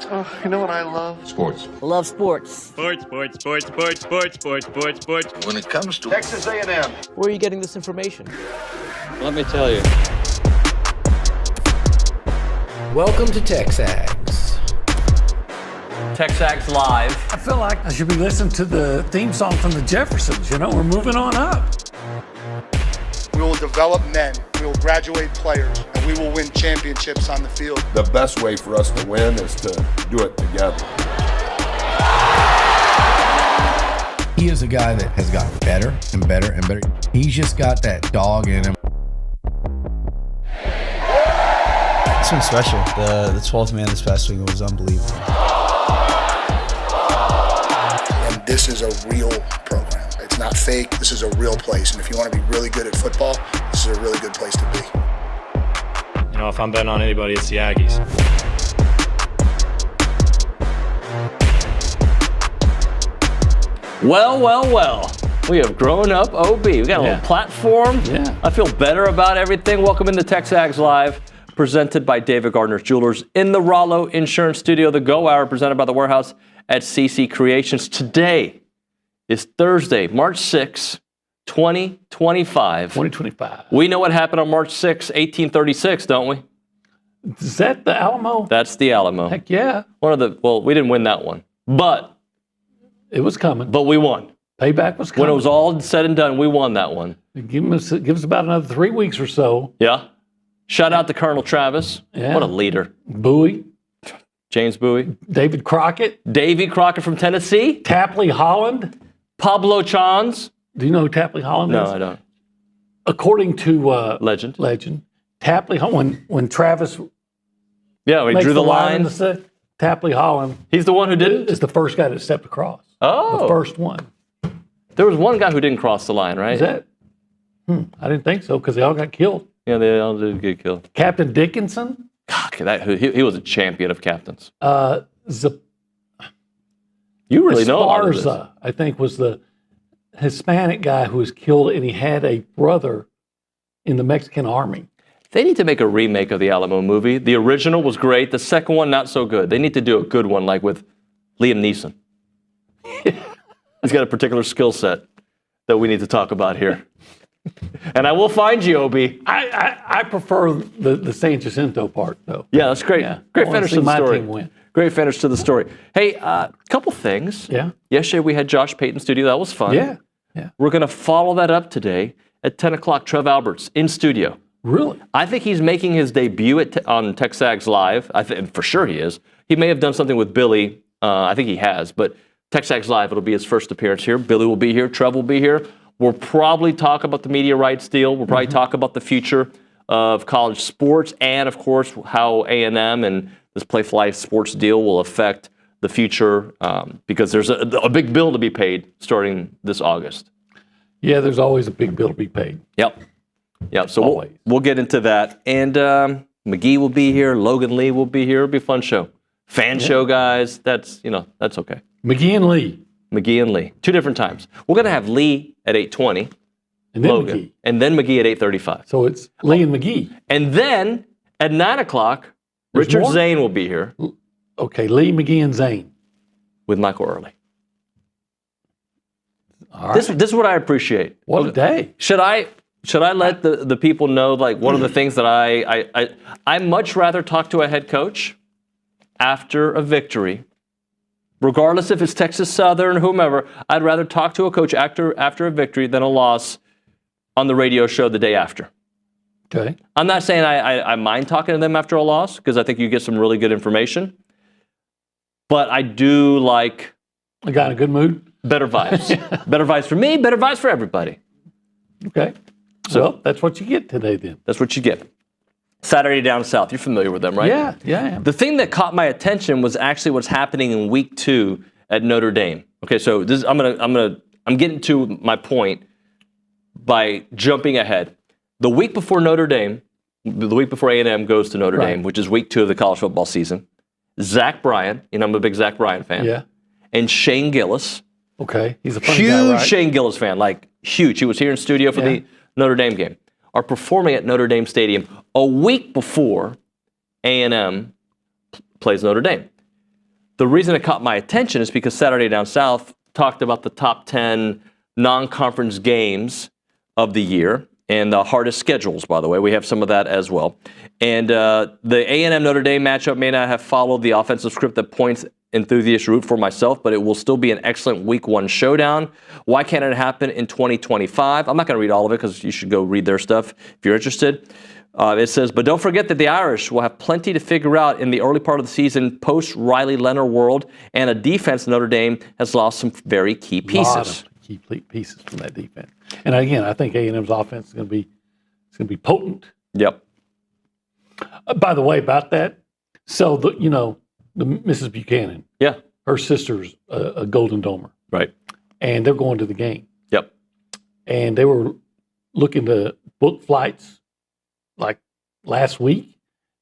Oh, you know what I love? Sports. Love sports. Sports. When When it comes to Texas A&M. Where are you getting this information? let me tell you. Welcome to TexAgs. TexAgs Live. I feel like I should be listening to the theme song from the Jeffersons. You know, we're moving on up. We will develop men, we will graduate players, and we will win championships on the field. The best way for us to win is to do it together. He is a guy that has gotten better and better and better. He's just got that dog in him. It's been special. The 12th man this past week was unbelievable. And this is a real program. It's not fake. This is a real place. And if you want to be really good at football, this is a really good place to be. You know, if I'm betting on anybody, it's the Aggies. Well. We have grown up OB. We got a little platform. Yeah. I feel better about everything. Welcome into TexAgs Live, presented by David Gardner's Jewelers in the Rollo Insurance Studio. The Go Hour presented by the Warehouse at CC Creations. Today is Thursday, March 6, 2025. 2025. We know what happened on March 6, 1836, don't we? Is that the Alamo? That's the Alamo. Heck yeah. We didn't win that one, but It was coming. we won. Payback was coming. When it was all said and done, we won that one. Give us about another 3 weeks or so. Yeah. Shout out to Colonel Travis. Yeah. What a leader. Bowie. James Bowie. David Crockett. Davy Crockett from Tennessee. Tapley Holland. Pablo Chons. Do you know who Tapley Holland is? No, I don't. According to Legend. Tapley Holland, when Travis Yeah, we makes drew the line. in the set, Tapley Holland He's the one who did is it? the first guy that stepped across. Oh. The first one. There was one guy who didn't cross the line, right? Is that? I didn't think so because they all got killed. Yeah, they all did get killed. Captain Dickinson. God, he was a champion of captains. Esparza, You really know a lot of this. I think, was the Hispanic guy who was killed, and he had a brother in the Mexican army. They need to make a remake of the Alamo movie. The original was great. The second one, not so good. They need to do a good one, like with Liam Neeson. He's got a particular skill set that we need to talk about here. And I will find you, Obi. I prefer the San Jacinto part, though. Yeah, that's great. Yeah. Great I wanna finish see to the my story. team win. Great finish to the story. Hey, couple things. Yeah. Yesterday we had Josh Payton studio. That was fun. Yeah. We're going to follow that up today at 10 o'clock. Trev Alberts in studio. Really? I think he's making his debut on TexAgs Live. For sure he is. He may have done something with Billy. I think he has. But TexAgs Live, it'll be his first appearance here. Billy will be here. Trev will be here. We'll probably talk about the media rights deal. We'll probably talk about the future of college sports and, of course, how A&M and this Play for Life sports deal will affect the future because there's a big bill to be paid starting this August. Yeah, there's always a big bill to be paid. Yep. So we'll get into that. And McGee will be here. Logan Lee will be here. It'll be a fun show. Fan show, guys. That's okay. McGee and Lee. McGee and Lee. 2 different times. We're going to have Lee at 8:20. And then Logan. McGee. And then McGee at 8:35. So it's Lee and McGee. And then at 9 o'clock, There's Richard more? Zane will be here Okay, Lee, McGee, and Zane. with Michael Earley. All right. This is what I appreciate. What a day. Should I let the people know, like, one of the things that I much rather talk to a head coach after a victory, regardless if it's Texas Southern, whomever. I'd rather talk to a coach after a victory than a loss on the radio show the day after. Okay. I'm not saying I mind talking to them after a loss because I think you get some really good information, but I do like I got in a good mood. better vibes. Better vibes for me, better vibes for everybody. Okay. So that's what you get today then. That's what you get. Saturday Down South. You're familiar with them, right? Yeah, I am. The thing that caught my attention was actually what's happening in week 2 at Notre Dame. Okay, so I'm getting to my point by jumping ahead. The week before A&M goes to Notre Dame, which is week 2 of the college football season, Zach Bryan, I'm a big Zach Bryan fan. Yeah. And Shane Gillis. Okay. He's a funny Huge guy, right? Shane Gillis fan, like huge. He was here in studio for the Notre Dame game. Are performing at Notre Dame Stadium a week before A&M plays Notre Dame. The reason it caught my attention is because Saturday Down South talked about the top 10 non-conference games of the year and the hardest schedules, by the way. We have some of that as well. And the A&M Notre Dame matchup may not have followed the offensive script that points enthusiasts root for myself, but it will still be an excellent Week 1 showdown. Why can't it happen in 2025? I'm not going to read all of it because you should go read their stuff if you're interested. It says, but don't forget that the Irish will have plenty to figure out in the early part of the season post-Riley Leonard world, and a defense Notre Dame has lost some very key pieces. A lot of key pieces from that defense. And again, I think A&M's offense is going to be potent. Yep. By the way, about that, so the Mrs. Buchanan, Yeah. her sister's a Golden Domer, Right. and they're going to the game. Yep. And they were looking to book flights like last week.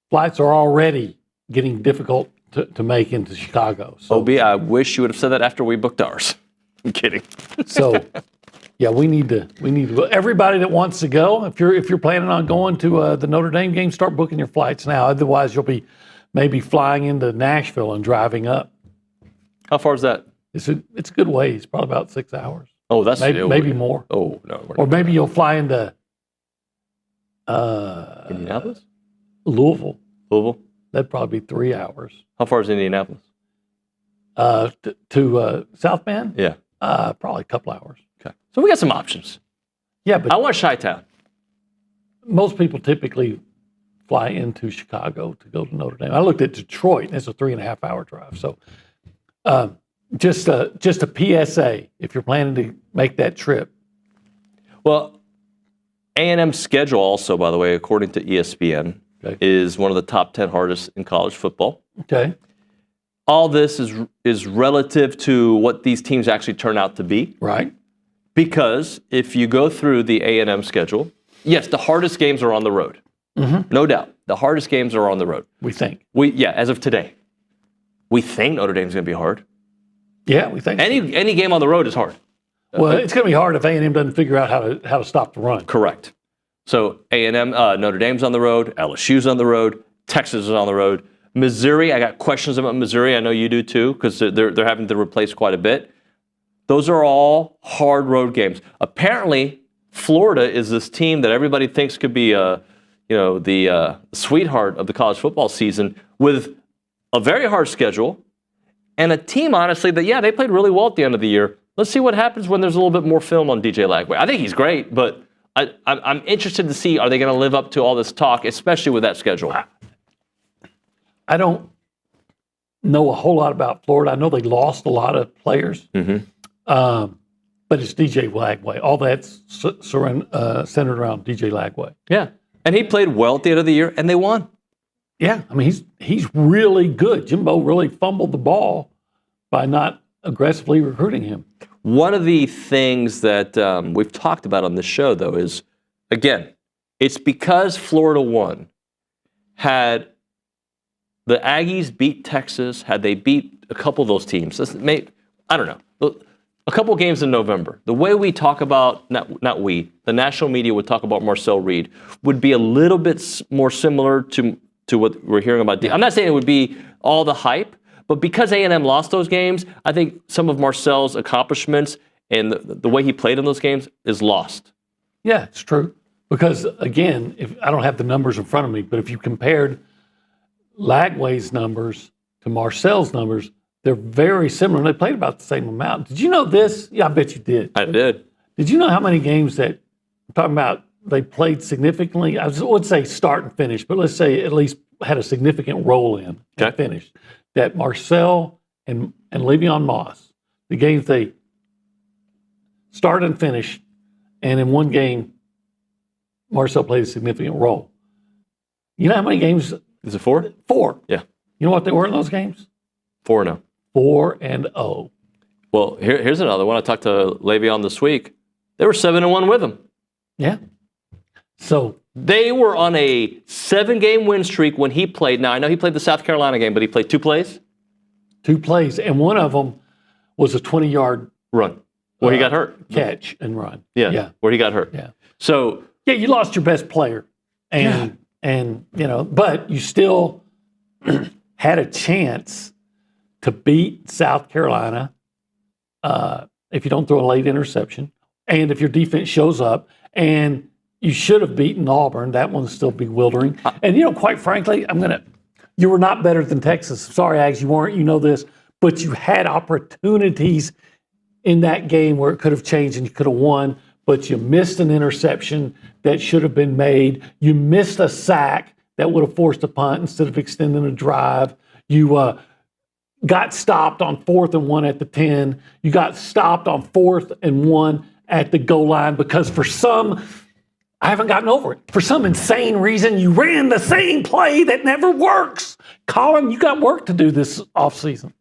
Flights are already getting difficult to make into Chicago. So, OB, I wish you would have said that after we booked ours. I'm kidding. So, yeah, we need to. Everybody that wants to go, if you're planning on going to the Notre Dame game, start booking your flights now. Otherwise, you'll be maybe flying into Nashville and driving up. How far is that? It's a good ways, probably about 6 hours. Oh, that's maybe more. Oh no. Or maybe you'll fly into Indianapolis, Louisville. Louisville. That'd probably be 3 hours. How far is Indianapolis? To South Bend. Yeah. Probably a couple hours. Okay. So we got some options. Yeah, but I want Chi-Town. most people typically fly into Chicago to go to Notre Dame. I looked at Detroit, and it's a 3.5 hour drive. So just a PSA, if you're planning to make that trip. Well, A&M's schedule also, by the way, according to ESPN, is one of the top 10 hardest in college football. Okay. All this is relative to what these teams actually turn out to be. Right. Because if you go through the A&M schedule, yes, the hardest games are on the road. Mm-hmm. No doubt. The hardest games are on the road. We think. As of today. We think Notre Dame's going to be hard. Yeah, we think. Any game on the road is hard. Well, it's going to be hard if A&M doesn't figure out how to stop the run. Correct. So A&M, Notre Dame's on the road, LSU's on the road, Texas is on the road. Missouri, I got questions about Missouri. I know you do too, because they're having to replace quite a bit. Those are all hard road games. Apparently, Florida is this team that everybody thinks could be the sweetheart of the college football season, with a very hard schedule and a team, honestly, that, they played really well at the end of the year. Let's see what happens when there's a little bit more film on DJ Lagway. I think he's great, but I'm interested to see, are they going to live up to all this talk, especially with that schedule? I don't know a whole lot about Florida. I know they lost a lot of players, but it's DJ Lagway. All that's centered around DJ Lagway. Yeah, and he played well at the end of the year, and they won. Yeah, I mean, he's really good. Jimbo really fumbled the ball by not aggressively recruiting him. One of the things that we've talked about on this show, though, is, again, it's because Florida won. Had the Aggies beat Texas, had they beat a couple of those teams, I don't know, a couple games in November, the way we talk about, the national media would talk about Marcel Reed, would be a little bit more similar to what we're hearing about. I'm not saying it would be all the hype, but because A&M lost those games, I think some of Marcel's accomplishments and the way he played in those games is lost. Yeah, it's true. Because, again, if I don't have the numbers in front of me, but if you compared Lagway's numbers to Marcel's numbers, they're very similar. They played about the same amount. Did you know this? Yeah, I bet you did. I did. Did you know how many games that, I'm talking about, they played significantly? I would say start and finish, but let's say at least had a significant role in and finish. That Marcel and Le'Veon Moss, the games they started and finished, and in one game, Marcel played a significant role. You know how many games? Is it 4? 4. Yeah. You know what they were in those games? 4-0. 4-0. Well, here's another one. I talked to Le'Veon this week. They were 7-1 with him. Yeah. So they were on a 7-game win streak when he played. Now, I know he played the South Carolina game, but he played 2 plays? 2 plays, and one of them was a 20-yard run where he got hurt. Catch and run. Yeah, where he got hurt. Yeah. So yeah, you lost your best player, and but you still had a chance to beat South Carolina if you don't throw a late interception, and if your defense shows up, and you should have beaten Auburn. That one's still bewildering. And, quite frankly, you were not better than Texas. Sorry, Ags, you weren't. You know this. But you had opportunities in that game where it could have changed and you could have won, but you missed an interception that should have been made. You missed a sack that would have forced a punt instead of extending a drive. You got stopped on 4th and 1 at the 10. You got stopped on 4th and 1 at the goal line because I haven't gotten over it. For some insane reason, you ran the same play that never works. Colin, you got work to do this offseason.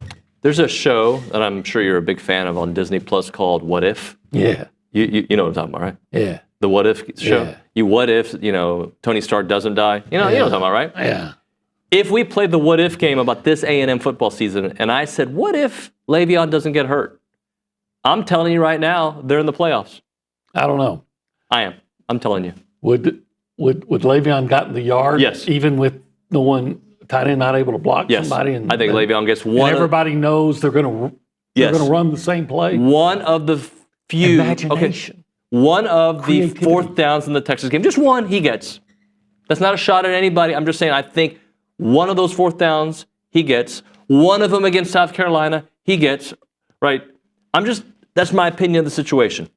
There's a show that I'm sure you're a big fan of on Disney Plus called What If? Yeah. You know what I'm talking about, right? Yeah. The What If show? Yeah. You what if, Tony Stark doesn't die? You know what I'm talking about, right? Yeah. If we played the what if game about this A&M football season, and I said, what if Le'Veon doesn't get hurt? I'm telling you right now, they're in the playoffs. I don't know. I am. I'm telling you. Would Le'Veon gotten the yard? Yes. Even with no one tight end not able to block somebody? I think Le'Veon gets one. And everybody knows they're going to run the same play. One of the few. Imagination. One of Creativity. the fourth downs in the Texas game. Just one he gets. That's not a shot at anybody. I'm just saying I think one of those fourth downs he gets. One of them against South Carolina he gets. Right? That's my opinion of the situation.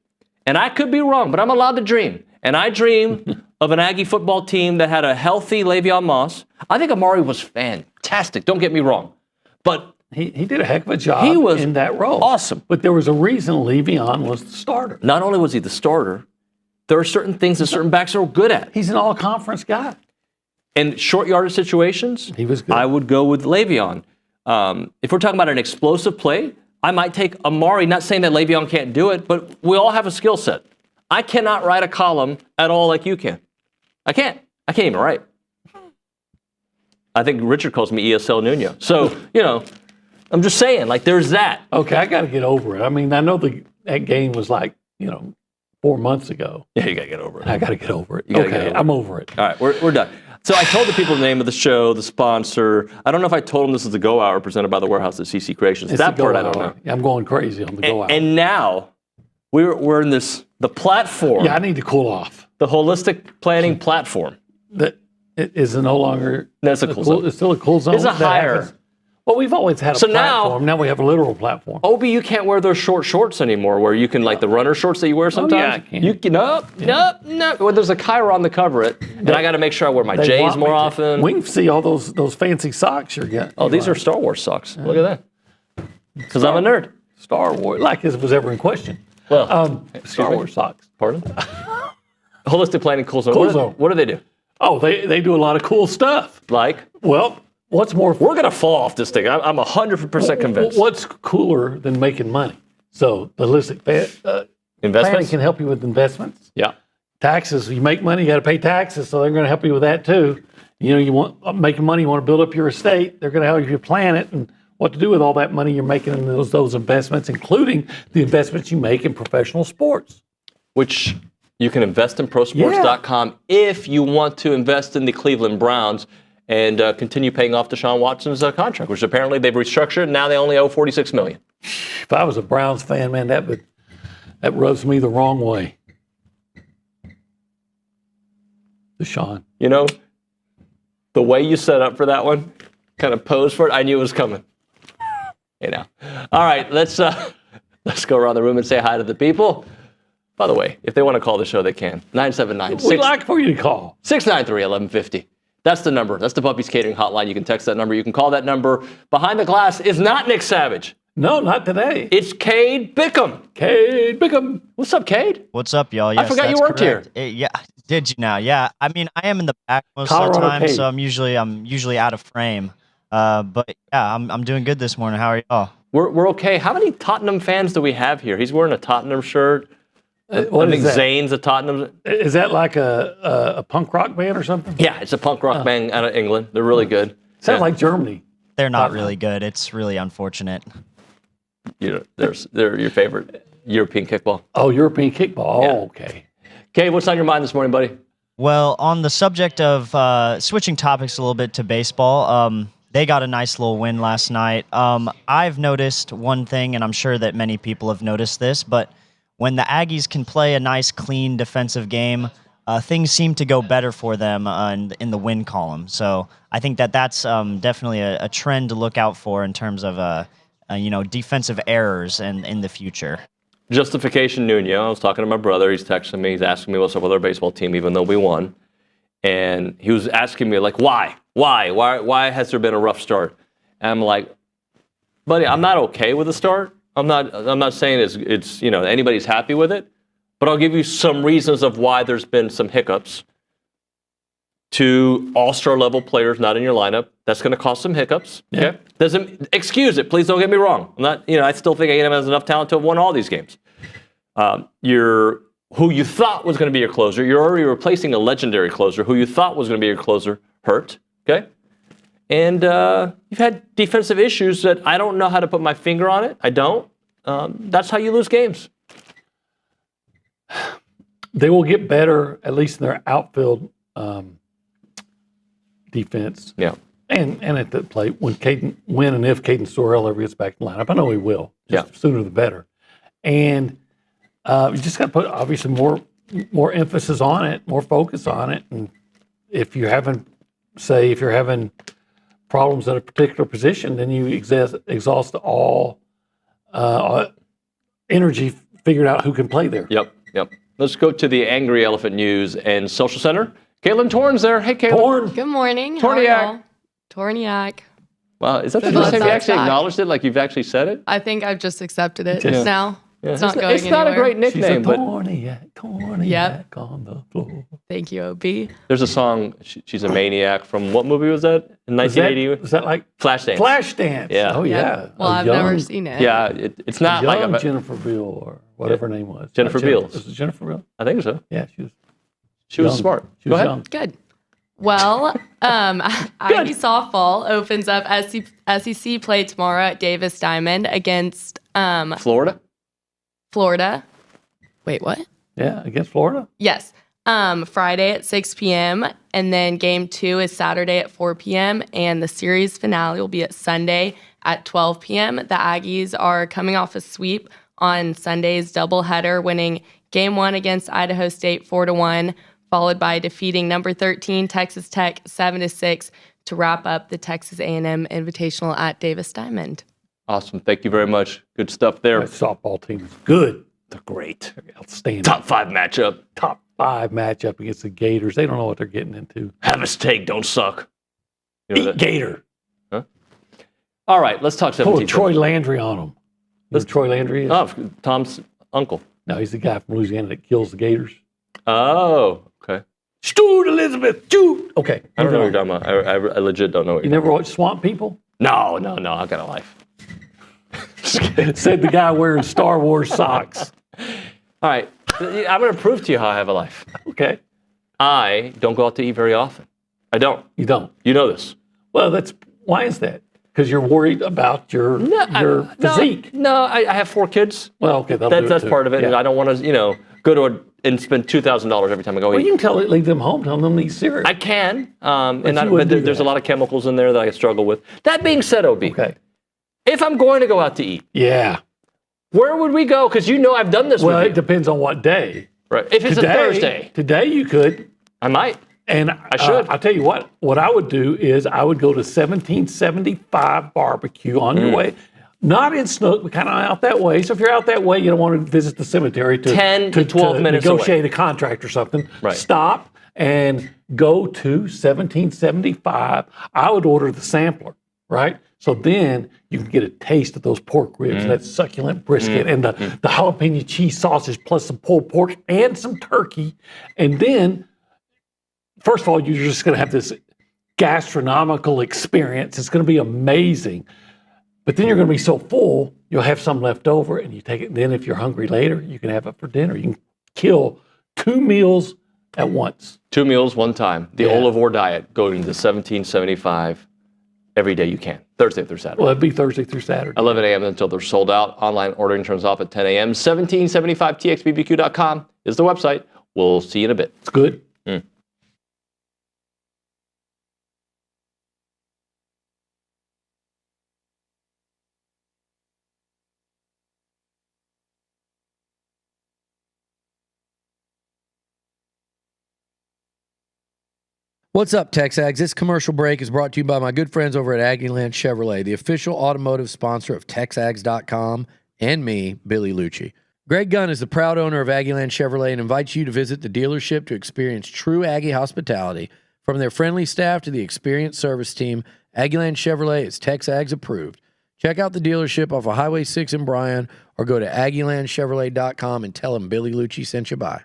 And I could be wrong, but I'm allowed to dream. And I dream of an Aggie football team that had a healthy Le'Veon Moss. I think Amari was fantastic. Don't get me wrong. But he did a heck of a job in that role. Awesome. But there was a reason Le'Veon was the starter. Not only was he the starter, there are certain things that certain backs are good at. He's an all-conference guy. In short yardage situations, he was good. I would go with Le'Veon. If we're talking about an explosive play, I might take Amari, not saying that Le'Veon can't do it, but we all have a skill set. I cannot write a column at all like you can. I can't even write. I think Richard calls me ESL Nuño. So, I'm just saying, there's that. Okay, I got to get over it. I mean, I know that game was 4 months ago. Yeah, you got to get over it. I got to get over it. Okay, I'm over it. All right, we're done. So I told the people the name of the show, the sponsor. I don't know if I told them this is the Go Hour presented by the Warehouse at CC Creations. It's that part I don't hour. know. I'm going crazy on the Go Hour. And now we're in the platform. Yeah, I need to cool off. The holistic planning platform. That it is no longer. That's a cool zone. It's still a cool zone. It's a higher. Well, we've always had a platform. Now we have a literal platform. Obi, you can't wear those short shorts anymore where you can, the runner shorts that you wear sometimes. Yeah, I can. You can, no. Well, there's a Chiron to cover it, and I got to make sure I wear my J's more often. We can see all those fancy socks you're getting. Oh, these are Star Wars socks. Look at that. Because I'm a nerd. Star Wars, like this was ever in question. Well, Star Wars socks. Pardon? Holistic Planning Cool Zone. Cool Zone. What do they do? Oh, they do a lot of cool stuff. Like? Well, what's more? We're going to fall off this thing. I'm 100% convinced. What's cooler than making money? So the holistic planning can help you with investments. Yeah. Taxes. You make money, you got to pay taxes, so they're going to help you with that too. You want making money, you want to build up your estate. They're going to help you plan it and what to do with all that money you're making in those investments, including the investments you make in professional sports. Which you can invest in prosports.com if you want to invest in the Cleveland Browns and continue paying off Deshaun Watson's contract, which apparently they've restructured. Now they only owe $46 million. If I was a Browns fan, man, that rubs me the wrong way. Deshaun. The way you set up for that one, kind of posed for it, I knew it was coming. All right, let's go around the room and say hi to the people. By the way, if they want to call the show, they can. 979. We'd like for you to call. 693-1150. That's the number. That's the Puppy's Catering Hotline. You can text that number. You can call that number. Behind the glass is not Nick Savage. No, not today. It's Cade Bickham. Cade Bickham. What's up, Cade? What's up, y'all? Yes, I forgot you worked correct. here. Yeah, did you now? Yeah, I mean, I am in the back most Colorado of the time, Cade. so I'm usually out of frame. But yeah, I'm doing good this morning. How are y'all? We're okay. How many Tottenham fans do we have here? He's wearing a Tottenham shirt. I think Zane's a Tottenham. Is that like a punk rock band or something? Yeah, it's a punk rock band out of England. They're really good. Sounds like Germany. They're not really good. It's really unfortunate. They're your favorite European kickball. Oh, European kickball. Yeah. Oh, okay. Cade, what's on your mind this morning, buddy? Well, on the subject of switching topics a little bit to baseball, they got a nice little win last night. I've noticed one thing, and I'm sure that many people have noticed this, but when the Aggies can play a nice, clean defensive game, things seem to go better for them in the win column. So I think that's definitely a trend to look out for in terms of defensive errors in the future. Justification, Nuño. I was talking to my brother. He's texting me. He's asking me what's up with our baseball team, even though we won. And he was asking me, like, why? Why has there been a rough start? And I'm like, buddy, I'm not okay with the start. I'm not saying it's anybody's happy with it, but I'll give you some reasons of why there's been some hiccups. To all-star level players not in your lineup, that's going to cause some hiccups. Yeah. Okay, doesn't excuse it. Please don't get me wrong. I'm not. I still think A&M has enough talent to have won all these games. Who you thought was going to be your closer, you're already replacing a legendary closer. Who you thought was going to be your closer hurt. Okay, and you've had defensive issues that I don't know how to put my finger on it. I don't. That's how you lose games. They will get better, at least in their outfield defense. Yeah. And at the plate, when and if Caden Sorrell ever gets back in the lineup, I know he will. Just sooner the better. And you just got to put obviously more emphasis on it, more focus on it. And if you're having problems at a particular position, then you exhaust all energy figuring out who can play there. Yep. Let's go to the Angry Elephant News and Social Center. Caitlin Torres there. Hey, Caitlin. Good morning. Torniak. Torniak. Wow, is that the first time you actually acknowledged it, like you've actually said it? I think I've just accepted it now. Yeah. It's not going It's not anywhere. a great nickname, She's a but Torniak on the floor. Thank you, OB. there's a song, She's a Maniac, from what movie was that? In 1980? Was that like Flashdance. Flashdance? Yeah. Oh, yeah. Well, I've never seen it. Yeah, it's not like young a... Jennifer Beal or whatever her name was. Jennifer Not Beals. Was it Jennifer Beal? I think so. Yeah, She was young. smart. She Go was ahead. young. Good. Well, Aggie softball opens up SEC play tomorrow at Davis Diamond against Florida? Wait, what? Yeah, against Florida? Yes. Friday at 6 p.m. And then game 2 is Saturday at 4 p.m. And the series finale will be at Sunday at 12 p.m. The Aggies are coming off a sweep on Sunday's doubleheader, winning game 1 against Idaho State 4-1, followed by defeating number 13 Texas Tech 7-6 to wrap up the Texas A&M Invitational at Davis Diamond. Awesome. Thank you very much. Good stuff there. That softball team is good. They're great. They're outstanding. Top 5 matchup. Top 5 matchup against the Gators. They don't know what they're getting into. Have a steak, don't suck. You know Eat that? Gator. Huh? All right, let's talk Pull 17. Troy Landry on them. You know who Troy Landry is? Oh, Tom's uncle. No, he's the guy from Louisiana that kills the Gators. Oh, okay. Shoot, Elizabeth, shoot. Okay. I don't know what you're talking about. I legit don't know what You you're never watched Swamp People? No, I've got a life. Said the guy wearing Star Wars socks. All right, I'm going to prove to you how I have a life. Okay. I don't go out to eat very often. I don't. You don't? You know this. Well, why is that? Because you're worried about your physique. No, I have 4 kids. Well, okay, That's part of it. Yeah. And I don't want to, go and spend $2,000 every time I go Well, eat. you can leave them home, tell them to eat cereal. I can, you but wouldn't do there's that. a lot of chemicals in there that I struggle with. That being said, OB, Okay. if I'm going to go out to eat, Yeah. where would we go? Because I've done this Well, with it you. depends on what day. Right. If it's a Thursday, Today you could. I might. And I should. I'll tell you what I would do is I would go to 1775 barbecue on your way. Not in Snook, but kind of out that way. So if you're out that way, you don't want to visit the cemetery 10 to 12 minutes negotiate away. a contract or something. Right. Stop and go to 1775. I would order the sampler, right? So then you can get a taste of those pork ribs, that succulent brisket, and the jalapeno cheese sausage, plus some pulled pork and some turkey. And then, first of all, you're just going to have this gastronomical experience. It's going to be amazing. But then you're going to be so full, you'll have some left over, and you take it. And then if you're hungry later, you can have it for dinner. You can kill 2 meals at once. 2 meals, 1 time. The Olivore diet, going to 1775 every day you can, Thursday through Saturday. Well, it'd be Thursday through Saturday. 11 a.m. until they're sold out. Online ordering turns off at 10 a.m. 1775txbbq.com is the website. We'll see you in a bit. It's good. What's up, TexAgs? This commercial break is brought to you by my good friends over at Aggieland Chevrolet, the official automotive sponsor of TexAgs.com and me, Billy Lucci. Greg Gunn is the proud owner of Aggieland Chevrolet and invites you to visit the dealership to experience true Aggie hospitality. From their friendly staff to the experienced service team, Aggieland Chevrolet is TexAgs approved. Check out the dealership off of Highway 6 in Bryan or go to AggielandChevrolet.com and tell them Billy Lucci sent you by.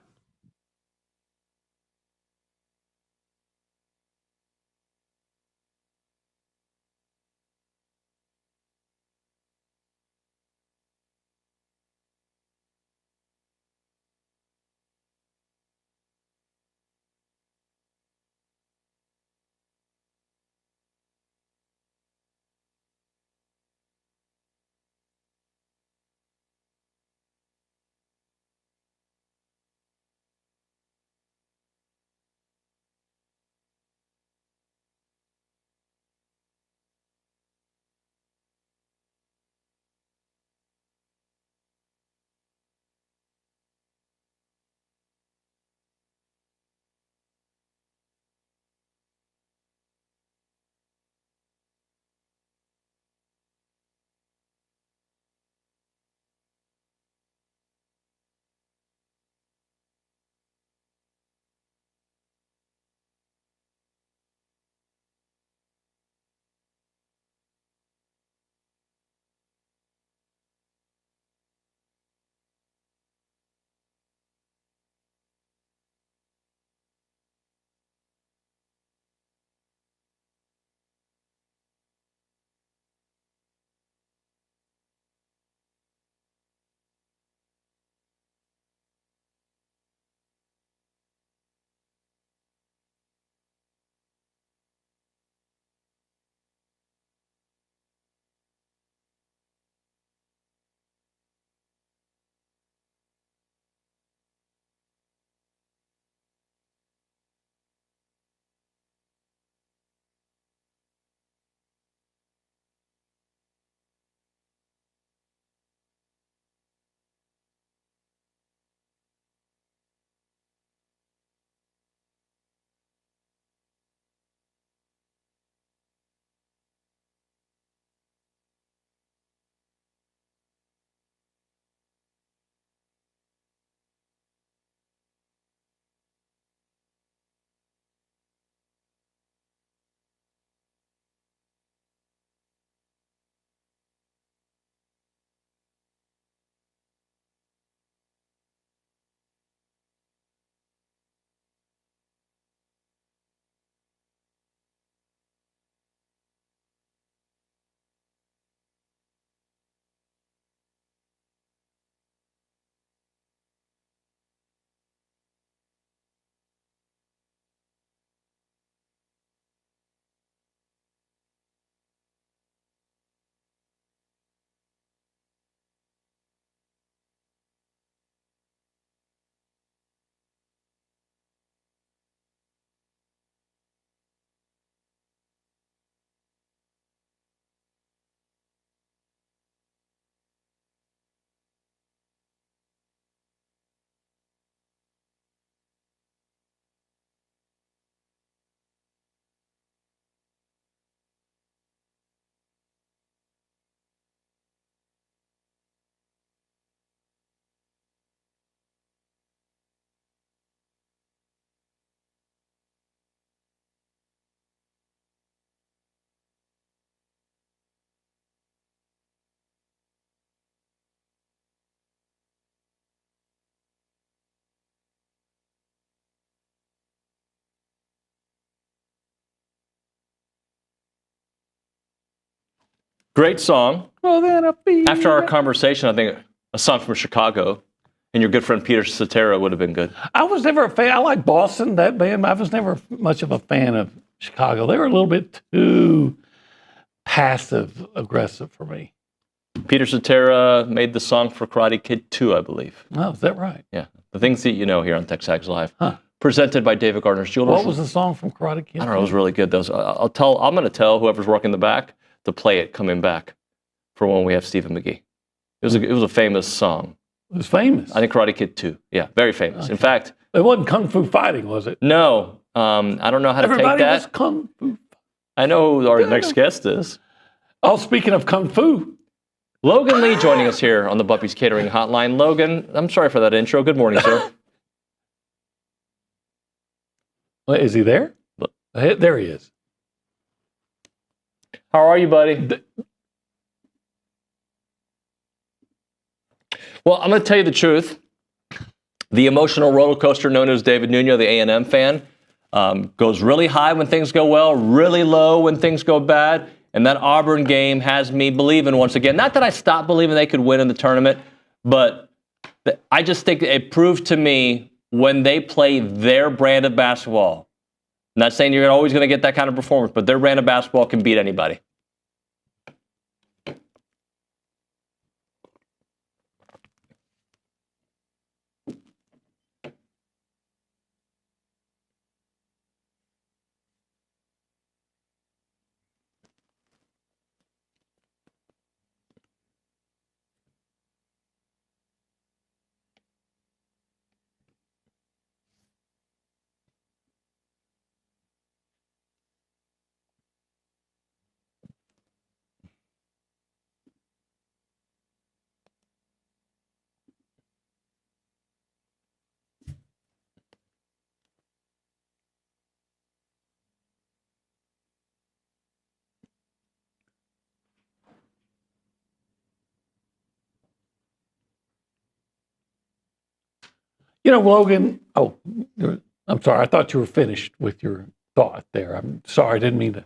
Great song. After our conversation, I think a song from Chicago and your good friend Peter Cetera would have been good. I was never a fan. I like Boston, that band. I was never much of a fan of Chicago. They were a little bit too passive aggressive for me. Peter Cetera made the song for Karate Kid 2, I believe. Oh, is that right? Yeah. The things that you know here on TexAgs Live. Huh. Presented by David Gardner's Jewelers. What was the song from Karate Kid? I don't know. It was really good. I'm going to tell whoever's working the back to play it coming back for when we have Stephen McGee. It was a famous song. It was famous? I think Karate Kid 2. Yeah, very famous. Okay. In fact... It wasn't Kung Fu Fighting, was it? No. I don't know how to Everybody take was that. kung fu. I know who our next guest is. Oh, speaking of kung fu. Logan Lee joining us here on the Buppy's Catering Hotline. Logan, I'm sorry for that intro. Good morning, sir. Well, is he there? There he is. How are you, buddy? Well, I'm going to tell you the truth. The emotional roller coaster known as David Nuño, the A&M fan, goes really high when things go well, really low when things go bad. And that Auburn game has me believing once again. Not that I stopped believing they could win in the tournament, but I just think it proved to me when they play their brand of basketball. I'm not saying you're always going to get that kind of performance, but their brand of basketball can beat anybody. You know, Logan, I'm sorry. I thought you were finished with your thought there. I'm sorry. I didn't mean to.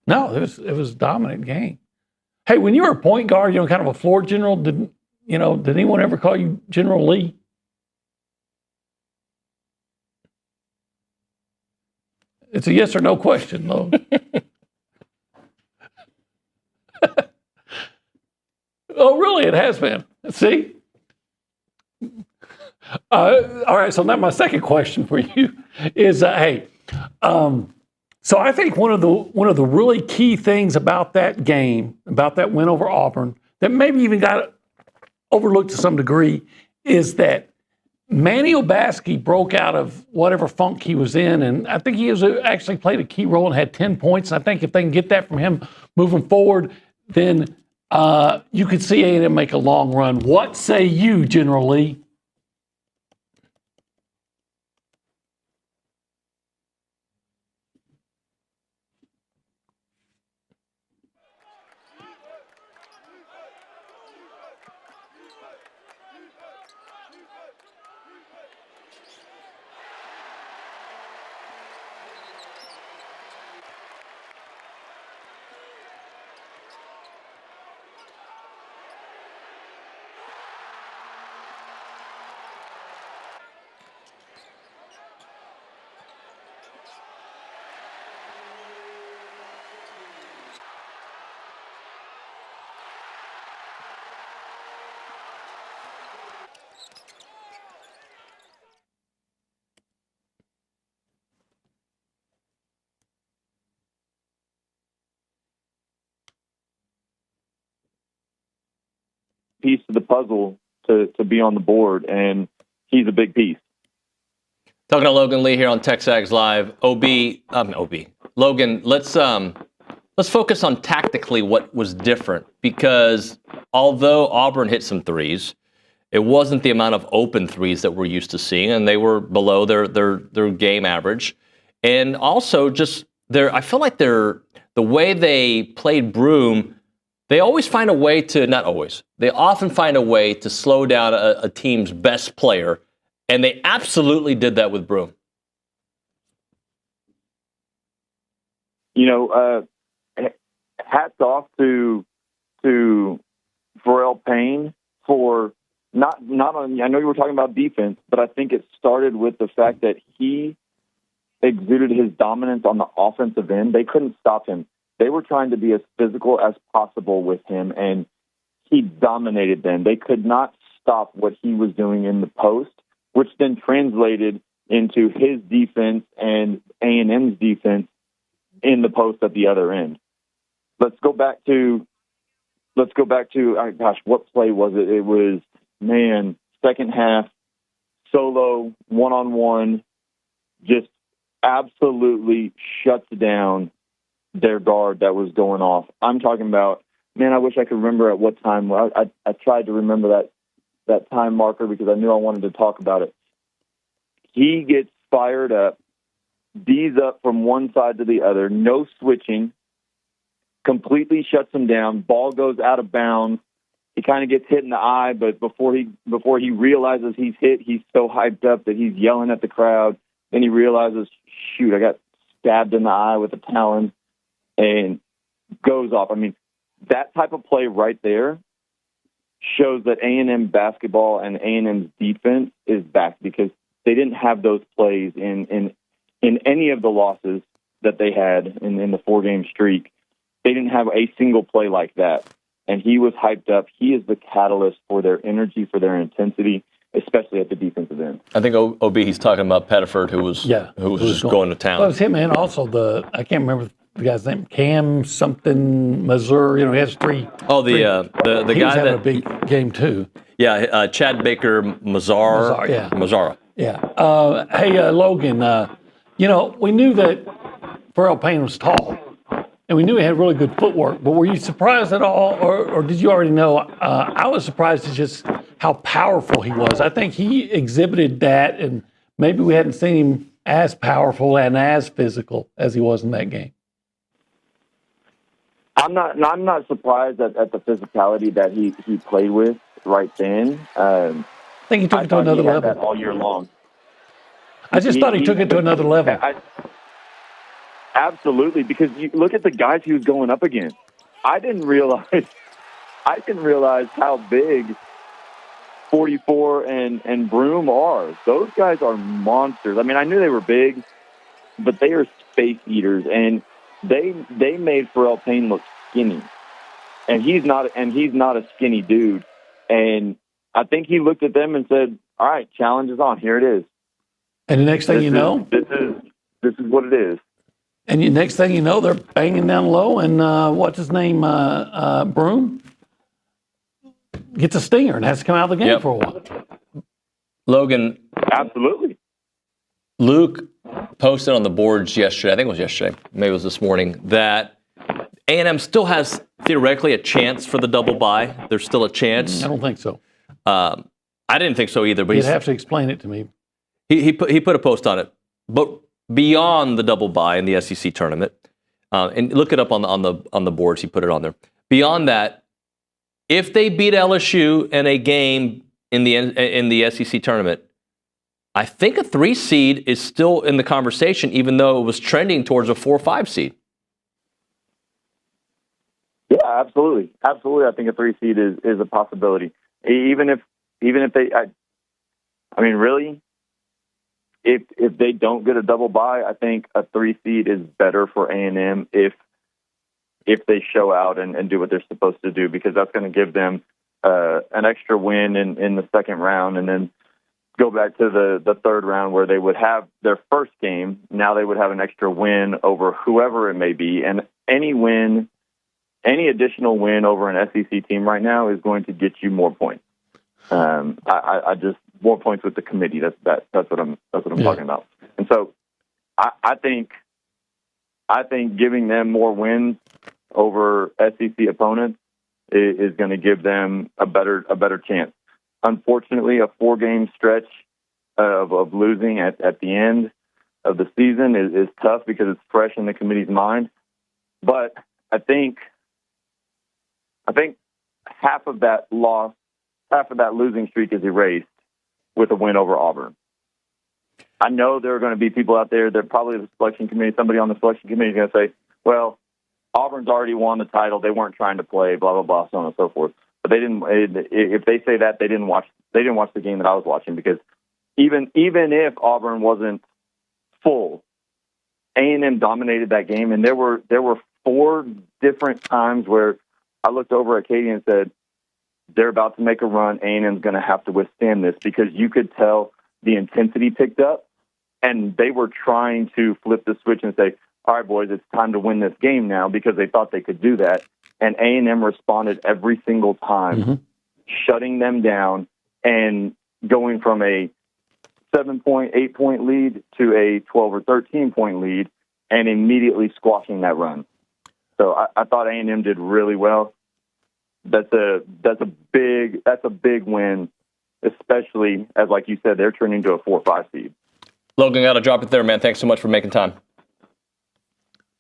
No, it was a dominant game. Hey, when you were a point guard, you know, kind of a floor general, did anyone ever call you General Lee? It's a yes or no question, Logan. Oh, really? It has been. See? All right, so now my second question for you is, so I think one of the really key things about that game, about that win over Auburn, that maybe even got overlooked to some degree, is that Manny Obaski broke out of whatever funk he was in, and I think he actually played a key role and had 10 points. And I think if they can get that from him moving forward, then you could see A&M make a long run. What say you, General Lee? Piece of the puzzle to be on the board, and he's a big piece. Talking to Logan Lee here on TexAgs Live. Logan, let's focus on tactically what was different, because although Auburn hit some threes, it wasn't the amount of open threes that we're used to seeing, and they were below their game average. And also I feel like the way they played Broome, they always find a way to, not always, they often find a way to slow down a team's best player, and they absolutely did that with Broome. You know, hats off to Pharrell Payne for not on. I know you were talking about defense, but I think it started with the fact that he exuded his dominance on the offensive end. They couldn't stop him. They were trying to be as physical as possible with him, and he dominated them. They could not stop what he was doing in the post, which then translated into his defense and A&M's defense in the post at the other end. Let's go back to, what play was it? It was, second half, solo, one-on-one, just absolutely shuts down their guard that was going off. I'm talking about, man, I wish I could remember at what time. I tried to remember that time marker because I knew I wanted to talk about it. He gets fired up, D's up from one side to the other, no switching, completely shuts him down. Ball goes out of bounds. He kind of gets hit in the eye, but before he realizes he's hit, he's so hyped up that he's yelling at the crowd. Then he realizes, shoot, I got stabbed in the eye with a talon, and goes off. I mean, that type of play right there shows that A&M basketball and A&M's defense is back, because they didn't have those plays in any of the losses that they had in the 4-game streak. They didn't have a single play like that. And he was hyped up. He is the catalyst for their energy, for their intensity, especially at the defensive end. I think OB, he's talking about Pettiford, who was just going to town. Well, it was him and also I can't remember the guy's name, Cam something Missouri. He has three. Oh, the he guy was having a big game too. Yeah, Chad Baker Mazzara. Yeah. Mazzara. Yeah. Hey, Logan, we knew that Pharrell Payne was tall, and we knew he had really good footwork, but were you surprised at all, or did you already know? I was surprised at just how powerful he was. I think he exhibited that, and maybe we hadn't seen him as powerful and as physical as he was in that game. I'm not surprised at the physicality that he played with right then. I think he took it to another level. That all year long. I just thought he took it to another level. Absolutely, because you look at the guys he was going up against. I didn't realize how big 44 and Broom are. Those guys are monsters. I mean, I knew they were big, but they are space eaters, and they made Pharrell Payne look skinny, and he's not a skinny dude. And I think he looked at them and said, "All right, challenge is on. Here it is." And the next thing this is what it is. And the next thing you know, they're banging down low, and what's his name, Broom, gets a stinger and has to come out of the game for a while. Logan. Absolutely. Luke posted on the boards yesterday, I think it was yesterday, maybe it was this morning, that A&M still has theoretically a chance for the double bye. There's still a chance. I don't think so. I didn't think so either. But you'd have to explain it to me. He put a post on it. But beyond the double bye in the SEC tournament, and look it up on the boards. He put it on there. Beyond that, if they beat LSU in a game in the SEC tournament, I think a 3 seed is still in the conversation, even though it was trending towards a 4 or 5 seed. Yeah, absolutely. I think a 3 seed is a possibility. Even if they, I mean, really, if they don't get a double bye, I think a 3 seed is better for A&M if they show out and do what they're supposed to do, because that's going to give them an extra win in the second round, and then go back to the third round where they would have their first game. Now they would have an extra win over whoever it may be, and any additional win over an SEC team right now is going to get you more points. I just more points with the committee. That's what I'm talking about. And so I think giving them more wins over SEC opponents is going to give them a better chance. Unfortunately, a 4-game stretch of losing at the end of the season is tough because it's fresh in the committee's mind. But I think half of that losing streak is erased with a win over Auburn. I know there are going to be people out there that probably the selection committee, somebody on the selection committee is going to say, well, Auburn's already won the title. They weren't trying to play, blah, blah, blah, so on and so forth. But they didn't. If they say that, they didn't watch the game that I was watching, because even if Auburn wasn't full, A&M dominated that game, and there were 4 different times where I looked over at Katie and said, they're about to make a run. A&M's going to have to withstand this, because you could tell the intensity picked up, and they were trying to flip the switch and say, all right, boys, it's time to win this game now, because they thought they could do that. And A&M responded every single time, shutting them down and going from a 7-point, 8-point lead to a 12 or 13-point lead and immediately squashing that run. So I thought A&M did really well. That's a big win, especially as, like you said, they're turning into a 4-5 seed. Logan, got to drop it there, man. Thanks so much for making time.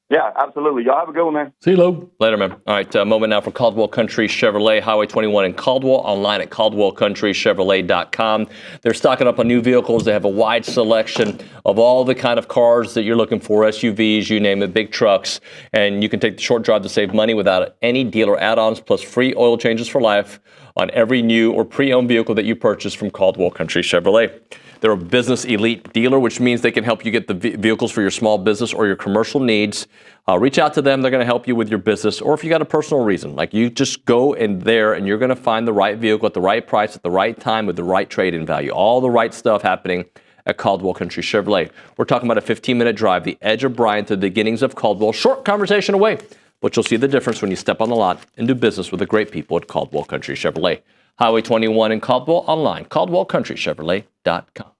Yeah, absolutely. Y'all have a good one, man. See you, Logan. Later, man. All right, moment now for Caldwell Country Chevrolet, Highway 21 in Caldwell, online at caldwellcountrychevrolet.com. They're stocking up on new vehicles. They have a wide selection of all the kind of cars that you're looking for, SUVs, you name it, big trucks. And you can take the short drive to save money without any dealer add-ons, plus free oil changes for life on every new or pre-owned vehicle that you purchase from Caldwell Country Chevrolet. They're a business elite dealer, which means they can help you get the vehicles for your small business or your commercial needs. Reach out to them. They're going to help you with your business. Or if you got a personal reason, like you just go in there and you're going to find the right vehicle at the right price at the right time with the right trade-in value. All the right stuff happening at Caldwell Country Chevrolet. We're talking about a 15-minute drive, the edge of Bryan to the beginnings of Caldwell. Short conversation away, but you'll see the difference when you step on the lot and do business with the great people at Caldwell Country Chevrolet. Highway 21 in Caldwell, online, caldwellcountrychevrolet.com.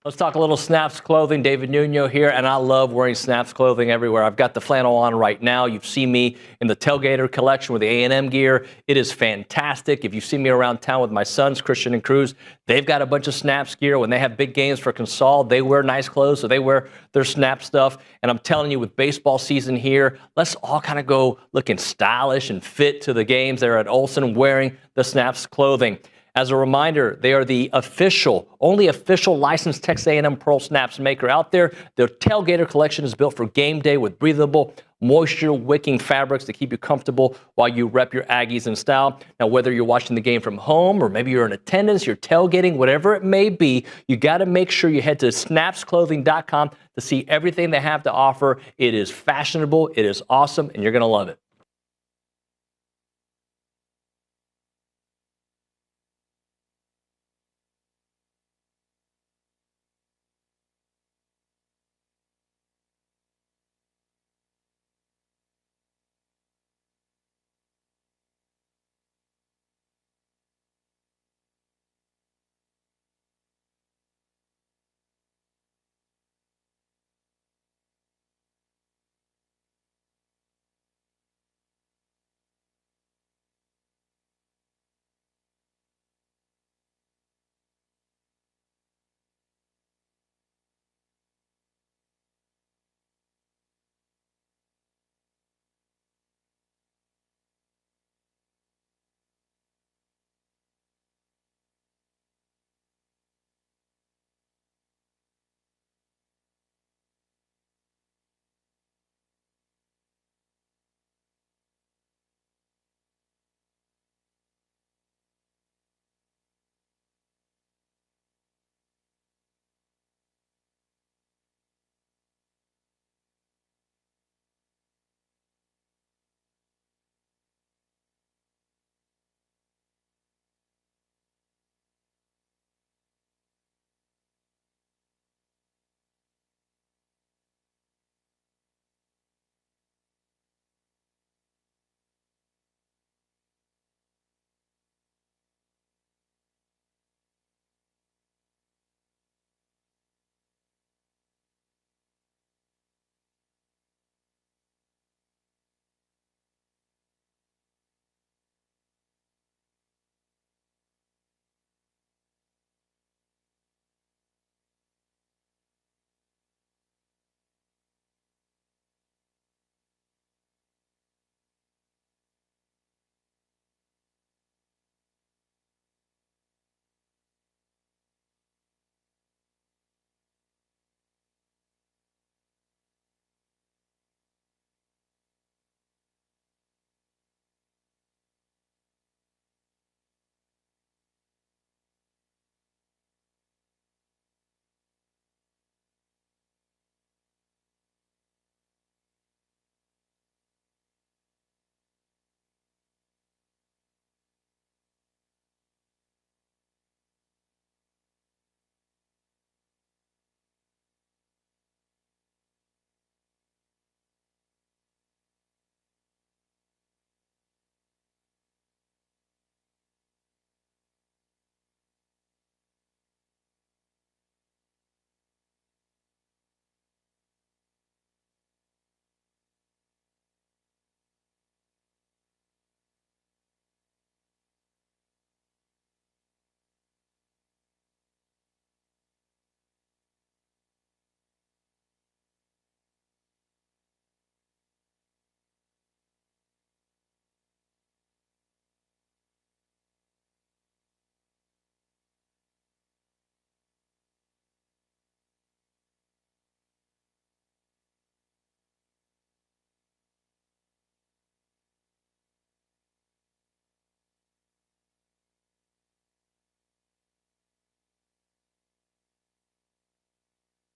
Let's talk a little Snaps clothing. David Nuño here, and I love wearing Snaps clothing everywhere. I've got the flannel on right now. You've seen me in the Tailgater collection with the A&M gear. It is fantastic. If you see me around town with my sons, Christian and Cruz, they've got a bunch of Snaps gear. When they have big games for Consol, they wear nice clothes, so they wear their Snap stuff. And I'm telling you, with baseball season here, let's all kind of go looking stylish and fit to the games there at Olson wearing the Snaps clothing. As a reminder, they are the only official licensed Texas A&M Pearl Snaps maker out there. Their Tailgater collection is built for game day with breathable, moisture-wicking fabrics to keep you comfortable while you rep your Aggies in style. Now, whether you're watching the game from home or maybe you're in attendance, you're tailgating, whatever it may be, you got to make sure you head to snapsclothing.com to see everything they have to offer. It is fashionable, it is awesome, and you're going to love it.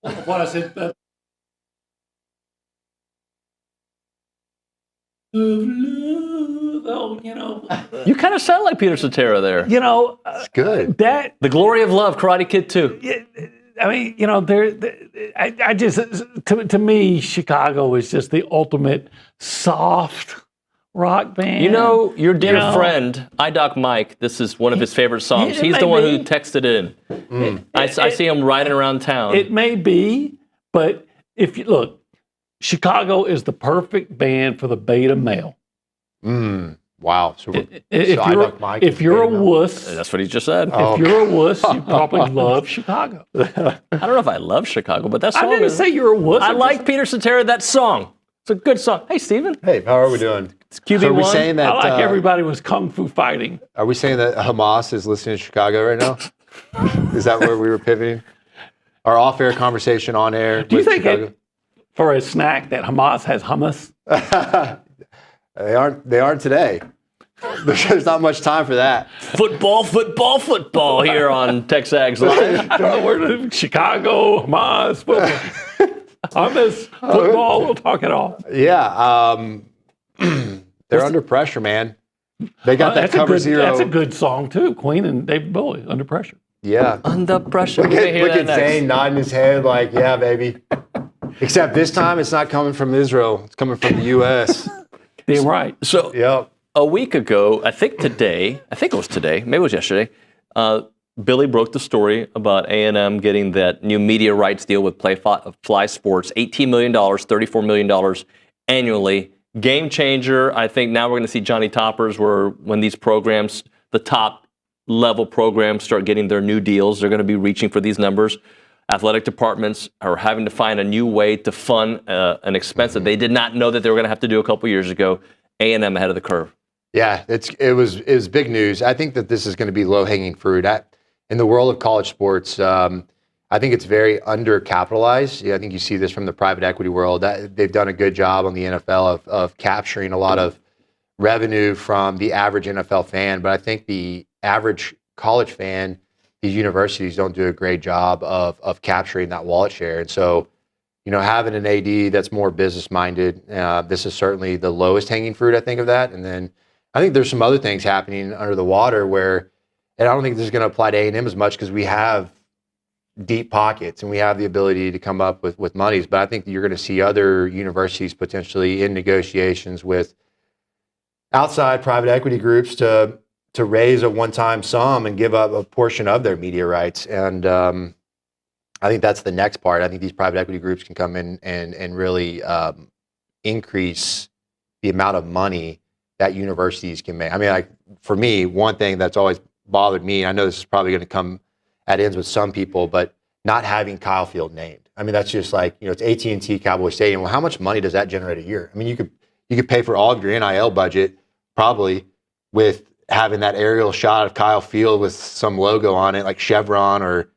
What I said. You kind of sound like Peter Cetera there. It's good. That The Glory of Love, Karate Kid 2. I mean, I just to me, Chicago is just the ultimate soft rock band. Your dear friend, iDoc Mike, this is one of his favorite songs. He's the one who texted in. I see him riding around town. It may be, but if you look, Chicago is the perfect band for the beta male. Wow. So if you're a wuss, that's what he just said. If you're a wuss, you probably love Chicago. I don't know if I love Chicago, but that song. I didn't say you're a wuss. I like Peter Cetera. That song. It's a good song. Hey, Stephen. Hey, how are we doing? It's QB1. So are we saying that, I like everybody was kung fu fighting. Are we saying that Hamas is listening to Chicago right now? Is that where we were pivoting? Our off-air conversation on air. Do you think for a snack that Hamas has hummus? They aren't today. There's not much time for that. Football here on TexAgs Live. We're Chicago, Hamas, football. Hummus, football, we'll talk it all. Yeah. They're under pressure, man. They got that cover zero. That's a good song, too. Queen and David Bowie, Under Pressure. Yeah. Under pressure. Look at Zane nodding his head like, yeah, baby. Except this time it's not coming from Israel. It's coming from the U.S. Damn right. So a week ago, I think it was today, maybe it was yesterday, Billy broke the story about A&M getting that new media rights deal with Fly Sports, $18 million, $34 million annually. Game changer. I think now we're going to see Johnny Toppers when these programs, the top level programs, start getting their new deals. They're going to be reaching for these numbers. Athletic departments are having to find a new way to fund an expense that they did not know that they were going to have to do a couple years ago. A&M ahead of the curve. Yeah, it was big news. I think that this is going to be low-hanging fruit. In the world of college sports, I think it's very undercapitalized. I think you see this from the private equity world. They've done a good job on the NFL of capturing a lot of revenue from the average NFL fan. But I think the average college fan, these universities don't do a great job of capturing that wallet share. And so, having an AD that's more business-minded, this is certainly the lowest hanging fruit, I think, of that. And then I think there's some other things happening under the water where, and I don't think this is going to apply to A&M as much because we have deep pockets and we have the ability to come up with monies. But I think that you're going to see other universities potentially in negotiations with outside private equity groups to raise a one-time sum and give up a portion of their media rights. And I think that's the next part. I think these private equity groups can come in and really increase the amount of money that universities can make. I mean, like for me, one thing that's always bothered me, and I know this is probably going to come at ends with some people, but not having Kyle Field named. I mean, that's just like, it's AT&T Cowboy Stadium. Well, how much money does that generate a year? I mean, you could pay for all of your NIL budget probably with having that aerial shot of Kyle Field with some logo on it, like Chevron or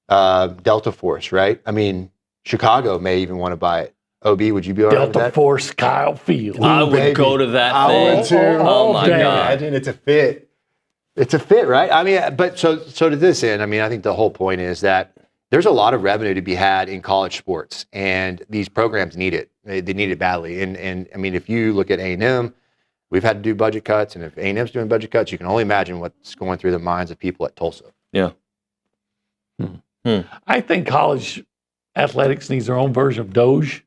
Delta Force, right? I mean, Chicago may even want to buy it. OB, would you be all right with that? Delta Force Kyle Field. I would go to that thing. I would too. Oh my God. Imagine it's a fit. It's a fit, right? I mean, but so to this end, I mean, I think the whole point is that there's a lot of revenue to be had in college sports, and these programs need it. They need it badly. And I mean, if you look at A&M, we've had to do budget cuts, and if A&M's doing budget cuts, you can only imagine what's going through the minds of people at Tulsa. Yeah. I think college athletics needs their own version of Doge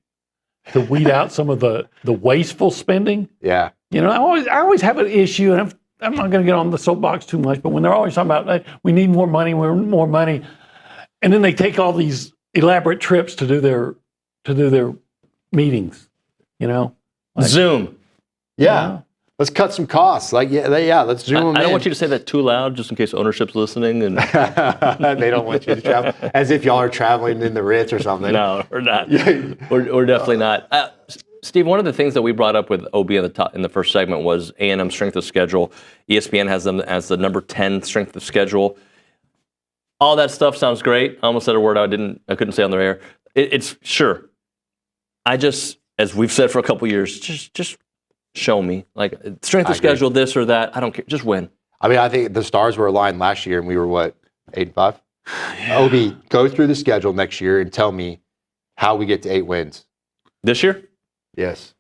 to weed out some of the wasteful spending. Yeah. I always have an issue, and I'm not going to get on the soapbox too much, but when they're always talking about, like, we need more money, and then they take all these elaborate trips to do their meetings, like, Zoom. Yeah. Let's cut some costs. Like, let's zoom them in. I don't want you to say that too loud, just in case ownership's listening. And they don't want you to travel, as if y'all are traveling in the Ritz or something. No, we're not. We're definitely not. Steve, one of the things that we brought up with OB in the first segment was A&M strength of schedule. ESPN has them as the number 10 strength of schedule. All that stuff sounds great. I almost said a word I couldn't say on the air. It's sure. As we've said for a couple years, just show me. Like, strength of schedule, this or that. I don't care. Just win. I mean, I think the stars were aligned last year, and we were, 8-5? Yeah. OB, go through the schedule next year and tell me how we get to 8 wins. This year? Yes.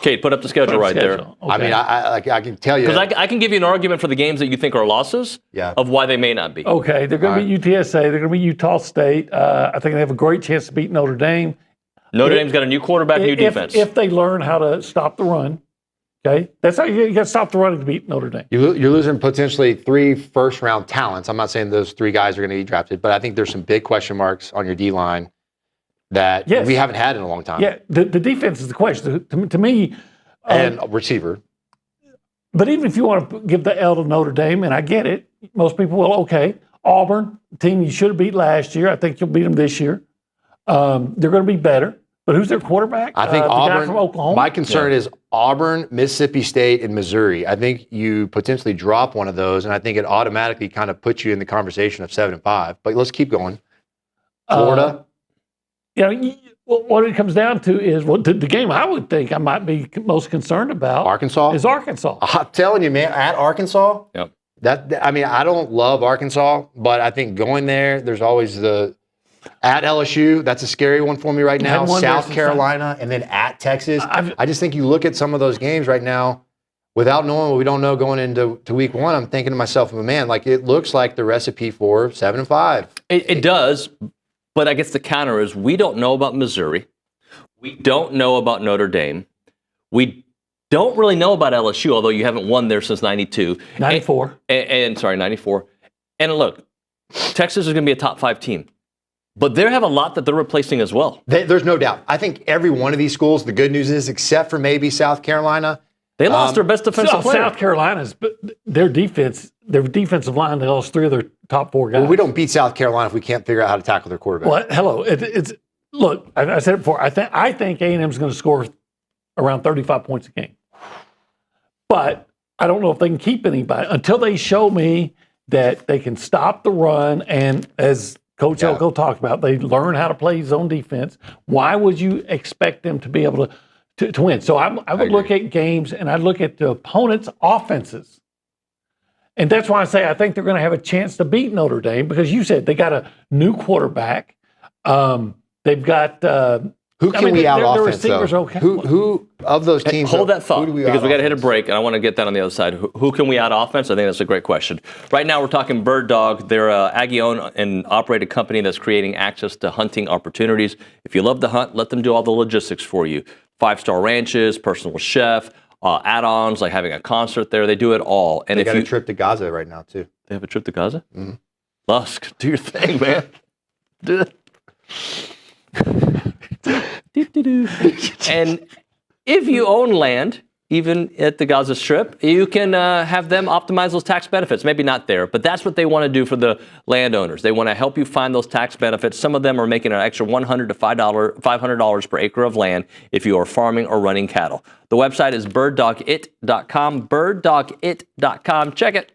Kate, put up the schedule right there. Okay. I mean, I can tell you. Because I can give you an argument for the games that you think are losses of why they may not be. Okay, they're going to beat UTSA. They're going to beat Utah State. I think they have a great chance to beat Notre Dame. Notre Dame's got a new quarterback, new defense. If they learn how to stop the run, okay? That's how you got to stop the run to beat Notre Dame. You're losing potentially 3 first-round talents. I'm not saying those 3 guys are going to be drafted, but I think there's some big question marks on your D-line that we haven't had in a long time. Yeah, the defense is the question. To me. And receiver. But even if you want to give the L to Notre Dame, and I get it, most people will, okay. Auburn, the team you should have beat last year. I think you'll beat them this year. They're going to be better. But who's their quarterback? I think Auburn. The guy from Oklahoma? My concern is Auburn, Mississippi State, and Missouri. I think you potentially drop one of those, and I think it automatically kind of puts you in the conversation of 7-5. But let's keep going. Florida. What it comes down to is the game I would think I might be most concerned about. Arkansas? Is Arkansas. I'm telling you, man, at Arkansas, I mean, I don't love Arkansas, but I think going there, there's always at LSU, that's a scary one for me right now. South Carolina, and then at Texas. I just think you look at some of those games right now, without knowing what we don't know going into week 1, I'm thinking to myself, man, like it looks like the recipe for 7-5. It does. But I guess the counter is we don't know about Missouri. We don't know about Notre Dame. We don't really know about LSU, although you haven't won there since 92. 94. And 94. And look, Texas is going to be a top 5 team. But they have a lot that they're replacing as well. There's no doubt. I think every one of these schools, the good news is, except for maybe South Carolina. They lost their best defensive player. South Carolina's, their defensive line, they lost 3 of their top 4 guys. Well, we don't beat South Carolina if we can't figure out how to tackle their quarterback. Well, hello. Look, I said it before. I think A&M is going to score around 35 points a game. But I don't know if they can keep anybody until they show me that they can stop the run. And as Coach Elko talked about, they learn how to play zone defense. Why would you expect them to be able to win? So I would look at games and I'd look at the opponent's offenses. And that's why I say I think they're going to have a chance to beat Notre Dame because you said they got a new quarterback. They've got who can we out their offense receivers though? Okay. Who of those teams? Hold that thought because we got to hit a offense? break, and I want to get that on the other side. Who can we out offense? I think that's a great question. Right now, we're talking Bird Dog. They're an Aggie-owned and operated company that's creating access to hunting opportunities. If you love to hunt, let them do all the logistics for you. 5-star ranches, personal chef, add-ons like having a concert there. They do it all. And They got a trip to Gaza right now too. They have a trip to Gaza? Mm-hmm. Lusk, do your thing, man. Do it. And if you own land, even at the Gaza Strip, you can have them optimize those tax benefits. Maybe not there, but that's what they want to do for the landowners. They want to help you find those tax benefits. Some of them are making an extra $100 to $500 per acre of land if you are farming or running cattle. The website is birddogit.com, birddogit.com. Check it.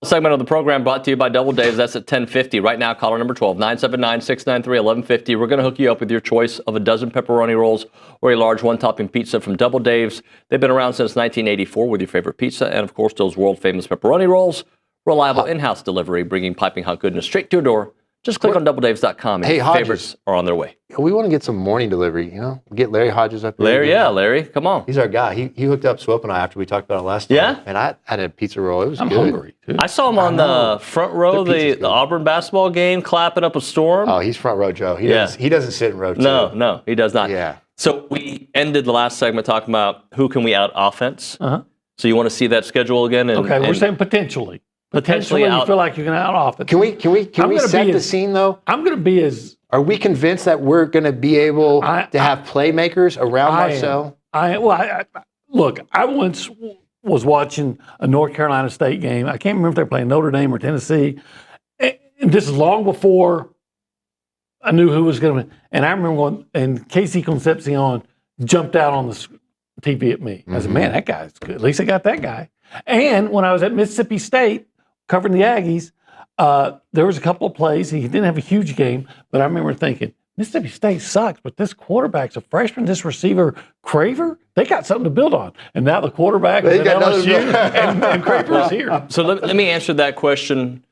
Segment of the program brought to you by Double Dave's. That's at 10:50. Right now, caller number 12, 979-693-1150. We're going to hook you up with your choice of a dozen pepperoni rolls or a large one-topping pizza from Double Dave's. They've been around since 1984 with your favorite pizza and, of course, those world-famous pepperoni rolls. Reliable in-house delivery, bringing piping hot goodness straight to your door. Just click on doubledaves.com and your favorites are on their way. We want to get some morning delivery, Get Larry Hodges up there. Larry, come on. He's our guy. He hooked up Swope and I after we talked about it last time. Yeah? And I had a pizza roll. It was I'm good. hungry, too. I saw him on the front row of the Auburn basketball game, clapping up a storm. Oh, he's front row Joe. He doesn't sit in row two. No, he does not. Yeah. So we ended the last segment talking about who can we out offense. Uh-huh. So you want to see that schedule again? Okay, we're saying potentially. Potentially, you feel like you can out offense. Can we set the scene though? I'm going to be as. Are we convinced that we're going to be able to have playmakers around Marcel? Look, I once was watching a North Carolina State game. I can't remember if they were playing Notre Dame or Tennessee. And this is long before I knew who was going to win. And I remember going, and Casey Concepcion jumped out on the TV at me. I said, man, that guy's good. At least I got that guy. And when I was at Mississippi State covering the Aggies, there was a couple of plays. He didn't have a huge game, but I remember thinking, Mississippi State sucks, but this quarterback's a freshman. This receiver, Craver, they got something to build on. And now the quarterback is at LSU, and Craver is here. So let me answer that question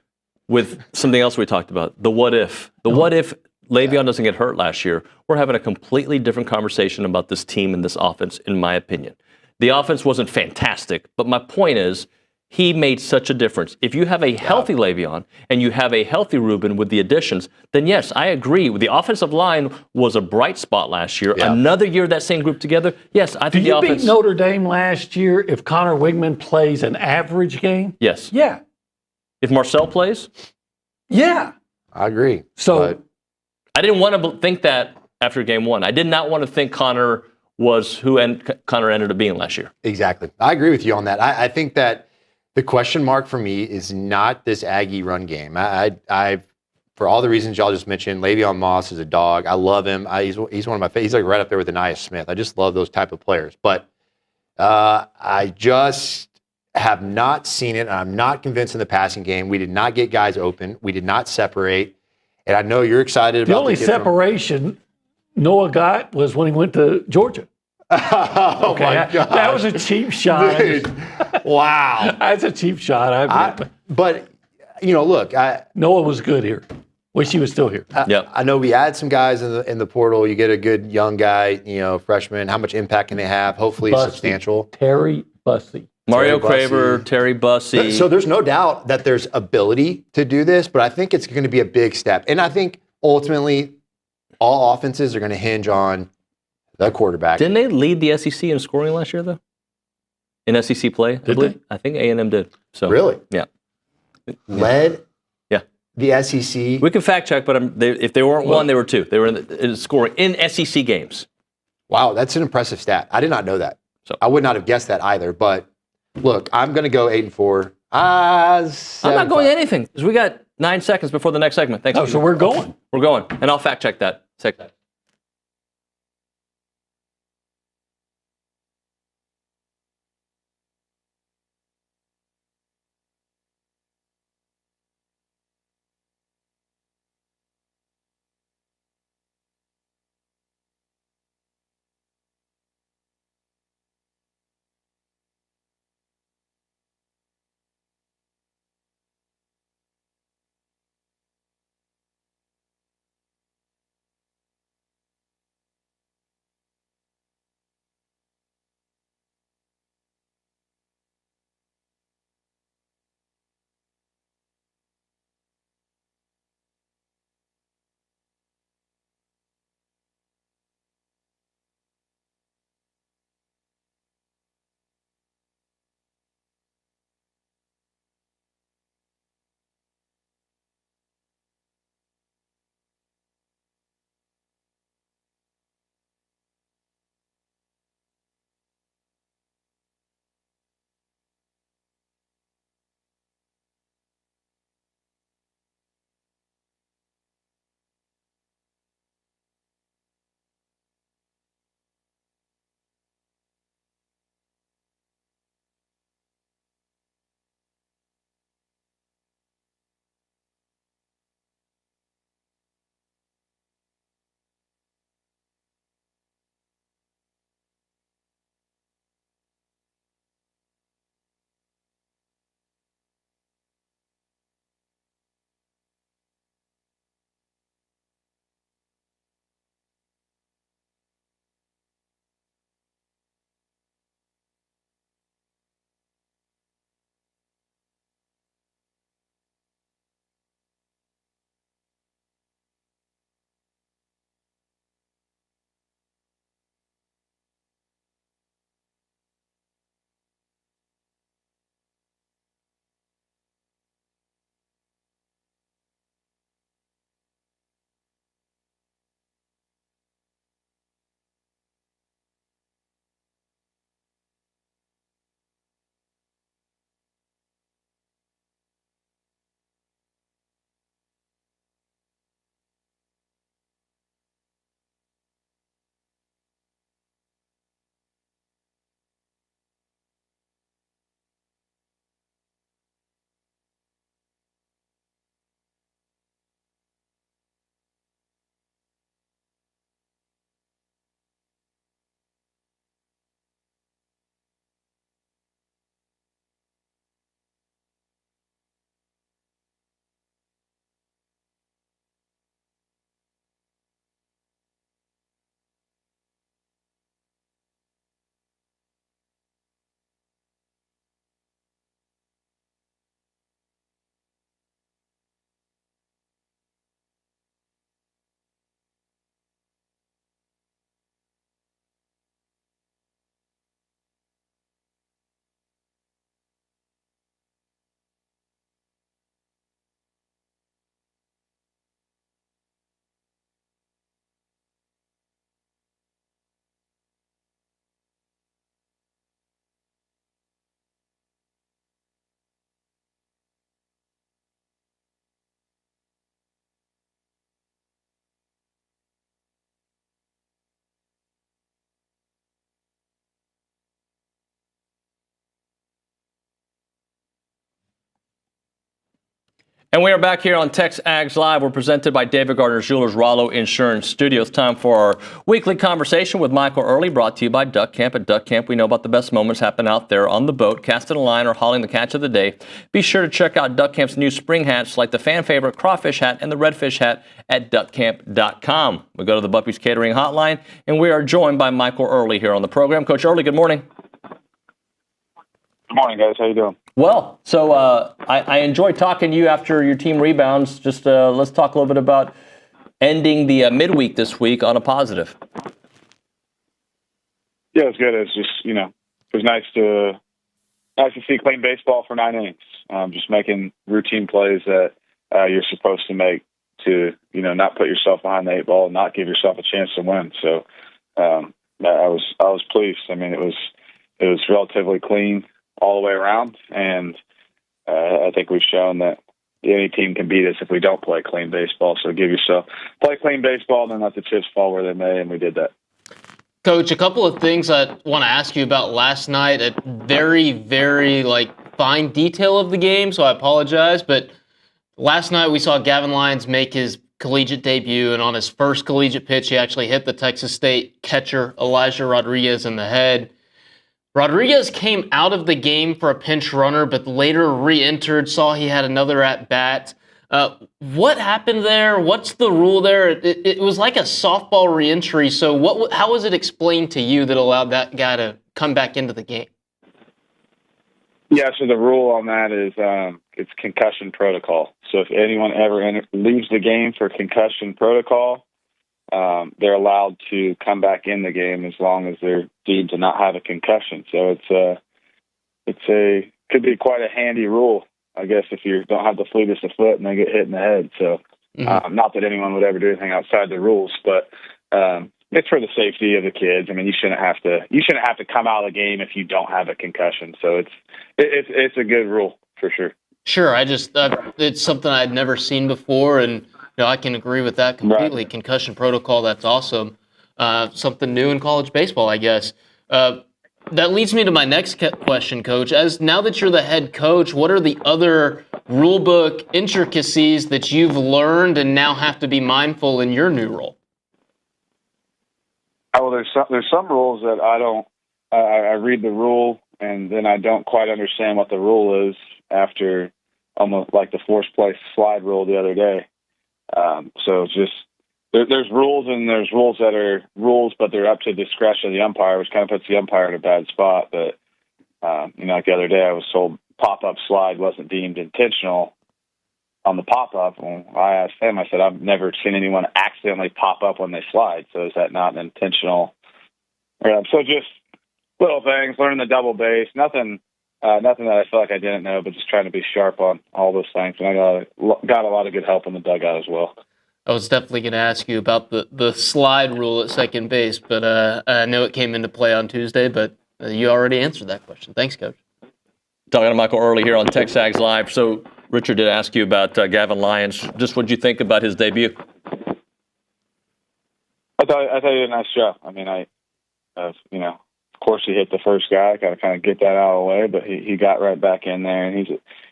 with something else we talked about, the what if. What if Le'Veon doesn't get hurt last year? We're having a completely different conversation about this team and this offense, in my opinion. The offense wasn't fantastic, but my point is, he made such a difference. If you have a healthy Le'Veon and you have a healthy Ruben with the additions, then yes, I agree. The offensive line was a bright spot last year. Yeah. Another year that same group together, yes, I think the offense. Did you beat Notre Dame last year if Connor Wigman plays an average game? Yes. Yeah. If Marcel plays? Yeah. I agree. So I didn't want to think that after game one. I did not want to think Connor was who Connor ended up being last year. Exactly. I agree with you on that. I think that the question mark for me is not this Aggie run game. I for all the reasons y'all just mentioned, Le'Veon Moss is a dog. I love him. He's one of my favorites. He's like right up there with Anais Smith. I just love those type of players. But I just have not seen it. And I'm not convinced in the passing game. We did not get guys open. We did not separate. And I know you're excited about the only separation Noah got was when he went to Georgia. Oh okay, my God. That was a cheap shot. Dude, wow. That's a cheap shot. But, look. Noah was good here. Wish he was still here. I know we add some guys in the portal. You get a good young guy, freshman. How much impact can they have? Hopefully substantial. Terry Bussey. Mario Craver, Terry Bussey. So there's no doubt that there's ability to do this, but I think it's going to be a big step. And I think ultimately all offenses are going to hinge on the quarterback. Didn't they lead the SEC in scoring last year, though? In SEC play, did they? I think A&M did. So really? Yeah. Led? Yeah. The SEC? We can fact check, but if they weren't one, they were two. They were in scoring in SEC games. Wow, that's an impressive stat. I did not know that. So I would not have guessed that either. But look, I'm going to go 8-4. I'm not going anything because we got 9 seconds before the next segment. Thanks. So we're going. We're going, and I'll fact check that. And we are back here on TexAgs Live. We're presented by David Gardner Jewelers, Rollo Insurance Studios. Time for our weekly conversation with Michael Earley, brought to you by Duck Camp. At Duck Camp, we know about the best moments happen out there on the boat, casting a line or hauling the catch of the day. Be sure to check out Duck Camp's new spring hats, like the fan favorite crawfish hat and the redfish hat, at duckcamp.com. We go to the Buffy's Catering Hotline, and we are joined by Michael Earley here on the program. Coach Earley, good morning. Good morning, guys. How you doing? Well, so I enjoyed talking to you after your team rebounds. Just let's talk a little bit about ending the midweek this week on a positive. Yeah, it was good. It's just, it was nice to see clean baseball for 9 innings. Just making routine plays that you're supposed to make to, not put yourself behind the 8 ball and not give yourself a chance to win. So I was pleased. I mean, it was relatively clean all the way around, and I think we've shown that any team can beat us if we don't play clean baseball. So play clean baseball, and then let the chips fall where they may, and we did that. Coach, a couple of things I want to ask you about last night. A very, very fine detail of the game, so I apologize. But last night we saw Gavin Lyons make his collegiate debut, and on his first collegiate pitch, he actually hit the Texas State catcher Elijah Rodriguez in the head. Rodriguez came out of the game for a pinch runner, but later re-entered, saw he had another at-bat. What happened there? What's the rule there? It was like a softball re-entry, so how was it explained to you that allowed that guy to come back into the game? Yeah, so the rule on that is it's concussion protocol. So if anyone ever leaves the game for concussion protocol, they're allowed to come back in the game as long as they're deemed to not have a concussion. So could be quite a handy rule, I guess, if you don't have the fleetest of foot and they get hit in the head. So not that anyone would ever do anything outside the rules, but it's for the safety of the kids. I mean, you shouldn't have to come out of the game if you don't have a concussion. So it's a good rule for sure. Sure, it's something I'd never seen before, and I can agree with that completely. Right. Concussion protocol, that's awesome. Something new in college baseball, I guess. That leads me to my next question, Coach. Now that you're the head coach, what are the other rule book intricacies that you've learned and now have to be mindful in your new role? Well, there's some rules that I read the rule and then I don't quite understand what the rule is after almost like the forced play slide rule the other day. So it's just there's rules and there's rules that are rules, but they're up to discretion of the umpire, which kind of puts the umpire in a bad spot. But like the other day, I was told pop-up slide wasn't deemed intentional on the pop-up. And I asked him, I said, I've never seen anyone accidentally pop up when they slide. So is that not an intentional? So just little things, learning the double base, nothing that I feel like I didn't know, but just trying to be sharp on all those things. And I got a lot of good help in the dugout as well. I was definitely going to ask you about the slide rule at second base, but I know it came into play on Tuesday, but you already answered that question. Thanks, Coach. Talking to Michael Earley here on TexAgs Live. So Richard did ask you about Gavin Lyons. Just what did you think about his debut? I thought he did a nice job. I mean, of course he hit the first guy, got to kind of get that out of the way, but he got right back in there, and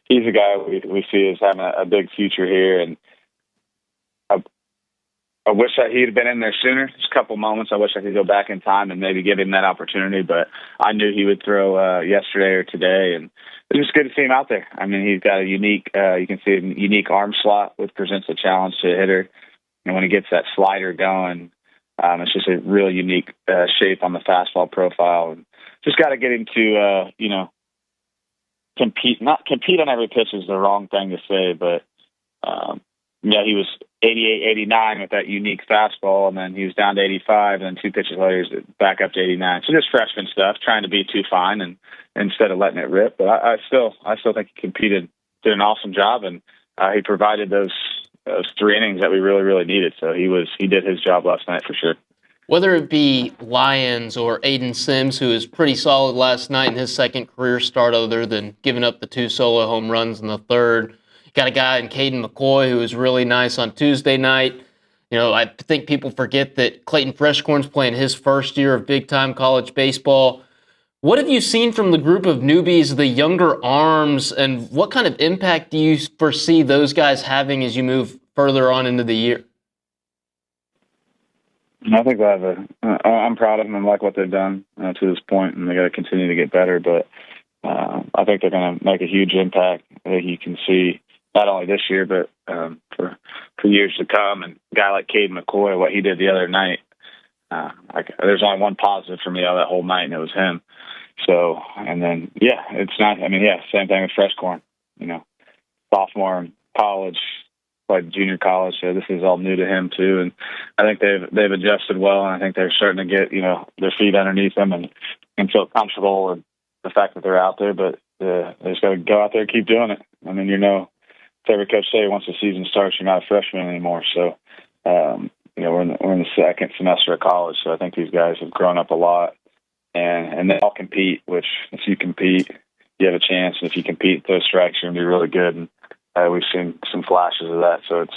he's a guy we see as having a big future here, and I wish that he'd have been in there sooner. Just a couple moments. I wish I could go back in time and maybe give him that opportunity, but I knew he would throw yesterday or today, and it was just good to see him out there. I mean, he's got a unique, you can see a unique arm slot, which presents a challenge to a hitter, and when he gets that slider going, it's just a real unique shape on the fastball profile. And just got to get him to, compete. Not compete on every pitch is the wrong thing to say, but he was 88, 89 with that unique fastball, and then he was down to 85, and then 2 pitches later he's back up to 89. So just freshman stuff, trying to be too fine and instead of letting it rip. But I still think he competed, did an awesome job, and he provided those 3 innings that we really, really needed. So he did his job last night for sure. Whether it be Lyons or Aiden Sims, who was pretty solid last night in his second career start other than giving up the 2 solo home runs in the third. Got a guy in Caden McCoy who was really nice on Tuesday night. I think people forget that Clayton Freshcorn's playing his first year of big-time college baseball. What have you seen from the group of newbies, the younger arms, and what kind of impact do you foresee those guys having as you move further on into the year? I think they have I'm proud of them and like what they've done to this point, and they got to continue to get better. But I think they're going to make a huge impact. I think you can see not only this year, but for years to come. And a guy like Caden McCoy, what he did the other night, there's only one positive for me out of that whole night, and it was him. So, and then, it's not, same thing with Freshcorn, sophomore in college, like junior college. So this is all new to him too. And I think they've adjusted well, and I think they're starting to get, their feet underneath them and feel comfortable with the fact that they're out there, but they just got to go out there and keep doing it. Every coach say once the season starts, you're not a freshman anymore. So, we're in the second semester of college. So I think these guys have grown up a lot, and they all compete, which if you compete, you have a chance. And if you compete, those strikes are going to be really good. And we've seen some flashes of that. So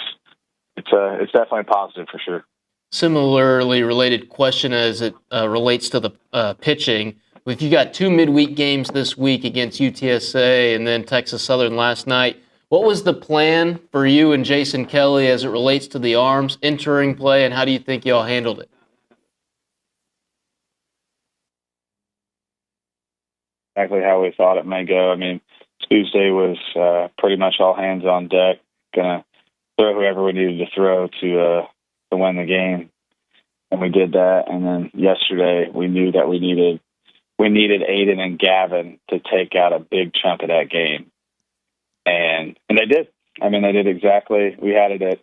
it's definitely positive for sure. Similarly related question as it relates to the pitching. If you got 2 midweek games this week against UTSA and then Texas Southern last night, what was the plan for you and Jason Kelly as it relates to the arms entering play, and how do you think y'all handled it? Exactly how we thought it may go. Tuesday was pretty much all hands on deck, gonna throw whoever we needed to throw to win the game, and we did that. And then yesterday, we knew that we needed Aiden and Gavin to take out a big chunk of that game. And they did. They did exactly. We had it at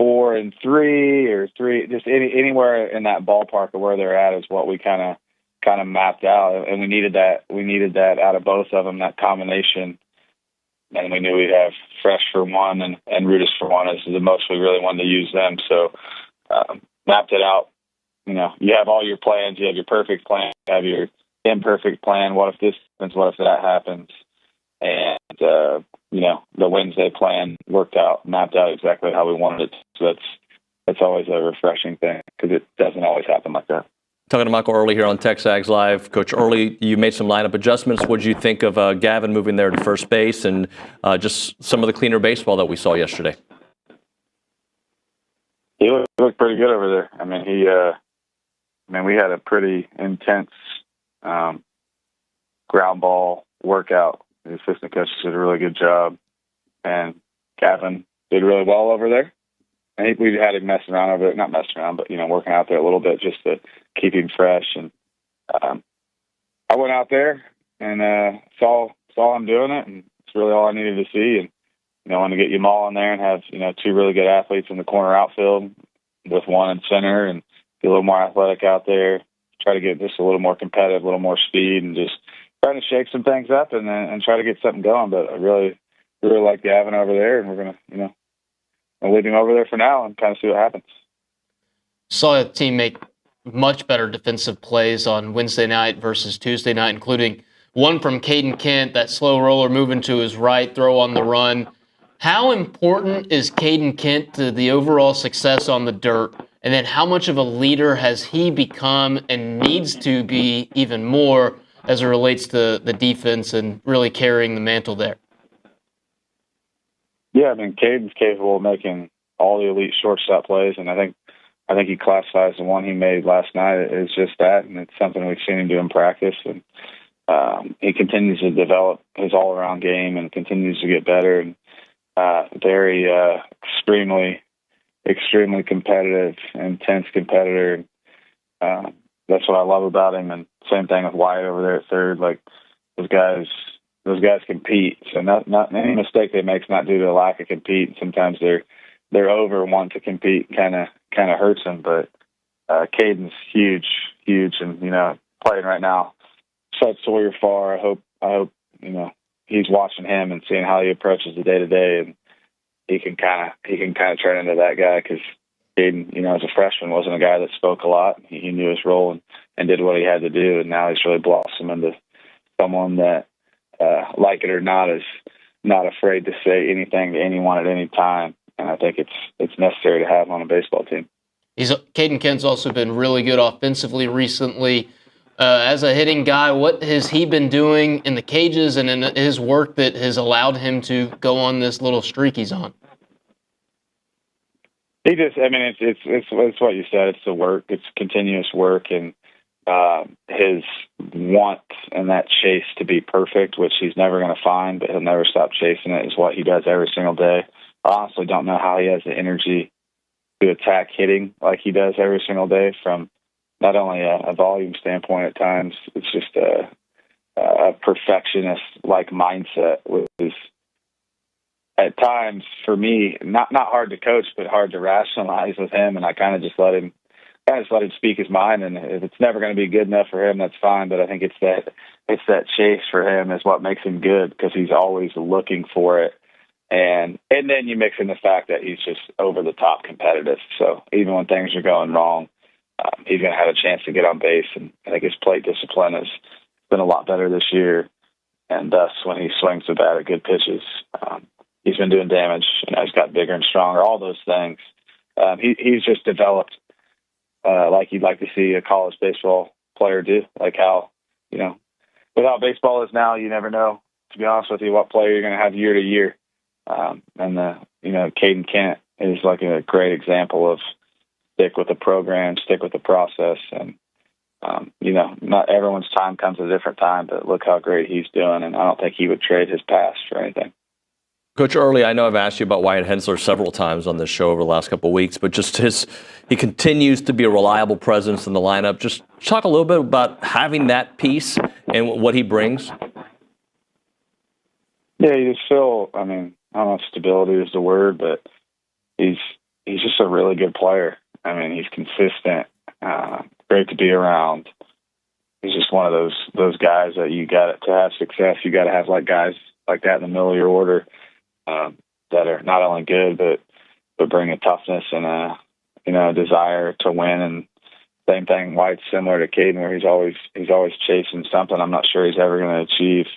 4-3 or 3, just anywhere in that ballpark of where they're at is what we kind of mapped out. And we needed that. We needed that out of both of them, that combination. And we knew we'd have Fresh for one and Rudis for one is the most we really wanted to use them. So mapped it out. You have all your plans. You have your perfect plan. You have your imperfect plan. What if this happens? What if that happens? And, the Wednesday plan worked out, mapped out exactly how we wanted it. So that's always a refreshing thing because it doesn't always happen like that. Talking to Michael Earley here on TexAgs Live. Coach Earley, you made some lineup adjustments. What did you think of Gavin moving there to first base and just some of the cleaner baseball that we saw yesterday? He looked pretty good over there. We had a pretty intense ground ball workout. The assistant coaches did a really good job, and Gavin did really well over there. I think we had him messing around over there, not messing around, but working out there a little bit just to keep him fresh. And I went out there and saw him doing it, and it's really all I needed to see. And I wanted to get Yamal in there and have 2 really good athletes in the corner outfield with one in center, and be a little more athletic out there. Try to get just a little more competitive, a little more speed, and just trying to shake some things up and try to get something going. But I really like Gavin over there, and we're gonna I'll leave him over there for now and kind of see what happens. Saw a team make much better defensive plays on Wednesday night versus Tuesday night, including one from Caden Kent, that slow roller moving to his right, throw on the run. How important is Caden Kent to the overall success on the dirt? And then how much of a leader has he become and needs to be even more as it relates to the defense and really carrying the mantle there? Yeah, Caden's capable of making all the elite shortstop plays, and I think he classifies the one he made last night as just that, and it's something we've seen him do in practice. And he continues to develop his all-around game and continues to get better, and very extremely competitive, intense competitor. That's what I love about him. And same thing with Wyatt over there at third. Like those guys compete. So not any mistake they make is not due to a lack of compete. Sometimes they're over want to compete, kind of hurts them. But Caden's huge, and playing right now. Seth Sawyer far. I hope he's watching him and seeing how he approaches the day to day, and he can kind of turn into that guy because Caden, as a freshman, wasn't a guy that spoke a lot. He knew his role and did what he had to do, and now he's really blossomed into someone that, like it or not, is not afraid to say anything to anyone at any time. And I think it's necessary to have on a baseball team. Caden Kent's also been really good offensively recently. as a hitting guy, what has he been doing in the cages and in his work that has allowed him to go on this little streak he's on? He just, I mean, it's what you said. It's the work. It's continuous work, and his want and that chase to be perfect, which he's never going to find, but he'll never stop chasing it, is what he does every single day. I honestly don't know how he has the energy to attack hitting like he does every single day, from not only a volume standpoint at times. It's just a perfectionist-like mindset, which is at times, for me, not hard to coach, but hard to rationalize with him. And I kind of just let him speak his mind. And if it's never going to be good enough for him, that's fine. But I think it's that chase for him is what makes him good, because he's always looking for it. And then you mix in the fact that he's just over the top competitive. So even when things are going wrong, he's going to have a chance to get on base. And I think his plate discipline has been a lot better this year. And thus, when he swings the bat at good pitches, he's been doing damage. He's got bigger and stronger, all those things. He's just developed like you'd like to see a college baseball player do. Like how, with how baseball is now, you never know, to be honest with you, what player you're going to have year to year. Caden Kent is like a great example of stick with the program, stick with the process. And, not everyone's time comes at a different time, but look how great he's doing. And I don't think he would trade his past for anything. Coach Earley, I know I've asked you about Wyatt Hensler several times on this show over the last couple of weeks, but just he continues to be a reliable presence in the lineup. Just talk a little bit about having that piece and what he brings. Yeah, you just feel, I don't know if stability is the word, but he's just a really good player. He's consistent, great to be around. He's just one of those guys that you got to have success. You got to have guys like that in the middle of your order. That are not only good, but bring a toughness and a desire to win. And same thing, White's similar to Caden, where he's always chasing something I'm not sure he's ever going to achieve,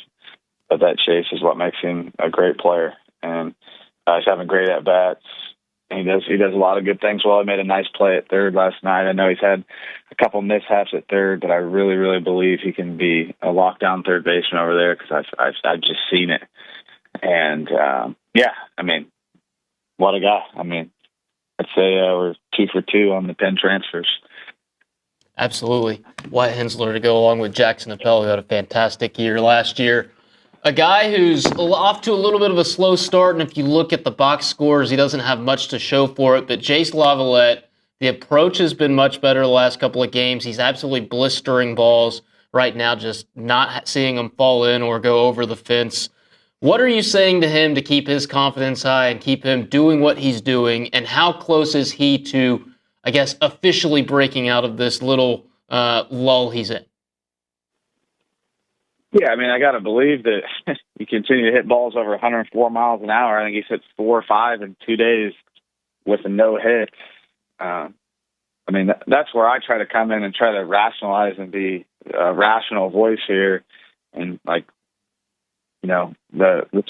but that chase is what makes him a great player. And he's having great at bats. He does a lot of good things. Well, he made a nice play at third last night. I know he's had a couple mishaps at third, but I really, really believe he can be a lockdown third baseman over there, because I've just seen it. And, what a guy. I'd say we're 2 for 2 on the Penn transfers. Absolutely. Wyatt Hensler to go along with Jackson Appel, who had a fantastic year last year. A guy who's off to a little bit of a slow start, and if you look at the box scores, he doesn't have much to show for it. But Jace Lavalette, the approach has been much better the last couple of games. He's absolutely blistering balls right now, just not seeing them fall in or go over the fence. What are you saying to him to keep his confidence high and keep him doing what he's doing? And how close is he to, I guess, officially breaking out of this little lull he's in? Yeah, I got to believe that he continue to hit balls over 104 miles an hour. I think he's hit 4 or 5 in 2 days with a no hit. That's where I try to come in and try to rationalize and be a rational voice here. And to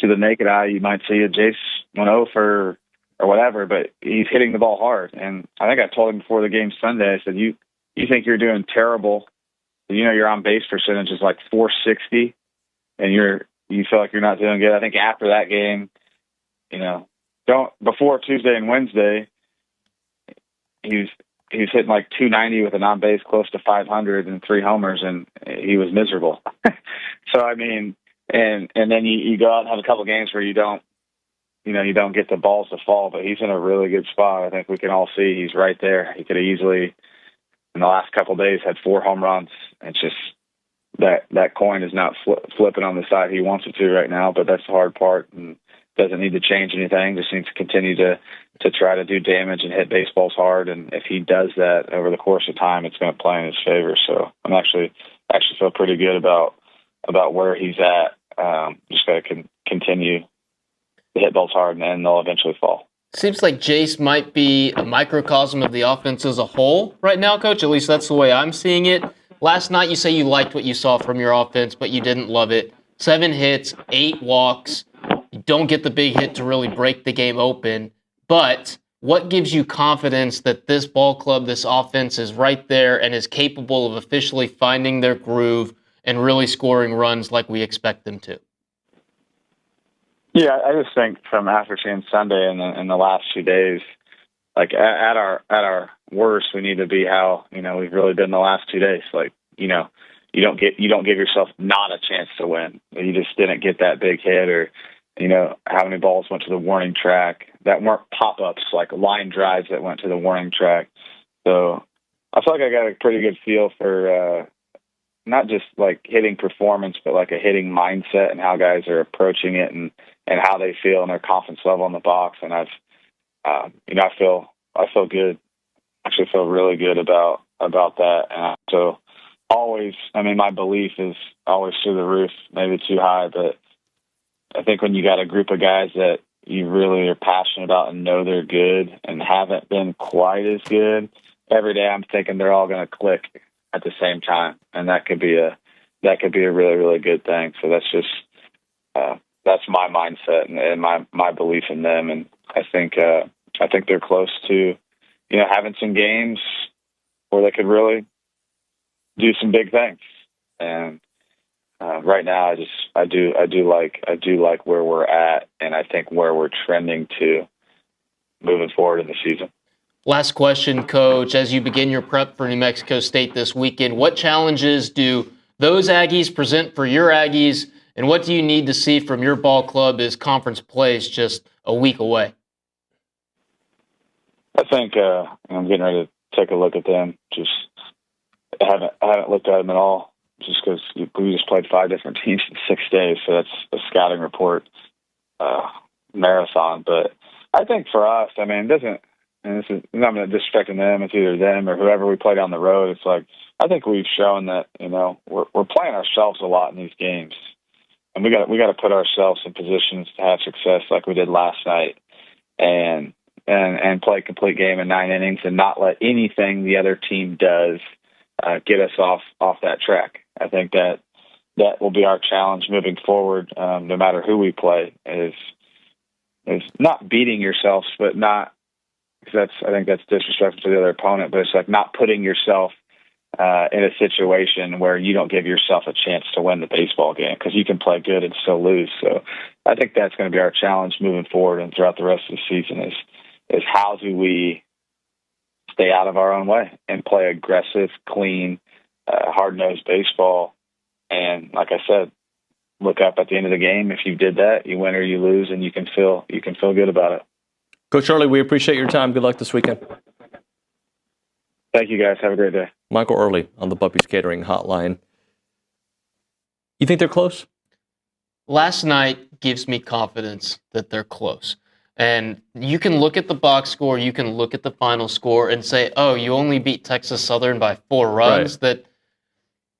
the naked eye, you might see a Jace 1-0 for or whatever, but he's hitting the ball hard. And I think I told him before the game Sunday, I said, you think you're doing terrible. Your on base percentage is like 460, and you feel like you're not doing good. I think after that game, before Tuesday and Wednesday, he was hitting like 290 with an on base close to 500 and 3 homers, and he was miserable. So and then you go out and have a couple of games where you don't get the balls to fall, but he's in a really good spot. I think we can all see he's right there. He could have easily, in the last couple of days, had 4 home runs. It's just that coin is not flipping on the side he wants it to right now, but that's the hard part, and doesn't need to change anything. Just needs to continue to try to do damage and hit baseballs hard. And if he does that over the course of time, it's going to play in his favor. So I'm actually feel pretty good about where he's at. Just got to continue to hit balls hard, and then they'll eventually fall. Seems like Jace might be a microcosm of the offense as a whole right now, Coach. At least that's the way I'm seeing it. Last night, you say you liked what you saw from your offense, but you didn't love it. 7 hits, 8 walks. You don't get the big hit to really break the game open. But what gives you confidence that this ball club, this offense is right there and is capable of officially finding their groove and really scoring runs like we expect them to? Yeah, I just think from after seeing Sunday and in the last 2 days, like at our worst, we need to be how we've really been the last 2 days. Like you don't give yourself not a chance to win. You just didn't get that big hit, or how many balls went to the warning track that weren't pop-ups, like line drives that went to the warning track. So I feel like I got a pretty good feel for not just like hitting performance, but like a hitting mindset and how guys are approaching it and how they feel and their confidence level in the box. And I feel good. Actually feel really good about that. And so always, my belief is always through the roof, maybe too high, but I think when you got a group of guys that you really are passionate about and know they're good and haven't been quite as good, every day I'm thinking they're all going to click at the same time, and that could be a really, really good thing. So that's just that's my mindset and my belief in them, and I think they're close to having some games where they could really do some big things. And right now, I do like where we're at, and I think where we're trending to moving forward in the season. Last question, Coach. As you begin your prep for New Mexico State this weekend, what challenges do those Aggies present for your Aggies, and what do you need to see from your ball club as conference play is just a week away? I think I'm getting ready to take a look at them. I haven't looked at them at all, just because we just played 5 different teams in 6 days, so that's a scouting report marathon. But I think for us, it doesn't. And this is not going to disrespect them. It's either them or whoever we play down the road. It's like I think we've shown that we're playing ourselves a lot in these games, and we got to put ourselves in positions to have success like we did last night, and play a complete game in 9 innings and not let anything the other team does get us off that track. I think that will be our challenge moving forward, no matter who we play. Is not beating yourselves, but not. I think that's disrespectful to the other opponent, but it's like not putting yourself in a situation where you don't give yourself a chance to win the baseball game, because you can play good and still lose. So I think that's going to be our challenge moving forward and throughout the rest of the season is how do we stay out of our own way and play aggressive, clean, hard-nosed baseball. And like I said, look up at the end of the game. If you did that, you win or you lose, and you can feel good about it. Coach Earley, we appreciate your time. Good luck this weekend. Thank you, guys. Have a great day. Michael Earley on the Buppies Catering Hotline. You think they're close? Last night gives me confidence that they're close. And you can look at the box score, you can look at the final score and say, oh, you only beat Texas Southern by 4 runs. Right. That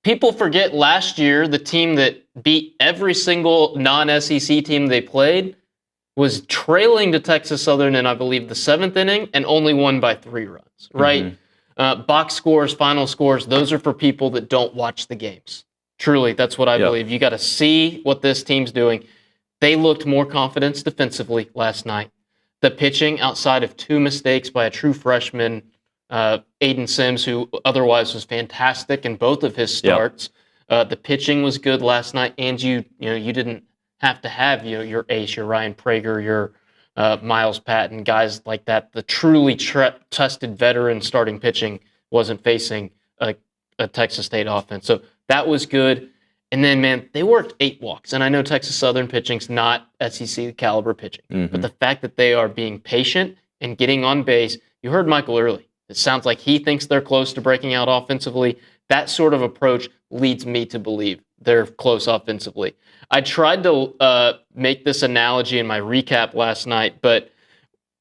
people forget last year, the team that beat every single non-SEC team they played was trailing to Texas Southern in, I believe, the 7th inning and only won by 3 runs, right? Mm-hmm. Box scores, final scores, those are for people that don't watch the games. Truly, that's what I believe. You got to see what this team's doing. They looked more confident defensively last night. The pitching, outside of 2 mistakes by a true freshman, Aiden Sims, who otherwise was fantastic in both of his starts. The pitching was good last night, and you didn't have to have your ace, your Ryan Prager, your Miles Patton, guys like that. The truly tested veteran starting pitching wasn't facing a Texas State offense. So that was good. And then, man, they worked 8 walks. And I know Texas Southern pitching's not SEC caliber pitching. Mm-hmm. But the fact that they are being patient and getting on base, you heard Michael Earley. It sounds like he thinks they're close to breaking out offensively. That sort of approach leads me to believe they're close offensively. I tried to make this analogy in my recap last night, but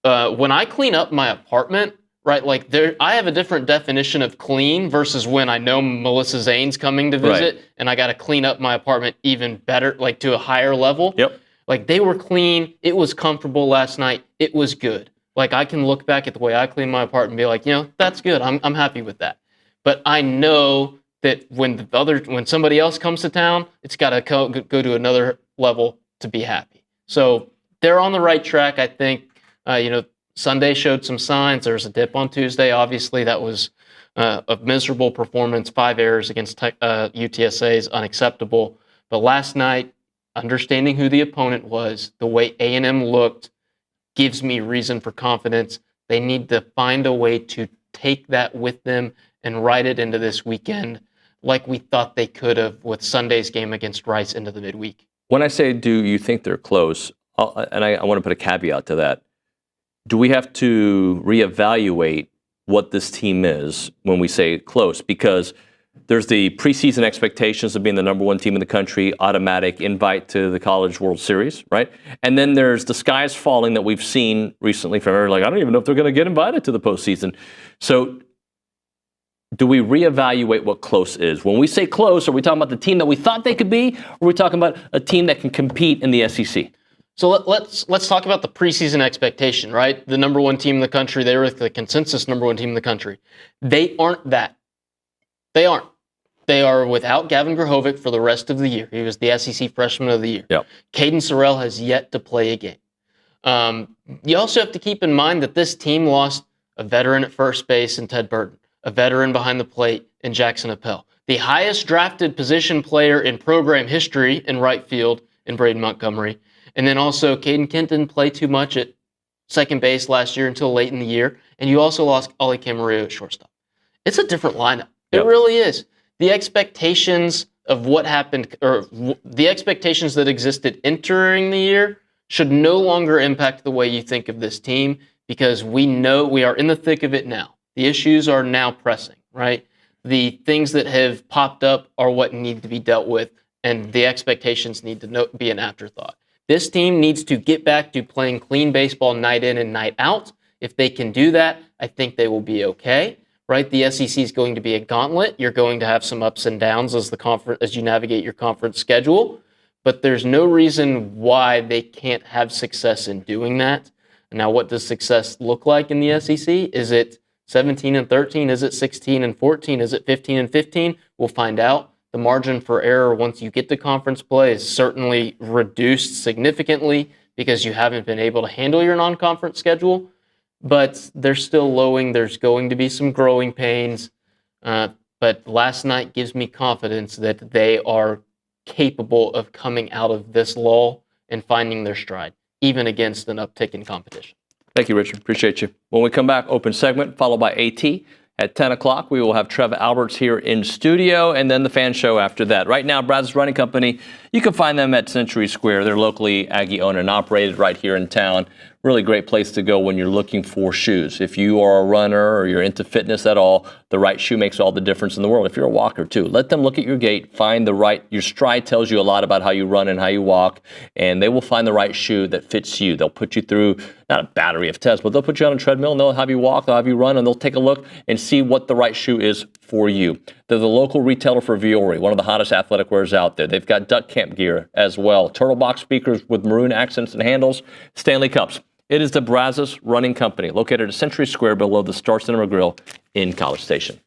when I clean up my apartment, right, like I have a different definition of clean versus when I know Melissa Zane's coming to visit and I got to clean up my apartment even better, like to a higher level. Yep. Like they were clean. It was comfortable last night. It was good. Like I can look back at the way I clean my apartment and be like, that's good. I'm happy with that. But I know that when somebody else comes to town, it's got to go to another level to be happy. So they're on the right track, I think. Sunday showed some signs. There's a dip on Tuesday. Obviously, that was a miserable performance. 5 errors against UTSA is unacceptable. But last night, understanding who the opponent was, the way A&M looked, gives me reason for confidence. They need to find a way to take that with them and ride it into this weekend like we thought they could have with Sunday's game against Rice into the midweek. When I say, do you think they're close, and I want to put a caveat to that, do we have to reevaluate what this team is when we say close? Because there's the preseason expectations of being the number 1 team in the country, automatic invite to the College World Series, right? And then there's the skies falling that we've seen recently from everyone, like, I don't even know if they're going to get invited to the postseason. So do we reevaluate what close is? When we say close, are we talking about the team that we thought they could be, or are we talking about a team that can compete in the SEC? So let's talk about the preseason expectation, right? The number 1 team in the country, they were the consensus number 1 team in the country. They aren't that. They aren't. They are without Gavin Grahovic for the rest of the year. He was the SEC Freshman of the Year. Yep. Caden Sorrell has yet to play a game. You also have to keep in mind that this team lost a veteran at first base in Ted Burton, a veteran behind the plate in Jackson Appel, the highest drafted position player in program history in right field in Braden Montgomery, and then also Caden Kent didn't play too much at second base last year until late in the year, and you also lost Ollie Camarillo at shortstop. It's a different lineup. It really is. The expectations of what happened, or the expectations that existed entering the year, should no longer impact the way you think of this team, because we know we are in the thick of it now. The issues are now pressing, right? The things that have popped up are what need to be dealt with, and the expectations need to be an afterthought. This team needs to get back to playing clean baseball night in and night out. If they can do that, I think they will be okay. Right, the SEC is going to be a gauntlet. You're going to have some ups and downs as you navigate your conference schedule, but there's no reason why they can't have success in doing that. Now, what does success look like in the SEC? Is it 17-13? Is it 16-14? Is it 15-15? We'll find out. The margin for error once you get to conference play is certainly reduced significantly because you haven't been able to handle your non-conference schedule. But they're still lowing. There's going to be some growing pains. But last night gives me confidence that they are capable of coming out of this lull and finding their stride, even against an uptick in competition. Thank you, Richard. Appreciate you. When we come back, open segment, followed by AT. At 10 o'clock, we will have Trev Alberts here in studio, and then the fan show after that. Right now, Brazos Running Company, you can find them at Century Square. They're locally Aggie owned and operated right here in town. Really great place to go when you're looking for shoes. If you are a runner or you're into fitness at all, the right shoe makes all the difference in the world. If you're a walker too, let them look at your gait, find the right, your stride tells you a lot about how you run and how you walk, and they will find the right shoe that fits you. They'll put you through, not a battery of tests, but they'll put you on a treadmill and they'll have you walk, they'll have you run, and they'll take a look and see what the right shoe is for you. They're the local retailer for Viore, one of the hottest athletic wears out there. They've got duck camp gear as well, turtle box speakers with maroon accents and handles, Stanley Cups. It is the Brazos Running Company, located at Century Square below the Star Cinema Grill in College Station.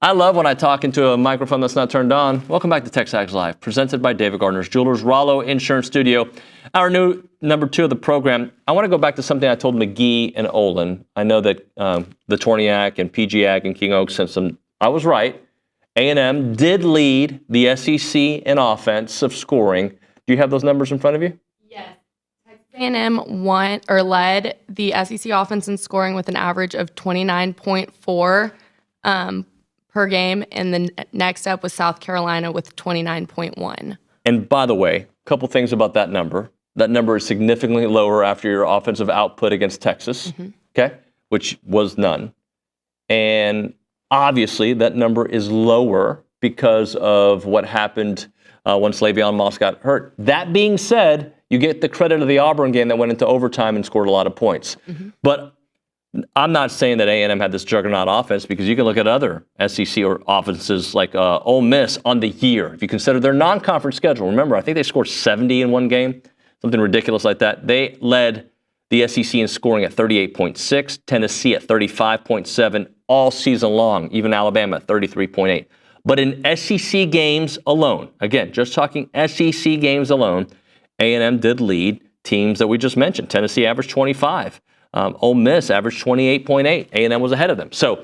I love when I talk into a microphone that's not turned on. Welcome back to TexAgs Live, presented by David Gardner's Jewelers, Rollo Insurance Studio. Our new number 2 of the program. I want to go back to something I told McGee and Olin. I know that the Torniac and PGAG and King Oaks sent some. I was right. A&M did lead the SEC in offensive scoring. Do you have those numbers in front of you? Yes. Texas A&M led the SEC offense in scoring with an average of 29.4 per game, and the next up was South Carolina with 29.1. And by the way, a couple things about that number. That number is significantly lower after your offensive output against Texas, okay, which was none. And obviously, that number is lower because of what happened once Le'Veon Moss got hurt. That being said, you get the credit of the Auburn game that went into overtime and scored a lot of points. But I'm not saying that A&M had this juggernaut offense, because you can look at other SEC or offenses like Ole Miss on the year. If you consider their non-conference schedule, remember, I think they scored 70 in one game, something ridiculous like that. They led the SEC in scoring at 38.6, Tennessee at 35.7 all season long, even Alabama at 33.8. But in SEC games alone, again, just talking SEC games alone, A&M did lead teams that we just mentioned. Tennessee averaged 25. Ole Miss averaged 28.8. A&M was ahead of them. So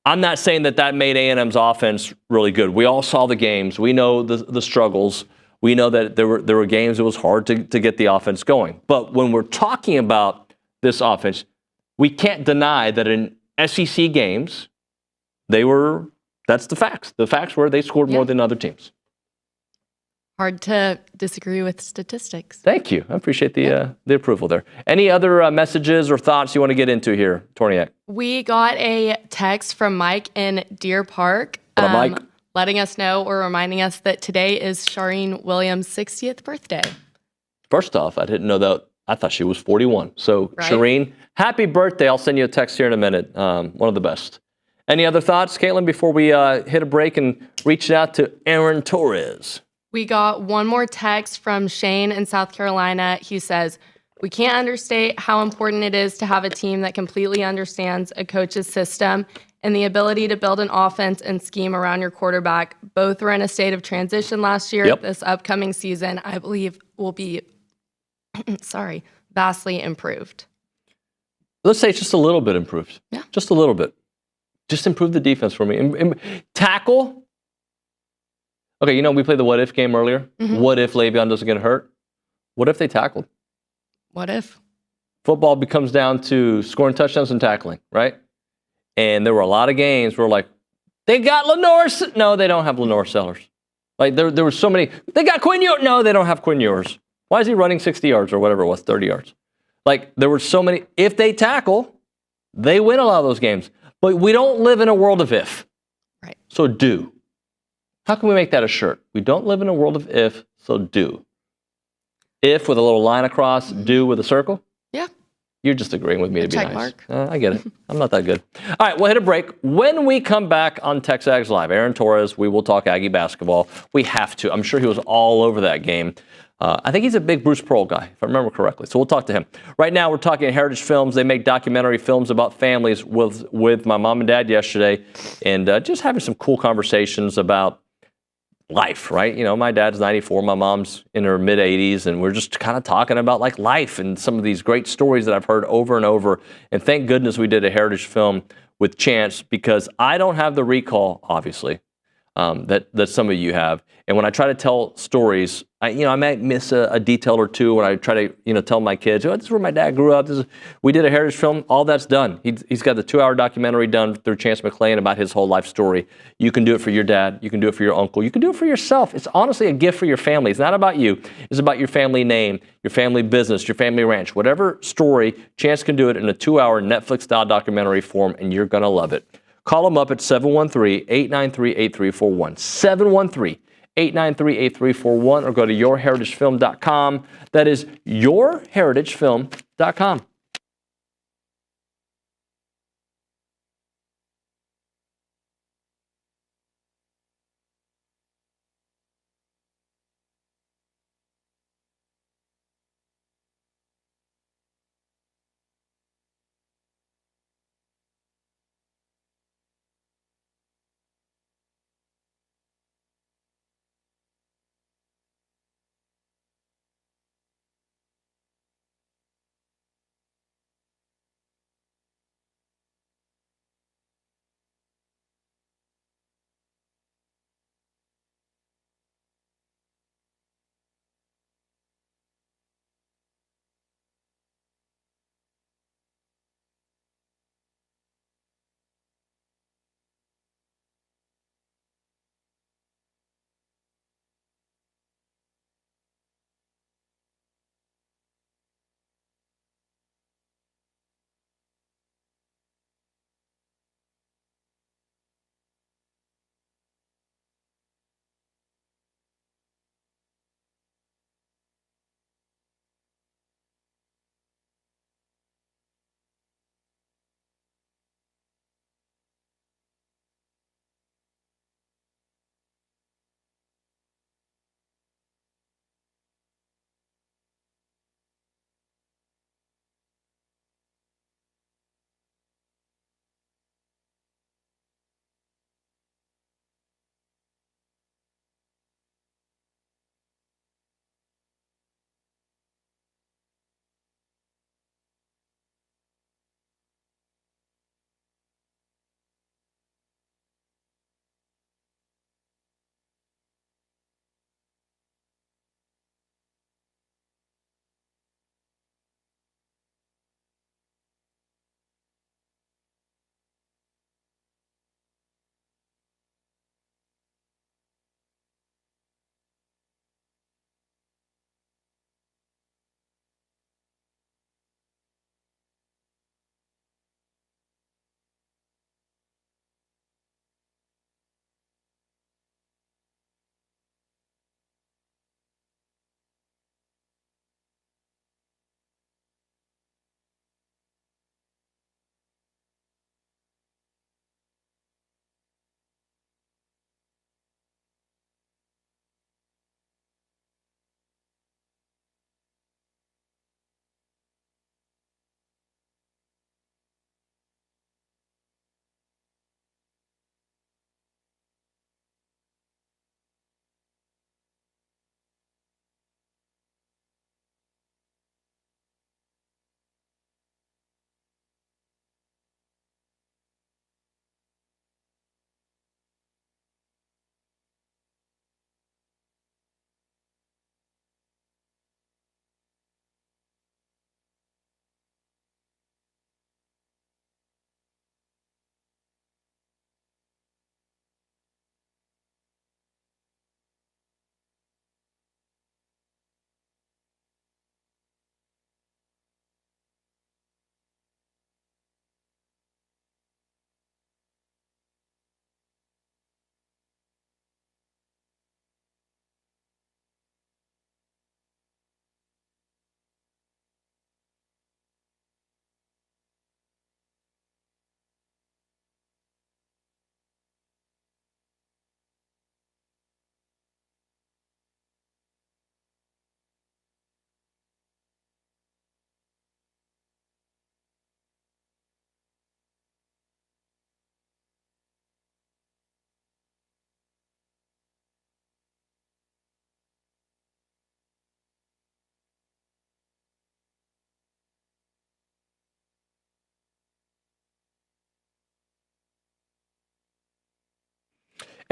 I'm not saying that made A&M's offense really good. We all saw the games. We know the struggles. We know that there were games it was hard to get the offense going. But when we're talking about this offense, we can't deny that in SEC games, that's the facts. The facts were they scored more than other teams. Hard to disagree with statistics. Thank you. I appreciate the approval there. Any other messages or thoughts you want to get into here, Torniac? We got a text from Mike in Deer Park, Mike? letting us know or reminding us that today is Shireen Williams' 60th birthday. First off, I didn't know that. I thought she was 41. So, right? Shireen, happy birthday. I'll send you a text here in a minute. One of the best. Any other thoughts, Caitlin, before we hit a break and reach out to Aaron Torres? We got one more text from Shane in South Carolina. He says, "We can't understate how important it is to have a team that completely understands a coach's system and the ability to build an offense and scheme around your quarterback. Both were in a state of transition last year. Yep. This upcoming season, I believe, will be vastly improved." Let's say it's just a little bit improved. Yeah. Just a little bit. Just improve the defense for me. Tackle. Okay, we played the what-if game earlier. What if Le'Veon doesn't get hurt? What if they tackled? What if? Football becomes down to scoring touchdowns and tackling, right? And there were a lot of games where, like, they got Lenore. No, they don't have Lenore Sellers. Like, there were so many. They got Quinn Ewers. No, they don't have Quinn Ewers. Why is he running 60 yards or whatever it was, 30 yards? Like, there were so many. If they tackle, they win a lot of those games. But we don't live in a world of if. Right. So do. How can we make that a shirt? We don't live in a world of if, so do. If with a little line across, do with a circle? Yeah. You're just agreeing with me to be check nice. mark. I get it. I'm not that good. All right, we'll hit a break. When we come back on TexAgs Live, Aaron Torres, we will talk Aggie basketball. We have to. I'm sure he was all over that game. I think he's a big Bruce Pearl guy, if I remember correctly. So we'll talk to him. Right now, we're talking Heritage Films. They make documentary films about families with my mom and dad yesterday, and just having some cool conversations about life, right? My dad's 94, my mom's in her mid-80s, and we're just kind of talking about like life and some of these great stories that I've heard over and over. And thank goodness we did a Heritage Film with Chance, because I don't have the recall, obviously, that some of you have. And when I try to tell stories, I might miss a detail or two when I try to, tell my kids, this is where my dad grew up. We did a Heritage Film. All that's done. He's got the 2-hour documentary done through Chance McClain about his whole life story. You can do it for your dad. You can do it for your uncle. You can do it for yourself. It's honestly a gift for your family. It's not about you. It's about your family name, your family business, your family ranch. Whatever story, Chance can do it in a 2-hour Netflix-style documentary form, and you're going to love it. Call them up at 713-893-8341. 713-893-8341, or go to yourheritagefilm.com. That is yourheritagefilm.com.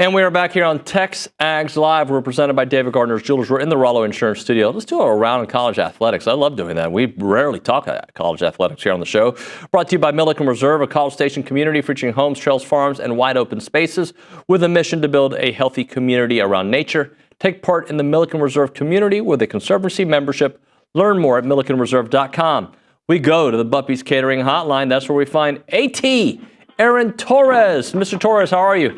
And we are back here on TexAgs Live. We're presented by David Gardner's Jewelers. We're in the Rollo Insurance Studio. Let's do a round in college athletics. I love doing that. We rarely talk college athletics here on the show. Brought to you by Milliken Reserve, a College Station community featuring homes, trails, farms, and wide open spaces with a mission to build a healthy community around nature. Take part in the Milliken Reserve community with a Conservancy membership. Learn more at millikenreserve.com. We go to the Buppy's Catering Hotline. That's where we find AT, Aaron Torres. Mr. Torres, how are you?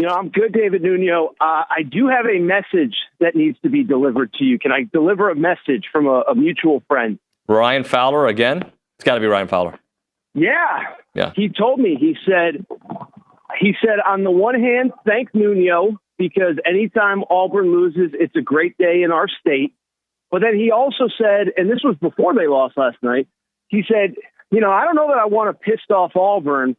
I'm good, David Nuño. I do have a message that needs to be delivered to you. Can I deliver a message from a mutual friend? Ryan Fowler again? It's got to be Ryan Fowler. Yeah. He told me, he said, on the one hand, thank Nuño, because anytime Auburn loses, it's a great day in our state. But then he also said, and this was before they lost last night, he said, I don't know that I want to piss off Auburn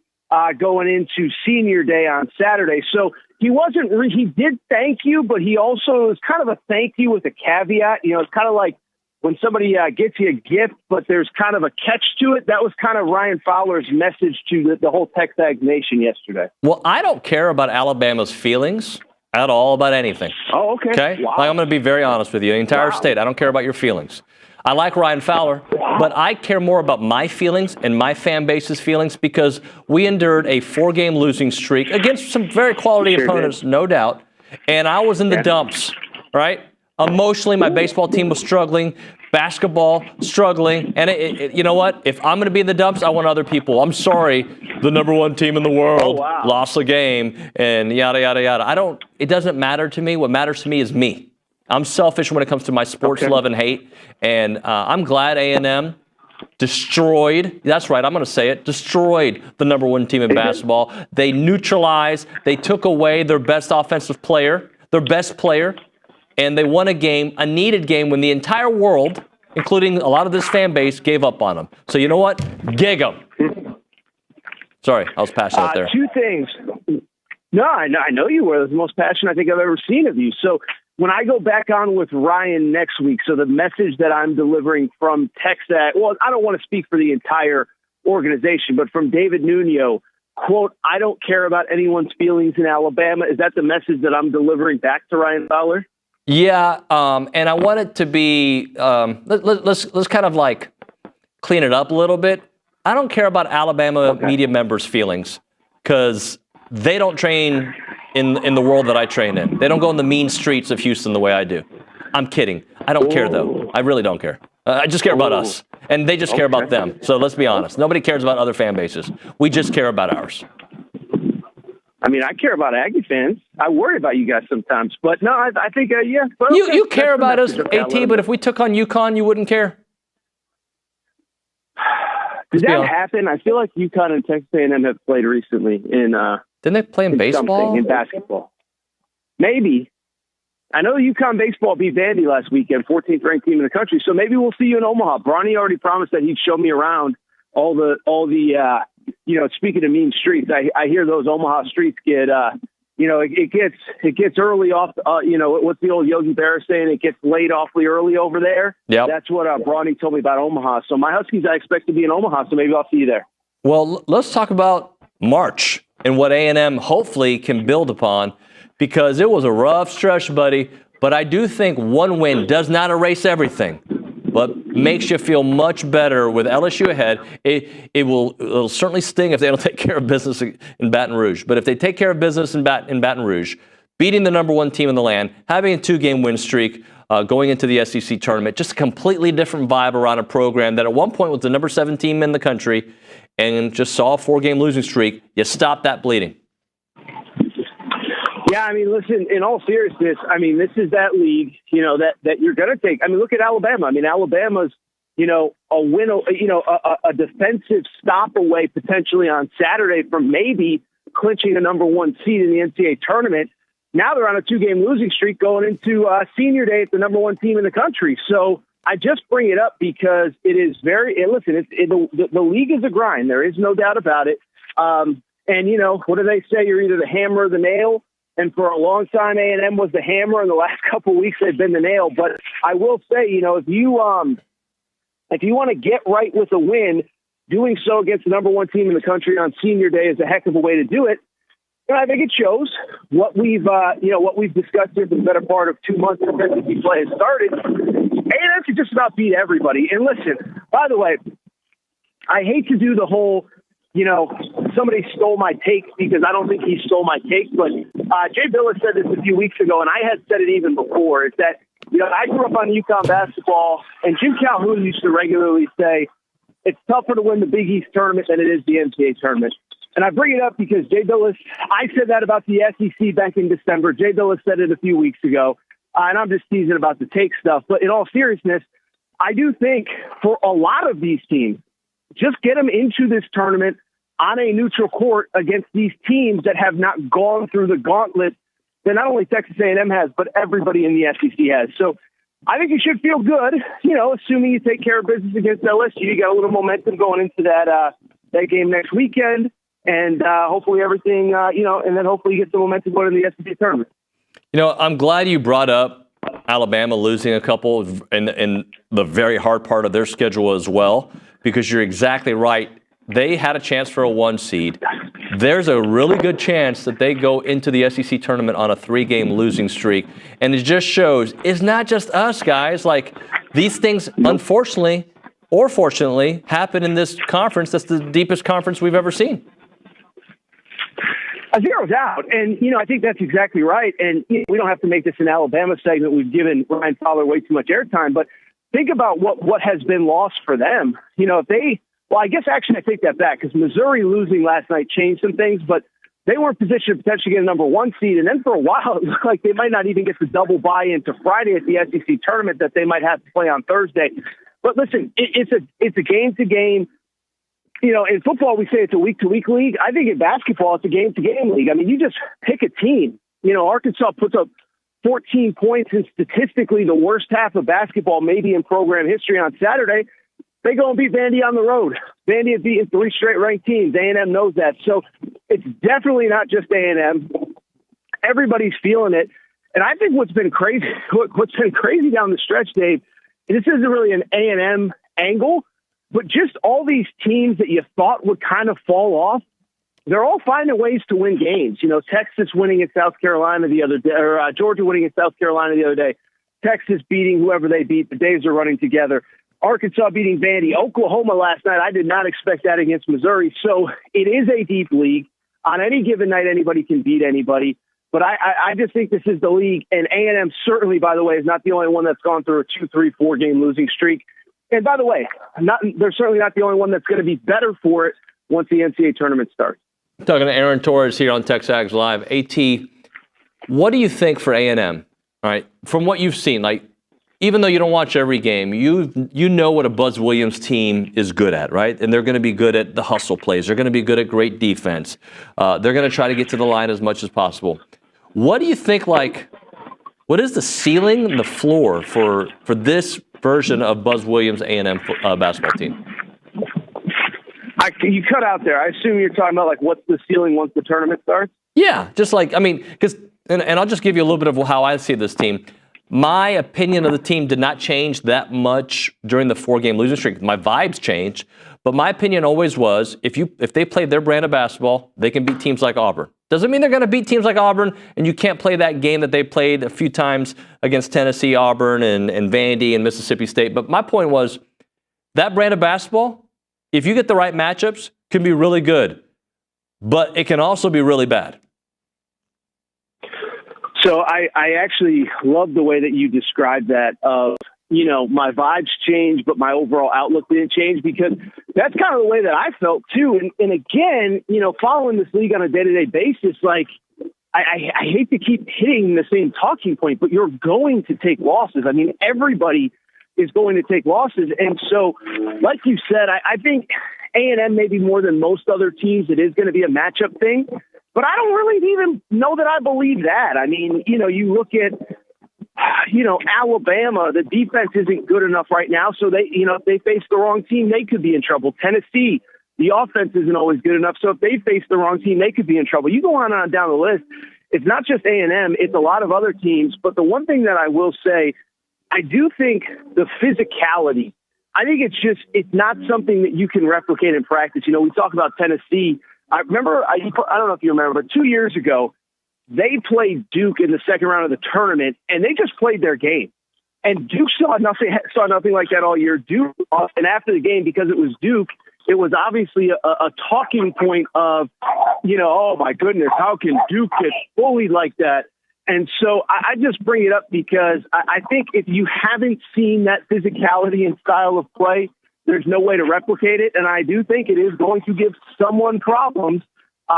going into senior day on Saturday. So he he did thank you, but he also was kind of a thank you with a caveat. It's kind of like when somebody gets you a gift, but there's kind of a catch to it. That was kind of Ryan Fowler's message to the whole TexAgs Nation yesterday. Well, I don't care about Alabama's feelings at all about anything. Oh, okay. Okay? Wow. I'm going to be very honest with you. The entire state, I don't care about your feelings. I like Ryan Fowler, but I care more about my feelings and my fan base's feelings because we endured a 4-game losing streak against some very quality opponents, no doubt, and I was in the dumps, right? Emotionally, my baseball team was struggling, basketball struggling, and you know what? If I'm going to be in the dumps, I want other people. I'm sorry, the number one team in the world lost a game, and yada, yada, yada. It doesn't matter to me. What matters to me is me. I'm selfish when it comes to my sports love and hate, and I'm glad A&M destroyed, that's right, I'm going to say it, destroyed the number one team in basketball. They neutralized, they took away their best offensive player, their best player, and they won a game, a needed game, when the entire world, including a lot of this fan base, gave up on them. So you know what? Gig 'em. Sorry, I was passionate there. Two things. No, I know you were. It was the most passionate I think I've ever seen of you. So when I go back on with Ryan next week, so the message that I'm delivering from TexAgs, well, I don't want to speak for the entire organization, but from David Nuño, quote, I don't care about anyone's feelings in Alabama. Is that the message that I'm delivering back to Ryan Fowler? Yeah, and I want it to be, let's kind of like clean it up a little bit. I don't care about Alabama media members' feelings because they don't train in the world that I train in. They don't go in the mean streets of Houston the way I do. I'm kidding. I don't care, though. I really don't care. I just care about us. And they just care about them. So let's be honest. Nobody cares about other fan bases. We just care about ours. I mean, I care about Aggie fans. I worry about you guys sometimes. But no, I think, yeah. But You care about us, AT, but if we took on UConn, you wouldn't care? Did that happen? I feel like UConn and Texas A&M have played recently in didn't they play in baseball? In basketball. Maybe. I know UConn baseball beat Vandy last weekend, 14th ranked team in the country. So maybe we'll see you in Omaha. Bronny already promised that he'd show me around all the speaking of mean streets, I hear those Omaha streets get it gets early off. What's the old Yogi Berra saying? It gets late awfully early over there. Yeah, that's what Bronny told me about Omaha. So my Huskies, I expect to be in Omaha. So maybe I'll see you there. Well, let's talk about March and what A&M hopefully can build upon, because it was a rough stretch, buddy. But I do think one win does not erase everything, but makes you feel much better with LSU ahead. It'll certainly sting if they don't take care of business in Baton Rouge. But if they take care of business in Baton Rouge, beating the number one team in the land, having a 2-game win streak, going into the SEC tournament, just a completely different vibe around a program that at one point was the number 7 team in the country and just saw a 4-game losing streak, you stop that bleeding. Yeah, I mean, listen, in all seriousness, I mean, this is that league, that you're going to take. I mean, look at Alabama. I mean, Alabama's, a win, a defensive stop away potentially on Saturday from maybe clinching a number 1 seed in the NCAA tournament. Now they're on a 2-game losing streak going into senior day at the number 1 team in the country. So I just bring it up because it is the league is a grind. There is no doubt about it. And, what do they say? You're either the hammer or the nail. And for a long time, A&M was the hammer. In the last couple of weeks, they've been the nail. But I will say, if you want to get right with a win, doing so against the number 1 team in the country on senior day is a heck of a way to do it. And I think it shows what we've discussed here for the better part of 2 months since SEC play has started. A&M can just about beat everybody. And listen, by the way, I hate to do the whole, somebody stole my take, because I don't think he stole my take. But Jay Billis said this a few weeks ago, and I had said it even before. It's that, I grew up on UConn basketball, and Jim Calhoun used to regularly say, it's tougher to win the Big East tournament than it is the NCAA tournament. And I bring it up because Jay Billis, I said that about the SEC back in December. Jay Billis said it a few weeks ago. And I'm just teasing about the take stuff. But in all seriousness, I do think for a lot of these teams, just get them into this tournament on a neutral court against these teams that have not gone through the gauntlet that not only Texas A&M has, but everybody in the SEC has. So I think you should feel good, assuming you take care of business against LSU. You got a little momentum going into that game next weekend. And hopefully everything, and then hopefully you get some momentum going in the SEC tournament. I'm glad you brought up Alabama losing a couple in the very hard part of their schedule as well, because you're exactly right. They had a chance for a 1 seed. There's a really good chance that they go into the SEC tournament on a 3-game losing streak. And it just shows it's not just us, guys. Like, these things, unfortunately or fortunately, happen in this conference. That's the deepest conference we've ever seen. Zero doubt. And, I think that's exactly right. And we don't have to make this an Alabama segment. We've given Ryan Fowler way too much airtime. But think about what has been lost for them. I guess actually I take that back, because Missouri losing last night changed some things. But they were in position to potentially get a number 1 seed. And then for a while, it looked like they might not even get the double buy-in to Friday at the SEC tournament that they might have to play on Thursday. But listen, it's a game-to-game. In football, we say it's a week-to-week league. I think in basketball, it's a game-to-game league. I mean, you just pick a team. Arkansas puts up 14 points in statistically the worst half of basketball maybe in program history on Saturday. They go and beat Vandy on the road. Vandy has beaten 3 straight ranked teams. A&M knows that. So it's definitely not just A&M. Everybody's feeling it. And I think what's been crazy down the stretch, Dave, and this isn't really an A&M angle, but just all these teams that you thought would kind of fall off, they're all finding ways to win games. Texas winning at South Carolina the other day, or Georgia winning at South Carolina the other day. Texas beating whoever they beat. The days are running together. Arkansas beating Vandy. Oklahoma last night, I did not expect that against Missouri. So it is a deep league. On any given night, anybody can beat anybody. But I just think this is the league. And A&M certainly, by the way, is not the only one that's gone through a 2, 3, 4-game losing streak. And by the way, they're certainly not the only one that's going to be better for it once the NCAA tournament starts. Talking to Aaron Torres here on TexAgs Live. AT, what do you think for A&M? All right, from what you've seen, like, even though you don't watch every game, you know what a Buzz Williams team is good at, right? And they're going to be good at the hustle plays. They're going to be good at great defense. They're going to try to get to the line as much as possible. What do you think, what is the ceiling and the floor for this version of Buzz Williams' A&M basketball team? You cut out there. I assume you're talking about, what's the ceiling once the tournament starts? Yeah, just because, and I'll just give you a little bit of how I see this team. My opinion of the team did not change that much during the 4-game losing streak. My vibes changed, but my opinion always was if they play their brand of basketball, they can beat teams like Auburn. Doesn't mean they're going to beat teams like Auburn, and you can't play that game that they played a few times against Tennessee, Auburn, and Vandy and Mississippi State. But my point was that brand of basketball, if you get the right matchups, can be really good, but it can also be really bad. So I actually love the way that you described that of, my vibes changed, but my overall outlook didn't change, because that's kind of the way that I felt too. And again, following this league on a day-to-day basis, I hate to keep hitting the same talking point, but you're going to take losses. I mean, everybody is going to take losses. And so, like you said, I think A&M maybe more than most other teams, it is going to be a matchup thing. But I don't really even know that I believe that. I mean, you look at, Alabama, the defense isn't good enough right now. So if they face the wrong team, they could be in trouble. Tennessee, the offense isn't always good enough. So if they face the wrong team, they could be in trouble. You go on down the list. It's not just A&M, it's a lot of other teams. But the one thing that I will say, I do think the physicality, I think it's not something that you can replicate in practice. We talk about Tennessee. I remember, I don't know if you remember, but 2 years ago, they played Duke in the second round of the tournament, and they just played their game. And Duke saw nothing like that all year. Duke, and after the game, because it was Duke, it was obviously a talking point of, oh my goodness, how can Duke get bullied like that? And so I just bring it up because I think if you haven't seen that physicality and style of play, there's no way to replicate it. And I do think it is going to give someone problems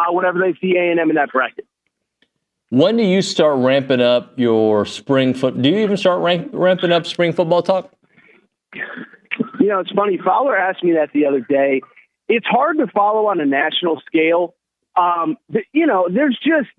whenever they see A&M in that bracket. When do you start ramping up your spring foot? Do you even start ramping up spring football talk? It's funny. Fowler asked me that the other day. It's hard to follow on a national scale. There's just,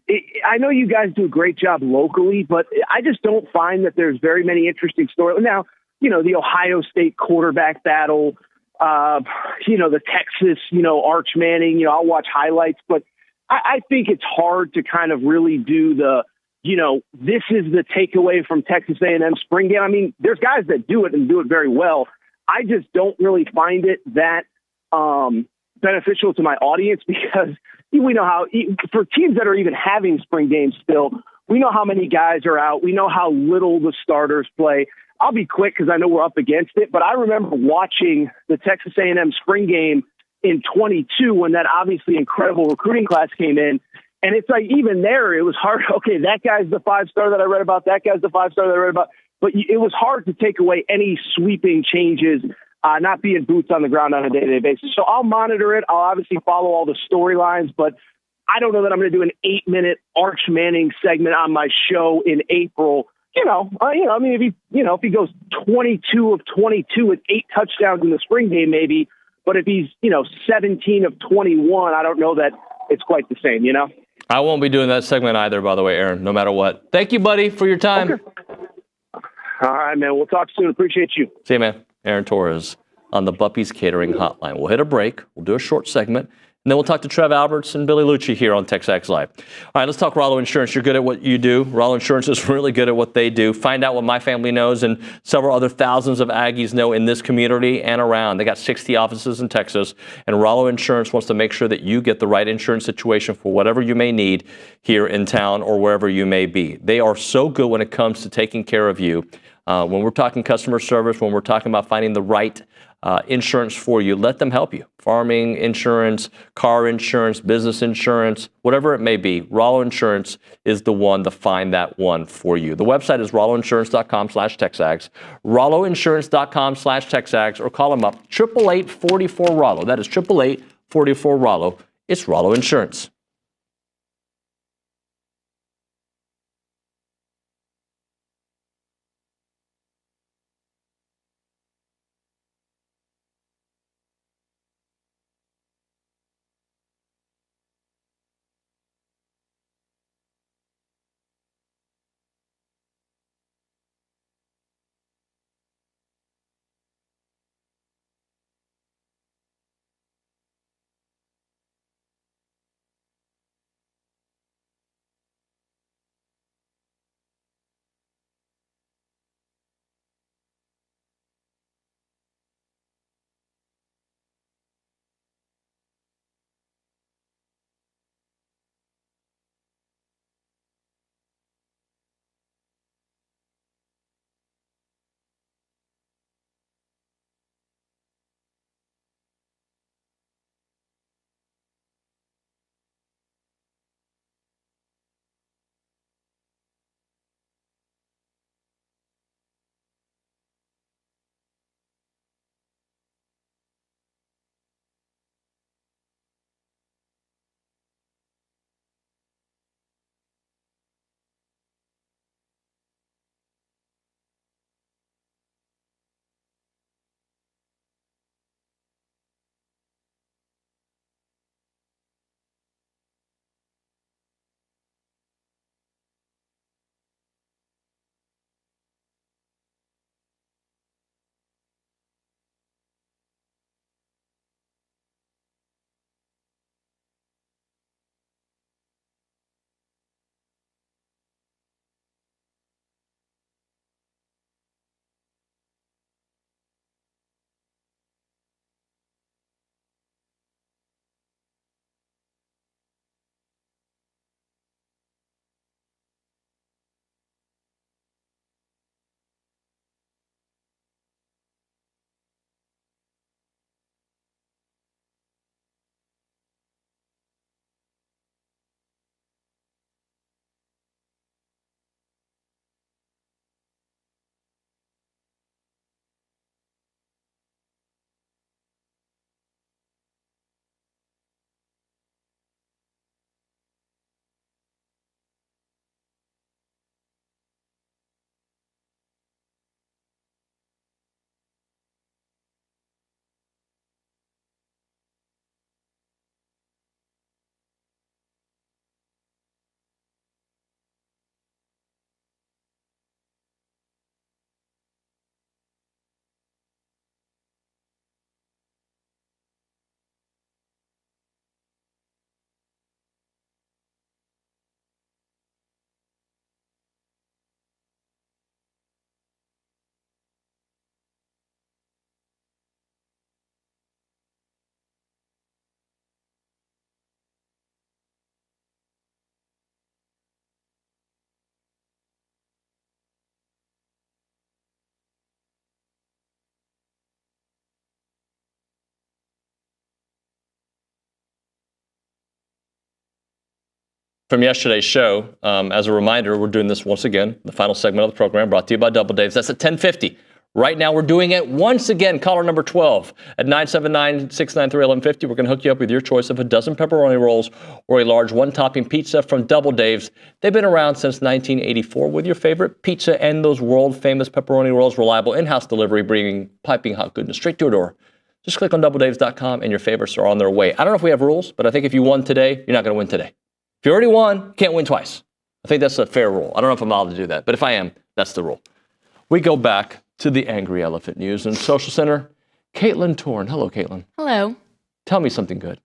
I know you guys do a great job locally, but I just don't find that there's very many interesting stories. Now, the Ohio State quarterback battle, the Texas, Arch Manning, I'll watch highlights, but I think it's hard to kind of really do this is the takeaway from Texas A&M spring game. I mean, there's guys that do it and do it very well. I just don't really find it that beneficial to my audience because we know how, for teams that are even having spring games still, we know how many guys are out. We know how little the starters play. I'll be quick because I know we're up against it, but I remember watching the Texas A&M spring game in 22 when that obviously incredible recruiting class came in. And it's like, even there, it was hard. Okay, that guy's the 5-star that I read about. That guy's the 5-star that I read about. But it was hard to take away any sweeping changes, not being boots on the ground on a day-to-day basis. So I'll monitor it. I'll obviously follow all the storylines, but I don't know that I'm going to do an 8-minute Arch Manning segment on my show in April. If he goes 22 of 22 with 8 touchdowns in the spring game, maybe. But if he's, 17 of 21, I don't know that it's quite the same, I won't be doing that segment either, by the way, Aaron, no matter what. Thank you, buddy, for your time. Okay. All right, man. We'll talk soon. Appreciate you. See you, man. Aaron Torres on the Buppy's Catering Hotline. We'll hit a break. We'll do a short segment. And then we'll talk to Trev Alberts and Billy Lucci here on TexAgs Live. All right, let's talk Rollo Insurance. You're good at what you do. Rollo Insurance is really good at what they do. Find out what my family knows and several other thousands of Aggies know in this community and around. They got 60 offices in Texas, and Rollo Insurance wants to make sure that you get the right insurance situation for whatever you may need here in town or wherever you may be. They are so good when it comes to taking care of you. When we're talking customer service, when we're talking about finding the right insurance for you, let them help you. Farming insurance, car insurance, business insurance, whatever it may be, Rollo Insurance is the one to find that one for you. The website is rolloinsurance.com/TexAgs, rolloinsurance.com/TexAgs, or call them up, 888-44-ROLLO. That is 888-44-ROLLO. It's Rollo Insurance. from yesterday's show. As a reminder, we're doing this once again, the final segment of the program, brought to you by Double Dave's. That's at 10:50. Right now, we're doing it once again. Caller number 12 at 979-693-1150. We're going to hook you up with your choice of a dozen pepperoni rolls or a large one-topping pizza from Double Dave's. They've been around since 1984 with your favorite pizza and those world-famous pepperoni rolls. Reliable in-house delivery, bringing piping hot goodness straight to your door. Just click on doubledaves.com and your favorites are on their way. I don't know if we have rules, but I think if you won today, you're not going to win today. If you already won, can't win twice. I think that's a fair rule. I don't know if I'm allowed to do that, but if I am, that's the rule. We go back to the Angry Elephant News and Social Center. Caitlin Torn. Hello, Caitlin. Hello. Tell me something good.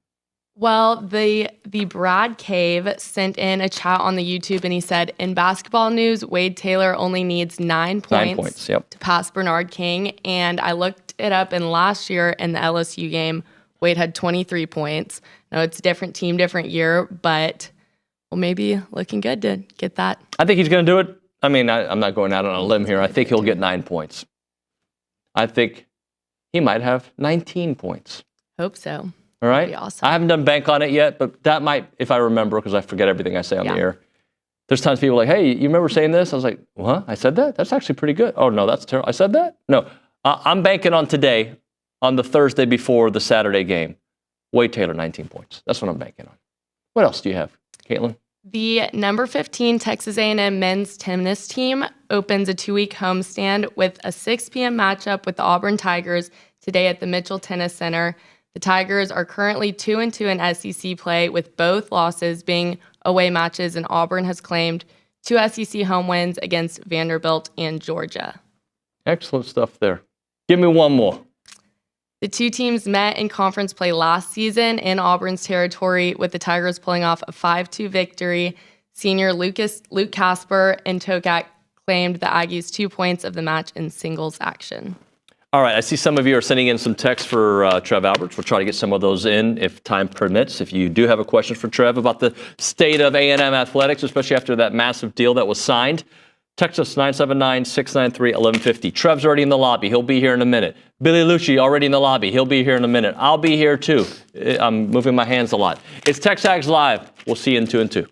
Well, the Brad Cave sent in a chat on the YouTube, and he said, in basketball news, Wade Taylor only needs 9 points, yep, to pass Bernard King. And I looked it up, and last year in the LSU game, Wade had 23 points. Now, it's a different team, different year, but well, maybe looking good to get that. I think he's going to do it. I mean, I'm not going out on a limb here. I think he'll get 9 points. I think he might have 19 points. Hope so. All right? That'd be awesome. I haven't done bank on it yet, but that might, if I remember, because I forget everything I say on the air. There's times people are like, hey, you remember saying this? I was like, what? I said that? That's actually pretty good. Oh, no, that's terrible. I said that? No. I'm banking on today, on the Thursday before the Saturday game. Wade Taylor, 19 points. That's what I'm banking on. What else do you have, Caitlin? The number 15 Texas A&M men's tennis team opens a 2-week homestand with a 6 p.m. matchup with the Auburn Tigers today at the Mitchell Tennis Center. The Tigers are currently 2-2 in SEC play, with both losses being away matches, and Auburn has claimed 2 SEC home wins against Vanderbilt and Georgia. Excellent stuff there. Give me one more. The two teams met in conference play last season in Auburn's territory, with the Tigers pulling off a 5-2 victory. Senior Luke Casper and Tokak claimed the Aggies 2 points of the match in singles action. All right, I see some of you are sending in some texts for Trev Alberts. We'll try to get some of those in if time permits. If you do have a question for Trev about the state of A&M athletics, especially after that massive deal that was signed, text us 979-693-1150. Trev's already in the lobby. He'll be here in a minute. Billy Lucci already in the lobby. He'll be here in a minute. I'll be here too. I'm moving my hands a lot. It's TexAgs Live. We'll see you in 2 and 2.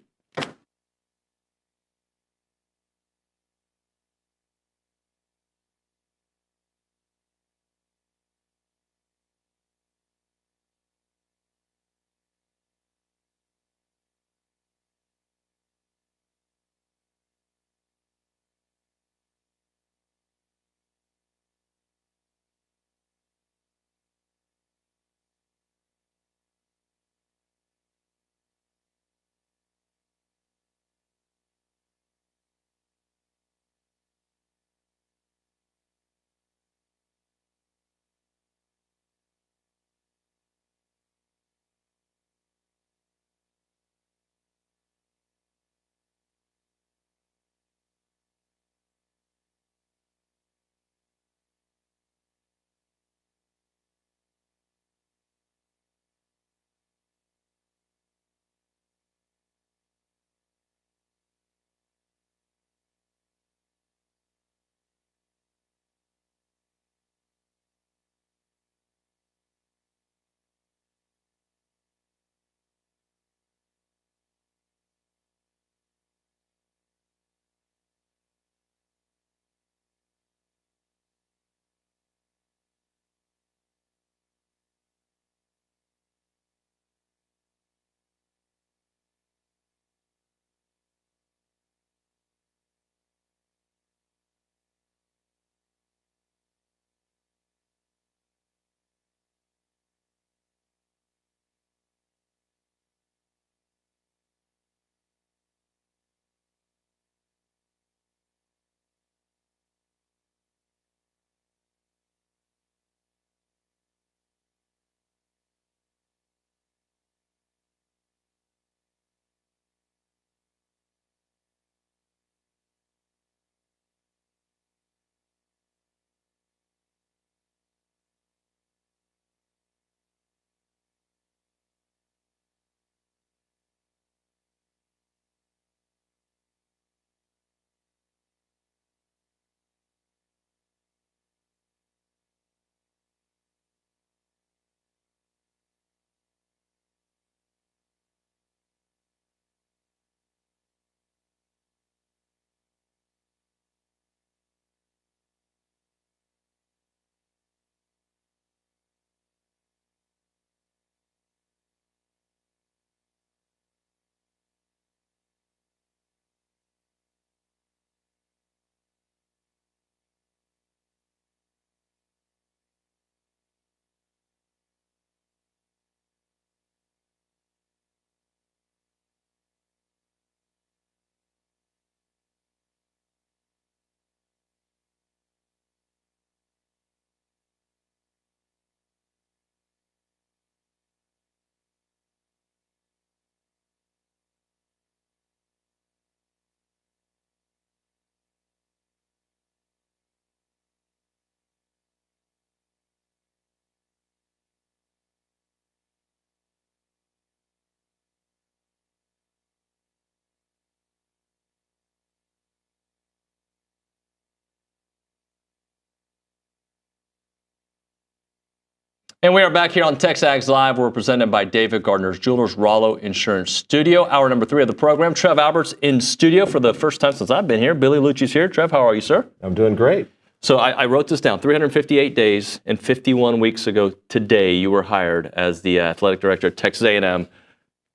And we are back here on TexAgs Live. We're presented by David Gardner's Jewelers, Rollo Insurance Studio. Hour number 3 of the program. Trev Alberts in studio for the first time since I've been here. Billy Lucci's here. Trev, how are you, sir? I'm doing great. So I wrote this down. 358 days and 51 weeks ago today, you were hired as the athletic director at Texas A&M.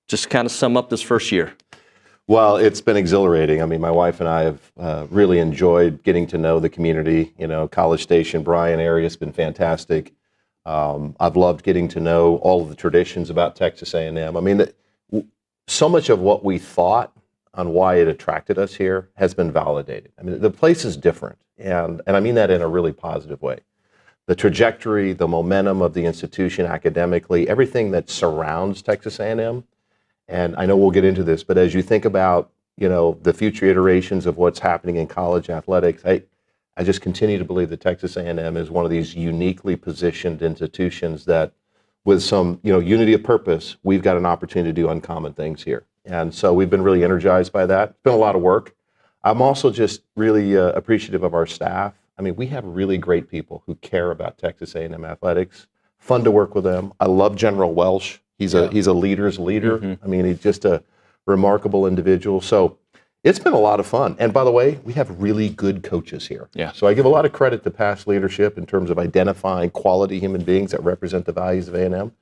Just kind of sum up this first year. Well, it's been exhilarating. I mean, my wife and I have really enjoyed getting to know the community. You know, College Station, Bryan area has been fantastic. I've loved getting to know all of the traditions about Texas A&M. I mean, so much of what we thought on why it attracted us here has been validated. I mean, the place is different, and I mean that in a really positive way. The trajectory, the momentum of the institution academically, everything that surrounds Texas A&M. And I know we'll get into this, but as you think about, you know, the future iterations of what's happening in college athletics, I just continue to believe that Texas A&M is one of these uniquely positioned institutions that, with some, you know, unity of purpose, we've got an opportunity to do uncommon things here. And so we've been really energized by that. It's been a lot of work. I'm also just really appreciative of our staff. I mean, we have really great people who care about Texas A&M athletics. Fun to work with them. I love General Welsh. He's a leader's leader. Mm-hmm. I mean, he's just a remarkable individual. So it's been a lot of fun. And by the way, we have really good coaches here. Yeah. So I give a lot of credit to past leadership in terms of identifying quality human beings that represent the values of A&M.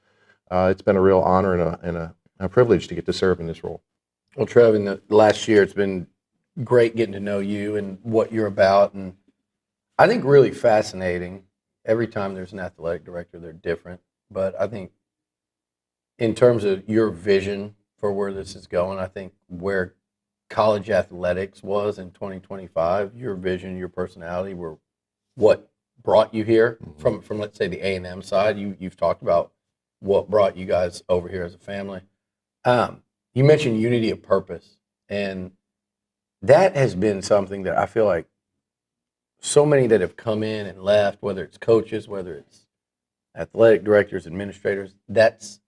It's been a real honor and a privilege to get to serve in this role. Well, Trev, in the last year, it's been great getting to know you and what you're about. And I think really fascinating. Every time there's an athletic director, they're different. But I think in terms of your vision for where this is going, I think where college athletics was in 2025, your vision, your personality were what brought you here from let's say the A&M side. You've talked about what brought you guys over here as a family. You mentioned unity of purpose, and that has been something that I feel like so many that have come in and left, whether it's coaches, whether it's athletic directors, administrators, that's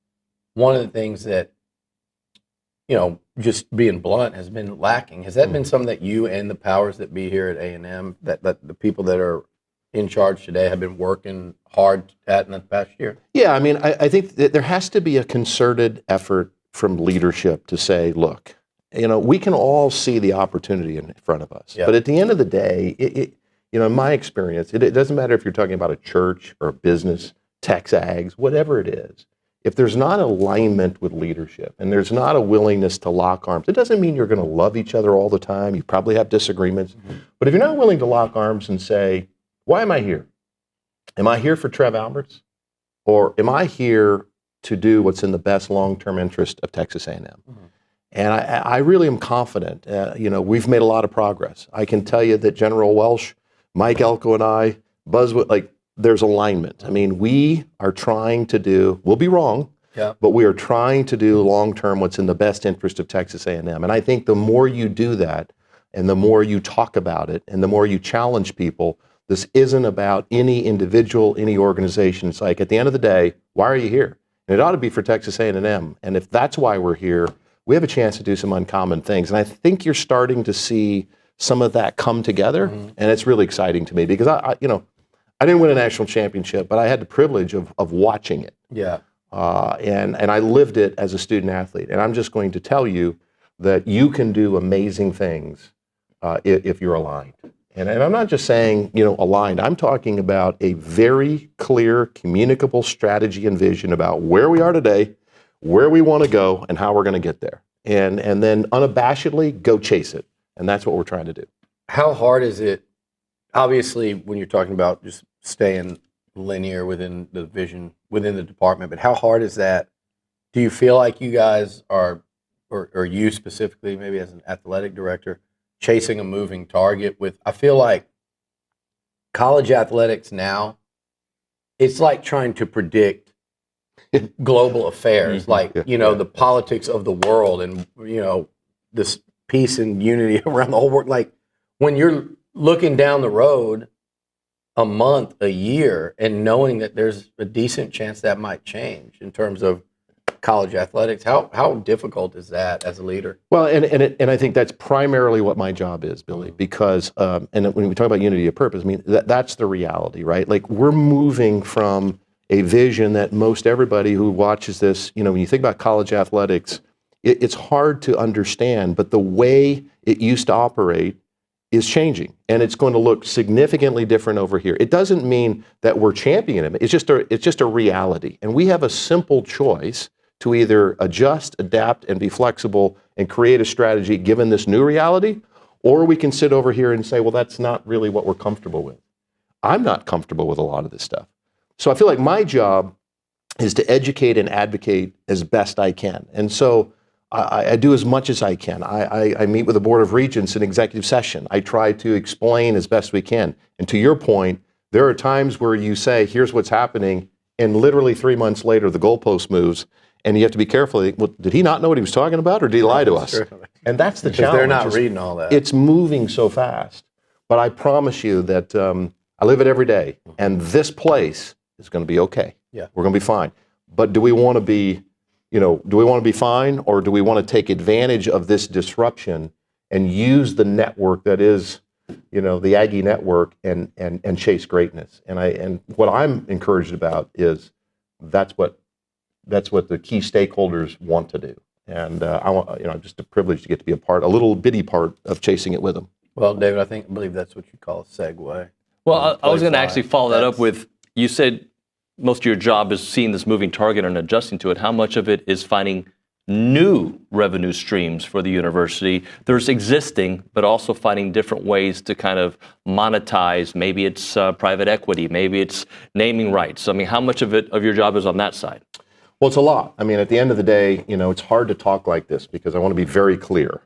one of the things that, you know, just being blunt, has been lacking. Has that been something that you and the powers that be here at A&M, that the people that are in charge today have been working hard at in the past year? Yeah, I mean, I think that there has to be a concerted effort from leadership to say, look, you know, we can all see the opportunity in front of us. Yeah. But at the end of the day, you know, in my experience, it doesn't matter if you're talking about a church or a business, TexAgs, whatever it is. If there's not alignment with leadership and there's not a willingness to lock arms, it doesn't mean you're going to love each other all the time. You probably have disagreements. But if you're not willing to lock arms and say, why am I here? Am I here for Trev Alberts? Or am I here to do what's in the best long-term interest of Texas A&M? And I really am confident. You know, we've made a lot of progress. I can tell you that General Welsh, Mike Elko, and I, Buzzwood, like, there's alignment. I mean, we are trying to do, we'll be wrong, but we are trying to do long-term what's in the best interest of Texas A&M. And I think the more you do that, and the more you talk about it, and the more you challenge people, this isn't about any individual, any organization. It's like, at the end of the day, why are you here? And it ought to be for Texas A&M. And if that's why we're here, we have a chance to do some uncommon things. And I think you're starting to see some of that come together, and it's really exciting to me because I didn't win a national championship, but I had the privilege of watching it. Yeah. And I lived it as a student athlete. And I'm just going to tell you that you can do amazing things if you're aligned. And I'm not just saying, you know, aligned. I'm talking about a very clear, communicable strategy and vision about where we are today, where we want to go, and how we're going to get there. And then unabashedly go chase it. And that's what we're trying to do. How hard is it? Obviously, when you're talking about just staying linear within the vision, within the department, but how hard is that? Do you feel like you guys are, or you specifically, maybe as an athletic director, chasing a moving target with, I feel like college athletics now, it's like trying to predict global affairs, like, you know, the politics of the world and, you know, this peace and unity around the whole world. Like, when you're looking down the road a month, a year, and knowing that there's a decent chance that might change in terms of college athletics, how difficult is that as a leader? Well, and I think that's primarily what my job is, Billy, because, and when we talk about unity of purpose, I mean, that's the reality, right? Like, we're moving from a vision that most everybody who watches this, when you think about college athletics, it's hard to understand, but the way it used to operate is changing, and it's going to look significantly different over here. It doesn't mean that we're championing it. It's just a reality, and we have a simple choice to either adjust, adapt, and be flexible and create a strategy given this new reality, or we can sit over here and say, well, that's not really what we're comfortable with. I'm not comfortable with a lot of this stuff. So I feel like my job is to educate and advocate as best I can. And so I do as much as I can. I meet with the Board of Regents in executive session. I try to explain as best we can. And to your point, there are times where you say, here's what's happening, and literally 3 months later, the goalpost moves, and you have to be careful. Well, did he not know what he was talking about, or did he lie to us? And that's the challenge. They're not reading all that. It's moving so fast. But I promise you that I live it every day, and this place is going to be okay. Yeah. We're going to be fine. But do we want to be, do we want to be fine, or do we want to take advantage of this disruption and use the network that is, the Aggie network and chase greatness? And what I'm encouraged about is that's what the key stakeholders want to do. And I want, I'm just a privilege to get to be a little bitty part of chasing it with them. Well, David, I believe that's what you call a segue. Well, I was going to actually follow that up with, you said most of your job is seeing this moving target and adjusting to it. How much of it is finding new revenue streams for the university? There's existing, but also finding different ways to kind of monetize. Maybe it's private equity, maybe it's naming rights. I mean, how much of your job is on that side? Well, it's a lot. I mean, at the end of the day, it's hard to talk like this because I want to be very clear.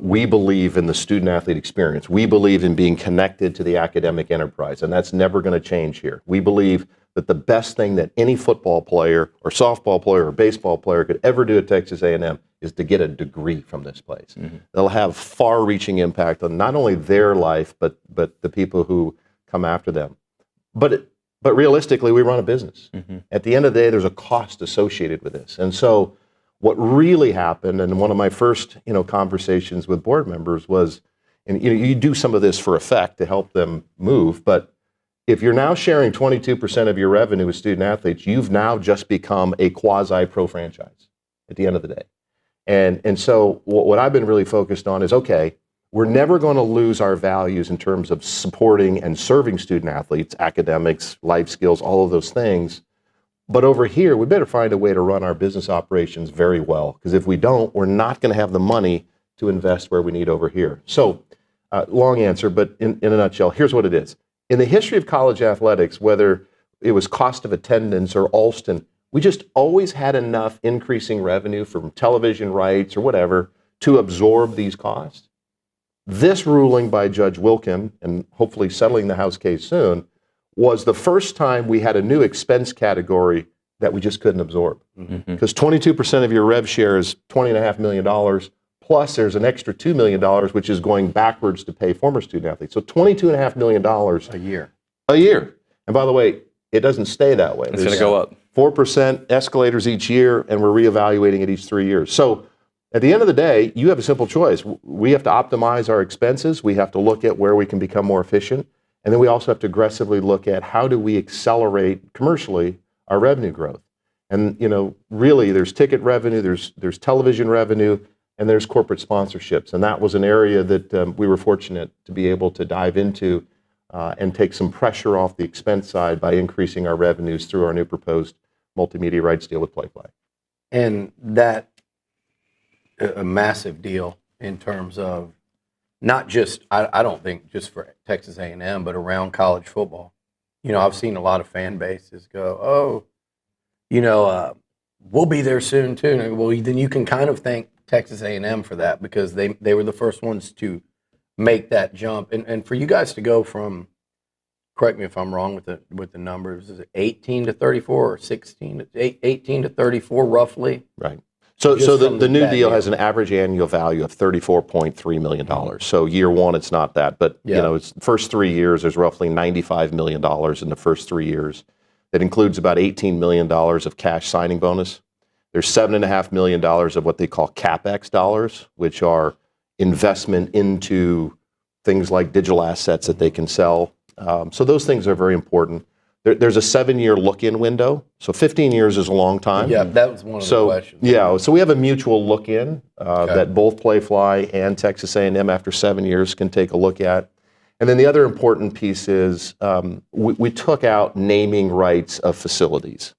We believe in the student-athlete experience. We believe in being connected to the academic enterprise, and that's never going to change here. We believe that the best thing that any football player or softball player or baseball player could ever do at Texas A&M is to get a degree from this place. Mm-hmm. They'll have far-reaching impact on not only their life, but the people who come after them. But realistically, we run a business. Mm-hmm. At the end of the day, there's a cost associated with this. And so what really happened, and one of my first conversations with board members was, and you do some of this for effect to help them move, but if you're now sharing 22% of your revenue with student athletes, you've now just become a quasi-pro franchise at the end of the day. And so what I've been really focused on is, okay, we're never going to lose our values in terms of supporting and serving student athletes, academics, life skills, all of those things. But over here, we better find a way to run our business operations very well, because if we don't, we're not going to have the money to invest where we need over here. So, long answer, but in a nutshell, here's what it is. In the history of college athletics, whether it was cost of attendance or Alston, we just always had enough increasing revenue from television rights or whatever to absorb these costs. This ruling by Judge Wilkin, and hopefully settling the House case soon, was the first time we had a new expense category that we just couldn't absorb. Because 22% of your rev share is $20.5 million, plus there's an extra $2 million, which is going backwards to pay former student athletes. So $22.5 million a year. And by the way, it doesn't stay that way. It's going to go up. 4% escalators each year, and we're reevaluating it each 3 years. So at the end of the day, you have a simple choice. We have to optimize our expenses. We have to look at where we can become more efficient. And then we also have to aggressively look at how do we accelerate commercially our revenue growth. And really, there's ticket revenue, there's television revenue, and there's corporate sponsorships. And that was an area that we were fortunate to be able to dive into and take some pressure off the expense side by increasing our revenues through our new proposed multimedia rights deal with PlayPlay. And that a massive deal in terms of not just, I don't think just for Texas A&M, but around college football. I've seen a lot of fan bases go, we'll be there soon too. Well, then you can kind of thank Texas A&M for that, because they were the first ones to make that jump. And for you guys to go from, correct me if I'm wrong with the numbers, is it 18 to 34 or 18 to 34 roughly? Right. So the new deal has an average annual value of $34.3 million. So year one, it's not that. But, it's the first 3 years, there's roughly $95 million in the first 3 years. That includes about $18 million of cash signing bonus. There's $7.5 million of what they call CapEx dollars, which are investment into things like digital assets that they can sell. So those things are very important. there's a 7-year look-in window. So 15 years is a long time. Yeah, that was one of the questions. Yeah, so we have a mutual look-in that both Playfly and Texas A&M after 7 years can take a look at. And then the other important piece is we took out naming rights of facilities.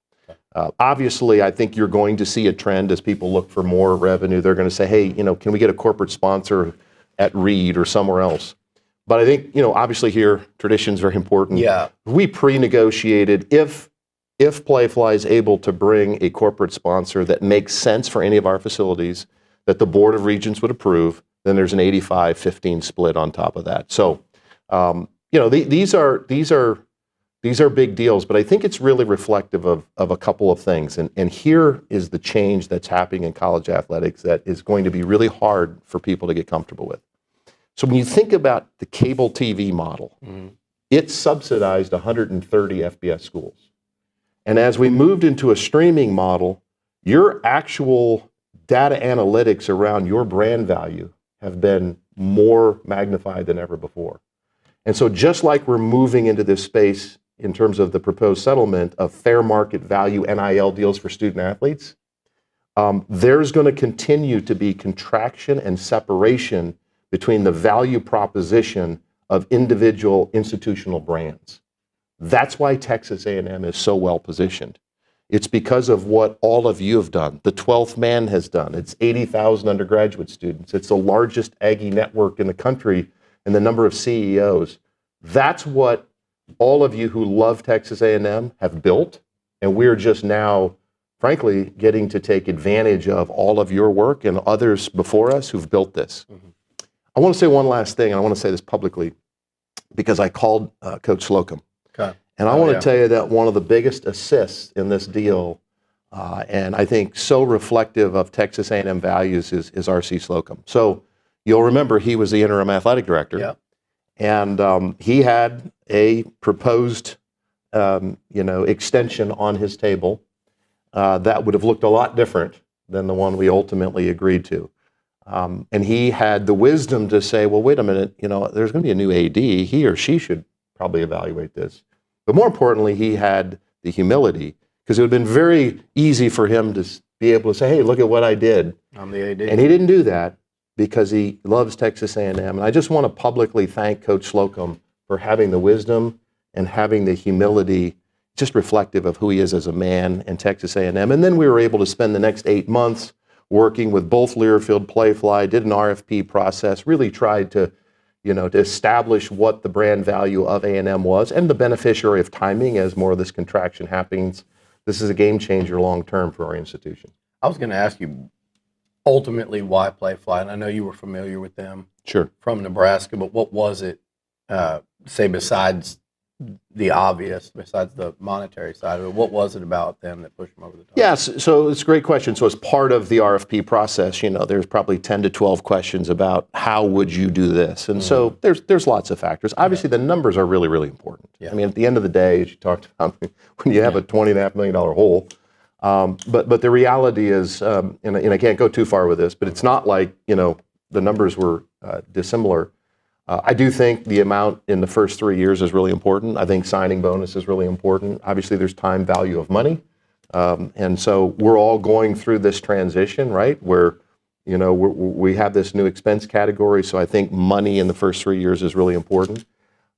Obviously, I think you're going to see a trend as people look for more revenue. They're going to say, hey, can we get a corporate sponsor at Reed or somewhere else? But I think, obviously here, tradition is very important. Yeah. We pre-negotiated if Playfly is able to bring a corporate sponsor that makes sense for any of our facilities, that the Board of Regents would approve, then there's an 85-15 split on top of that. So, these are big deals, but I think it's really reflective of a couple of things. And here is the change that's happening in college athletics that is going to be really hard for people to get comfortable with. So when you think about the cable TV model, it subsidized 130 FBS schools. And as we moved into a streaming model, your actual data analytics around your brand value have been more magnified than ever before. And so just like we're moving into this space in terms of the proposed settlement of fair market value NIL deals for student athletes, there's going to continue to be contraction and separation between the value proposition of individual institutional brands. That's why Texas A&M is so well positioned. It's because of what all of you have done. The 12th Man has done. It's 80,000 undergraduate students. It's the largest Aggie network in the country and the number of CEOs. That's what all of you who love Texas A&M have built, and we're just now, frankly, getting to take advantage of all of your work and others before us who've built this. I want to say one last thing, and I want to say this publicly, because I called Coach Slocum. Okay. And I want to tell you that one of the biggest assists in this deal, and I think so reflective of Texas A&M values, is R.C. Slocum. So you'll remember he was the interim athletic director. Yeah. And he had a proposed, extension on his table that would have looked a lot different than the one we ultimately agreed to. And he had the wisdom to say, well, wait a minute, there's going to be a new AD. He or she should probably evaluate this. But more importantly, he had the humility, because it would have been very easy for him to be able to say, hey, look at what I did. I'm the AD. And he didn't do that because he loves Texas A&M. And I just want to publicly thank Coach Slocum for having the wisdom and having the humility, just reflective of who he is as a man and Texas A&M. And then we were able to spend the next 8 months working with both Learfield, Playfly, did an RFP process, really tried to establish what the brand value of A&M was, and the beneficiary of timing as more of this contraction happens. This is a game changer long term for our institution. I was going to ask you, ultimately, why Playfly? And I know you were familiar with them from Nebraska, but what was it, say, besides the obvious, besides the monetary side of it, what was it about them that pushed them over the top? Yes, so it's a great question. So as part of the RFP process, there's probably 10 to 12 questions about how would you do this? And so there's lots of factors. Obviously, the numbers are really, really important. Yeah. I mean, at the end of the day, as you talked about, when you have a $20.5 million hole, but the reality is, and I can't go too far with this, but it's not like, the numbers were dissimilar. I do think the amount in the first 3 years is really important. I think signing bonus is really important. Obviously, there's time value of money. And so we're all going through this transition, right, where, we have this new expense category. So I think money in the first 3 years is really important.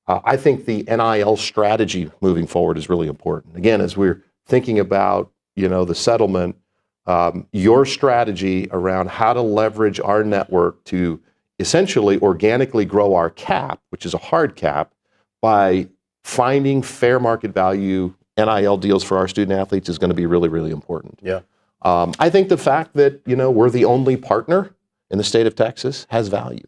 I think the NIL strategy moving forward is really important. Again, as we're thinking about, the settlement, your strategy around how to leverage our network to essentially organically grow our cap, which is a hard cap, by finding fair market value NIL deals for our student athletes is going to be really, really important. Yeah. I think the fact that, we're the only partner in the state of Texas has value.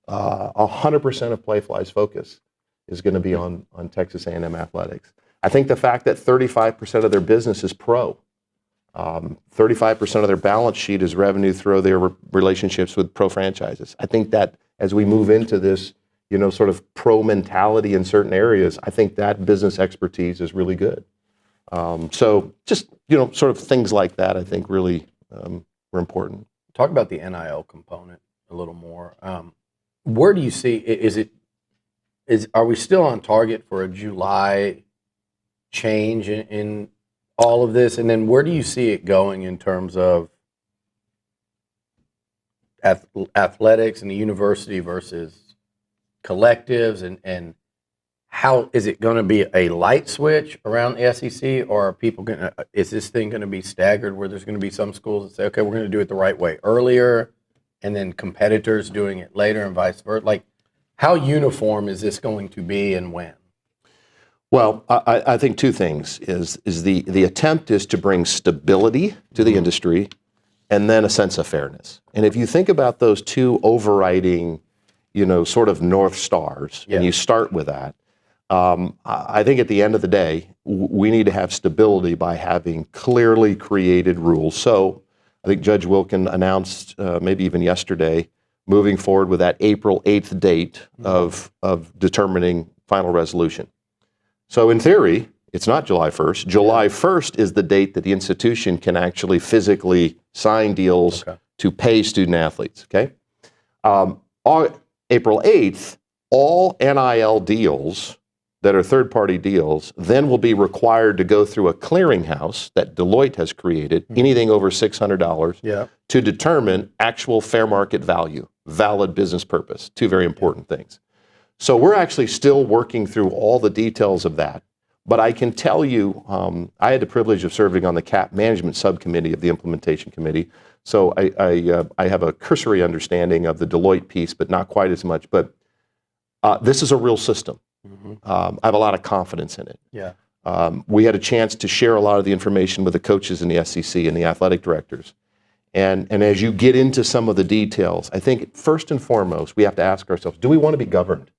100% of Playfly's focus is going to be on Texas A&M athletics. I think the fact that 35% of their business is pro, 35% of their balance sheet is revenue through their relationships with pro franchises. I think that as we move into this, sort of pro mentality in certain areas, I think that business expertise is really good. So just, sort of things like that, I think really were important. Talk about the NIL component a little more. Where do you see, are we still on target for a July change in all of this? And then where do you see it going in terms of athletics and the university versus collectives, and how is it going to be a light switch around the SEC, or are people going to, is this thing going to be staggered where there's going to be some schools that say, okay, we're going to do it the right way earlier, and then competitors doing it later and vice versa? Like, how uniform is this going to be and when? Well, I think two things is the attempt is to bring stability to the industry and then a sense of fairness. And if you think about those two overriding, sort of North Stars, and you start with that, I think at the end of the day, we need to have stability by having clearly created rules. So I think Judge Wilkin announced, maybe even yesterday, moving forward with that April 8th date of determining final resolution. So in theory, it's not July 1st. July 1st is the date that the institution can actually physically sign deals to pay student athletes, okay? April 8th, all NIL deals that are third-party deals then will be required to go through a clearinghouse that Deloitte has created, anything over $600, to determine actual fair market value, valid business purpose, two very important things. So we're actually still working through all the details of that. But I can tell you, I had the privilege of serving on the CAP management subcommittee of the implementation committee. So I have a cursory understanding of the Deloitte piece, but not quite as much. But this is a real system. I have a lot of confidence in it. Yeah. We had a chance to share a lot of the information with the coaches in the SEC and the athletic directors. And as you get into some of the details, I think first and foremost, we have to ask ourselves, do we want to be governed?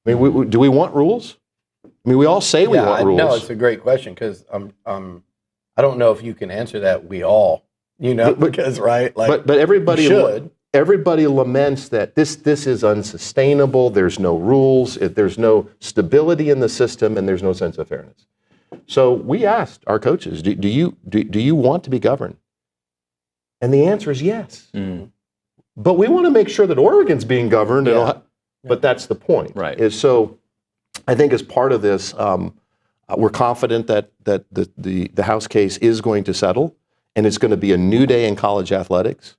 I mean, do we want rules? I mean, we all say we want rules. No, it's a great question because I don't know if you can answer that. We all, because right, like, but everybody should. Everybody laments that this is unsustainable. There's no rules. There's no stability in the system, and there's no sense of fairness. So we asked our coaches, do you want to be governed? And the answer is yes. But we want to make sure that Oregon's being governed. But that's the point. Right. Is so. I think as part of this, we're confident that the House case is going to settle, and it's going to be a new day in college athletics.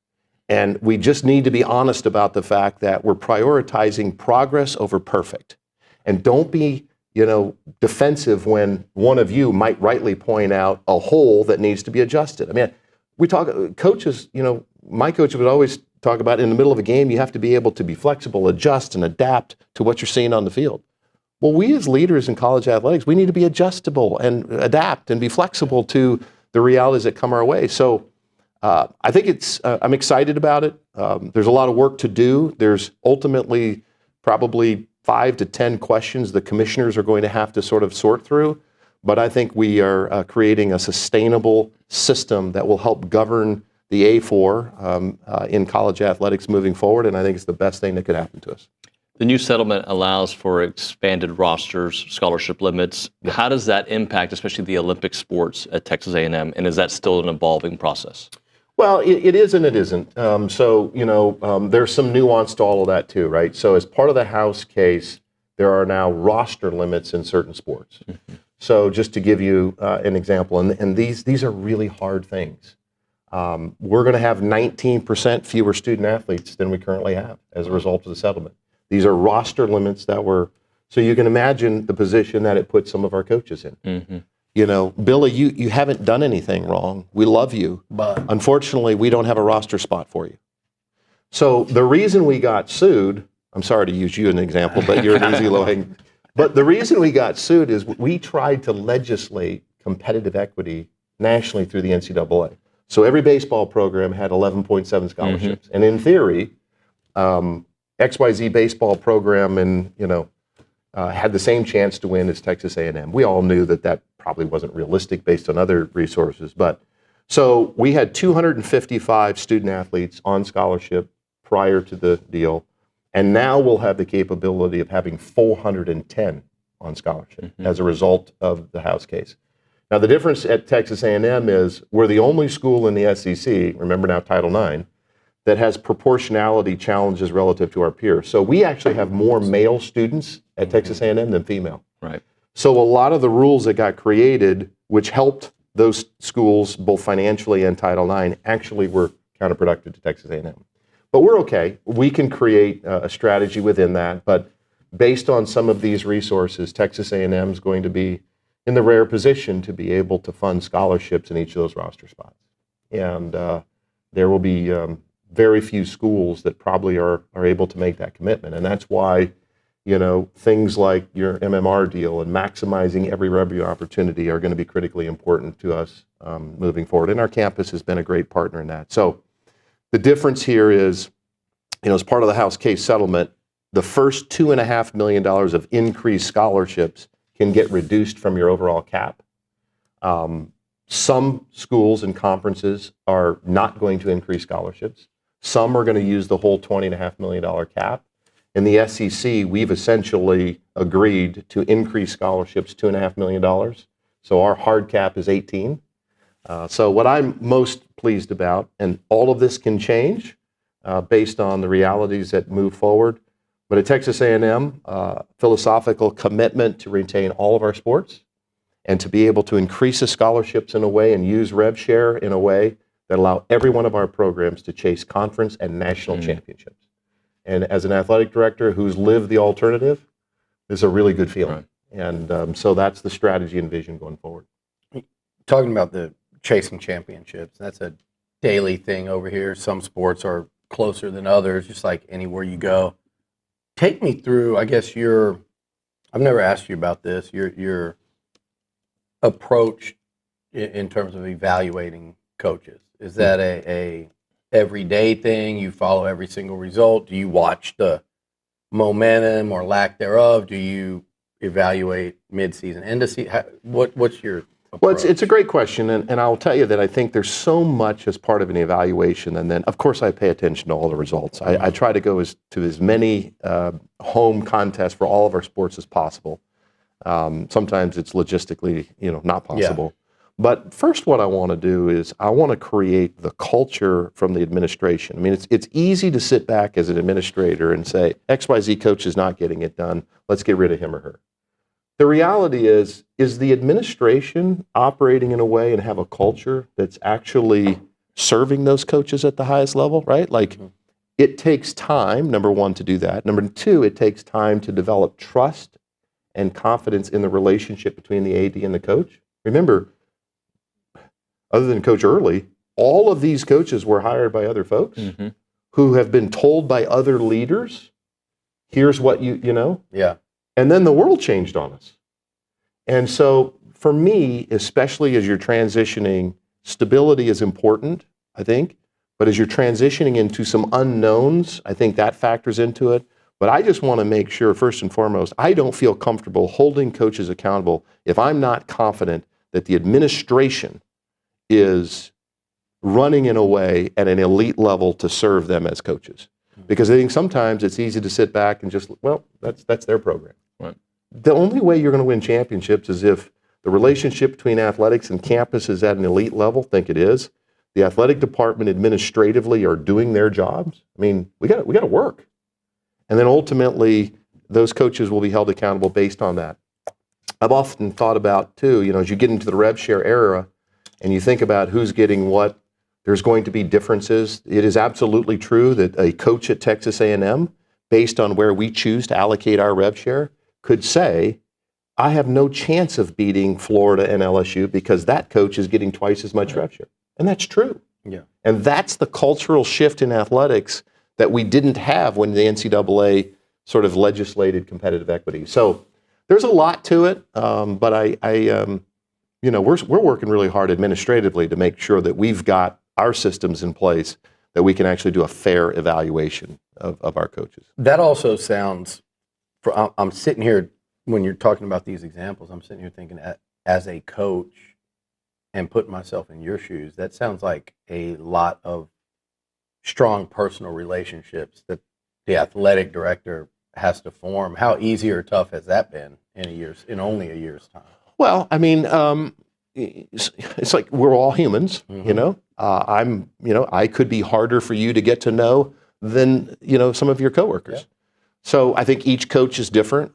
And we just need to be honest about the fact that we're prioritizing progress over perfect. And don't be, defensive when one of you might rightly point out a hole that needs to be adjusted. I mean, we talk, coaches, my coach would always talk about in the middle of a game, you have to be able to be flexible, adjust, and adapt to what you're seeing on the field. Well, we as leaders in college athletics, we need to be adjustable and adapt and be flexible to the realities that come our way. So I think I'm excited about it. There's a lot of work to do. There's ultimately probably 5 to 10 questions the commissioners are going to have to sort of sort through. But I think we are creating a sustainable system that will help govern the A4 in college athletics moving forward. And I think it's the best thing that could happen to us. The new settlement allows for expanded rosters, scholarship limits. How does that impact, especially the Olympic sports at Texas A&M? And is that still an evolving process? Well, it is and it isn't. There's some nuance to all of that too, right? So as part of the House case, there are now roster limits in certain sports. So just to give you an example, and these are really hard things. We're going to have 19% fewer student athletes than we currently have as a result of the settlement. These are roster limits so you can imagine the position that it puts some of our coaches in. Billy, you haven't done anything wrong. We love you. But unfortunately, we don't have a roster spot for you. So the reason we got sued, I'm sorry to use you as an example, but you're an easy low-hanging. But the reason we got sued is we tried to legislate competitive equity nationally through the NCAA. So every baseball program had 11.7 scholarships. And in theory, XYZ baseball program had the same chance to win as Texas A&M. We all knew that probably wasn't realistic based on other resources. But so we had 255 student athletes on scholarship prior to the deal. And now we'll have the capability of having 410 on scholarship as a result of the House case. Now, the difference at Texas A&M is we're the only school in the SEC, remember now Title IX, that has proportionality challenges relative to our peers. So we actually have more male students at Texas A&M than female. Right. So a lot of the rules that got created, which helped those schools both financially and Title IX, actually were counterproductive to Texas A&M. But we're okay. We can create a strategy within that. But based on some of these resources, Texas A&M is going to be in the rare position to be able to fund scholarships in each of those roster spots. And there will be very few schools that probably are able to make that commitment. And that's why, things like your MMR deal and maximizing every revenue opportunity are going to be critically important to us moving forward. And our campus has been a great partner in that. So the difference here is, as part of the House case settlement, the first $2.5 million of increased scholarships can get reduced from your overall cap. Some schools and conferences are not going to increase scholarships. Some are going to use the whole $20.5 million cap. In the SEC, we've essentially agreed to increase scholarships $2.5 million. So our hard cap is 18. So what I'm most pleased about, and all of this can change based on the realities that move forward, but at Texas A&M, philosophical commitment to retain all of our sports and to be able to increase the scholarships in a way and use rev share in a way that allow every one of our programs to chase conference and national championships. And as an athletic director who's lived the alternative, it's a really good feeling. Right. And so that's the strategy and vision going forward. Talking about the chasing championships, that's a daily thing over here. Some sports are closer than others, just like anywhere you go. Take me through, I guess, I've never asked you about this, your approach in terms of evaluating coaches. Is that a everyday thing? You follow every single result? Do you watch the momentum or lack thereof? Do you evaluate mid-season, end of season? What's your approach? Well, it's a great question, and I'll tell you that I think there's so much as part of an evaluation, and then, of course, I pay attention to all the results. I try to go to as many home contests for all of our sports as possible. Sometimes it's logistically, not possible. Yeah. But first, what I want to do is I want to create the culture from the administration. I mean, it's easy to sit back as an administrator and say, XYZ coach is not getting it done. Let's get rid of him or her. The reality is the administration operating in a way and have a culture that's actually serving those coaches at the highest level, right? Like, it takes time, number one, to do that. Number two, it takes time to develop trust and confidence in the relationship between the AD and the coach. Remember, other than Coach Earley, all of these coaches were hired by other folks who have been told by other leaders, here's what you know. Yeah. And then the world changed on us. And so for me, especially as you're transitioning, stability is important, I think. But as you're transitioning into some unknowns, I think that factors into it. But I just want to make sure, first and foremost, I don't feel comfortable holding coaches accountable if I'm not confident that the administration is running in a way at an elite level to serve them as coaches. Because I think sometimes it's easy to sit back and just, well, that's their program. Right. The only way you're going to win championships is if the relationship between athletics and campus is at an elite level. Think it is. The athletic department administratively are doing their jobs. I mean, we got to work. And then ultimately, those coaches will be held accountable based on that. I've often thought about, too, as you get into the rev share era and you think about who's getting what, there's going to be differences. It is absolutely true that a coach at Texas A&M, based on where we choose to allocate our rev share, could say, I have no chance of beating Florida and LSU because that coach is getting twice as much rev share. And that's true. Yeah. And that's the cultural shift in athletics that we didn't have when the NCAA sort of legislated competitive equity. So there's a lot to it, but we're working really hard administratively to make sure that we've got our systems in place that we can actually do a fair evaluation of our coaches. That also sounds, I'm sitting here, when you're talking about these examples, I'm sitting here thinking, as a coach and putting myself in your shoes, that sounds like a lot of strong personal relationships that the athletic director has to form. How easy or tough has that been in only a year's time? Well, I mean, it's like we're all humans, I could be harder for you to get to know than, some of your coworkers. Yeah. So I think each coach is different.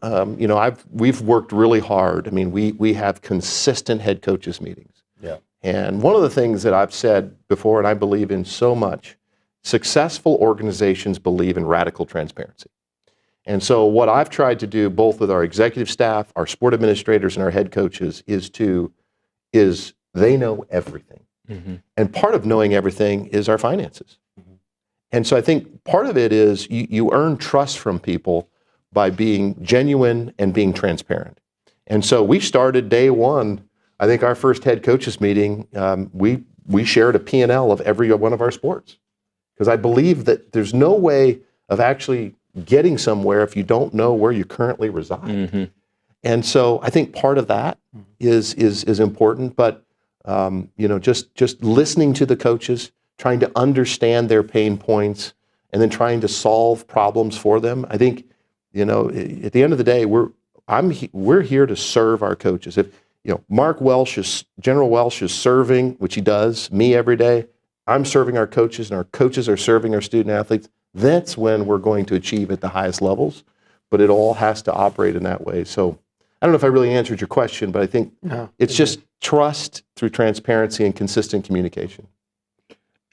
We've worked really hard. I mean, we have consistent head coaches meetings. Yeah. And one of the things that I've said before, and I believe in so much, successful organizations believe in radical transparency. And so what I've tried to do, both with our executive staff, our sport administrators, and our head coaches, is they know everything. Mm-hmm. And part of knowing everything is our finances. Mm-hmm. And so I think part of it is you earn trust from people by being genuine and being transparent. And so we started day one. I think our first head coaches meeting, we shared a P&L of every one of our sports. Because I believe that there's no way of actually getting somewhere if you don't know where you currently reside. Mm-hmm. And so I think part of that is important, but just listening to the coaches, trying to understand their pain points, and then trying to solve problems for them. I think, at the end of the day, we're here to serve our coaches. If General Welsh is serving, which he does, me every day, I'm serving our coaches, and our coaches are serving our student athletes. That's when we're going to achieve at the highest levels, but it all has to operate in that way. So I don't know if I really answered your question, but I think it's just trust through transparency and consistent communication.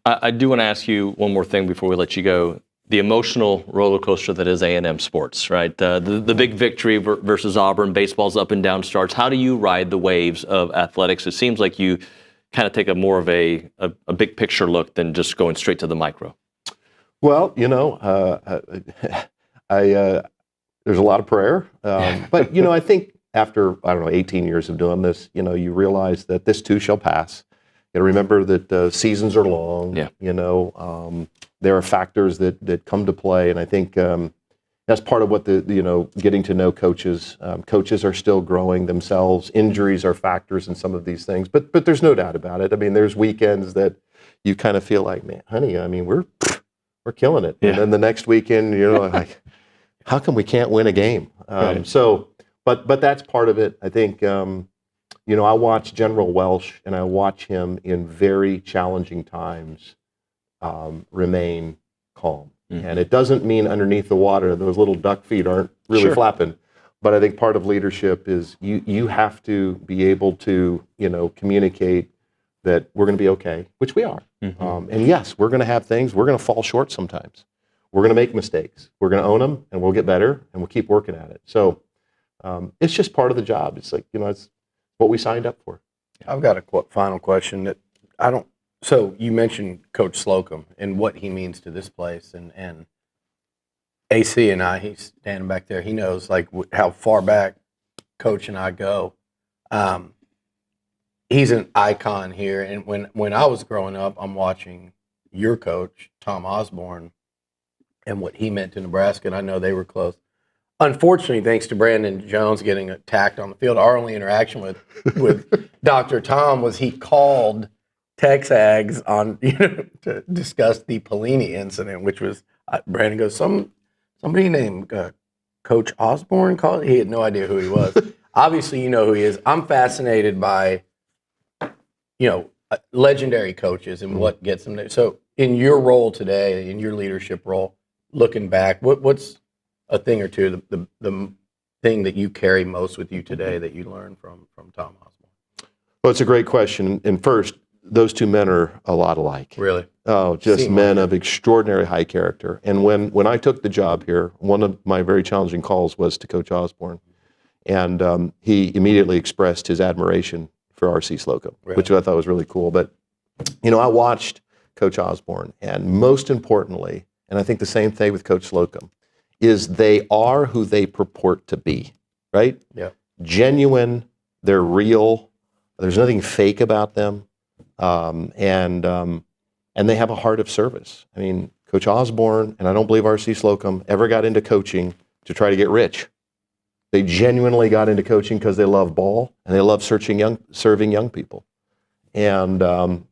I do want to ask you one more thing before we let you go. The emotional roller coaster that is A&M sports, right? The big victory versus Auburn, baseball's up and down starts. How do you ride the waves of athletics? It seems like you kind of take a more of a big picture look than just going straight to the micro. Well, there's a lot of prayer, but I think after 18 years of doing this, you realize that this too shall pass. You got to remember that seasons are long. Yeah. There are factors that come to play, and I think that's part of what getting to know coaches. Coaches are still growing themselves. Injuries are factors in some of these things, but there's no doubt about it. I mean, there's weekends that you kind of feel like, man, honey, I mean, we're killing it. Yeah. And then the next weekend, like, how come we can't win a game? Right. So, but that's part of it. I think, I watch General Welsh, and I watch him in very challenging times remain calm. Mm-hmm. And it doesn't mean underneath the water, those little duck feet aren't really flapping. But I think part of leadership is you have to be able to, communicate that we're going to be okay, which we are. Mm-hmm. And yes, we're going to have things, we're going to fall short sometimes. We're going to make mistakes. We're going to own them, and we'll get better, and we'll keep working at it. So it's just part of the job. It's like, it's what we signed up for. I've got a final question that so you mentioned Coach Slocum and what he means to this place, and AC and I, he's standing back there, he knows like how far back Coach and I go. He's an icon here, and when I was growing up, I'm watching your coach, Tom Osborne, and what he meant to Nebraska, and I know they were close. Unfortunately, thanks to Brandon Jones getting attacked on the field, our only interaction with Dr. Tom was he called TexAgs on to discuss the Pelini incident, which was Brandon goes, somebody named Coach Osborne called. He had no idea who he was. Obviously, you know who he is. I'm fascinated by legendary coaches and what gets them there. So, in your role today, in your leadership role, looking back, what's a thing or two, the thing that you carry most with you today that you learned from Tom Osborne? Well, it's a great question. And first, those two men are a lot alike. Really? Oh, just men of extraordinary high character. And when I took the job here, one of my very challenging calls was to Coach Osborne. And he immediately expressed his admiration for R.C. Slocum, which I thought was really cool. But, I watched Coach Osborne, and most importantly, and I think the same thing with Coach Slocum, is they are who they purport to be, right? Yeah. Genuine, they're real, there's nothing fake about them, and they have a heart of service. I mean, Coach Osborne, and I don't believe R.C. Slocum, ever got into coaching to try to get rich. They genuinely got into coaching because they love ball, and they love serving young people. And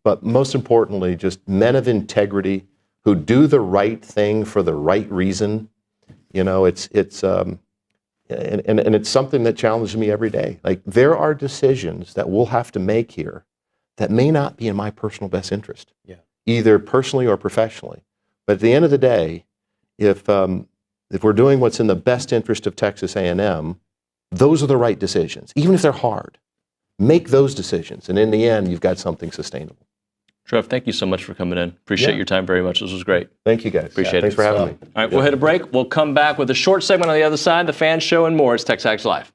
but most importantly, just men of integrity who do the right thing for the right reason. It's and it's something that challenges me every day. Like, there are decisions that we'll have to make here that may not be in my personal best interest, either personally or professionally. But at the end of the day, if if we're doing what's in the best interest of Texas A&M, those are the right decisions, even if they're hard. Make those decisions, and in the end, you've got something sustainable. Trev, thank you so much for coming in. Appreciate your time very much. This was great. Thank you, guys. Appreciate it. Thanks for having me. All right, we'll hit a break. We'll come back with a short segment on the other side, the fan show, and more. It's TexAgs Live.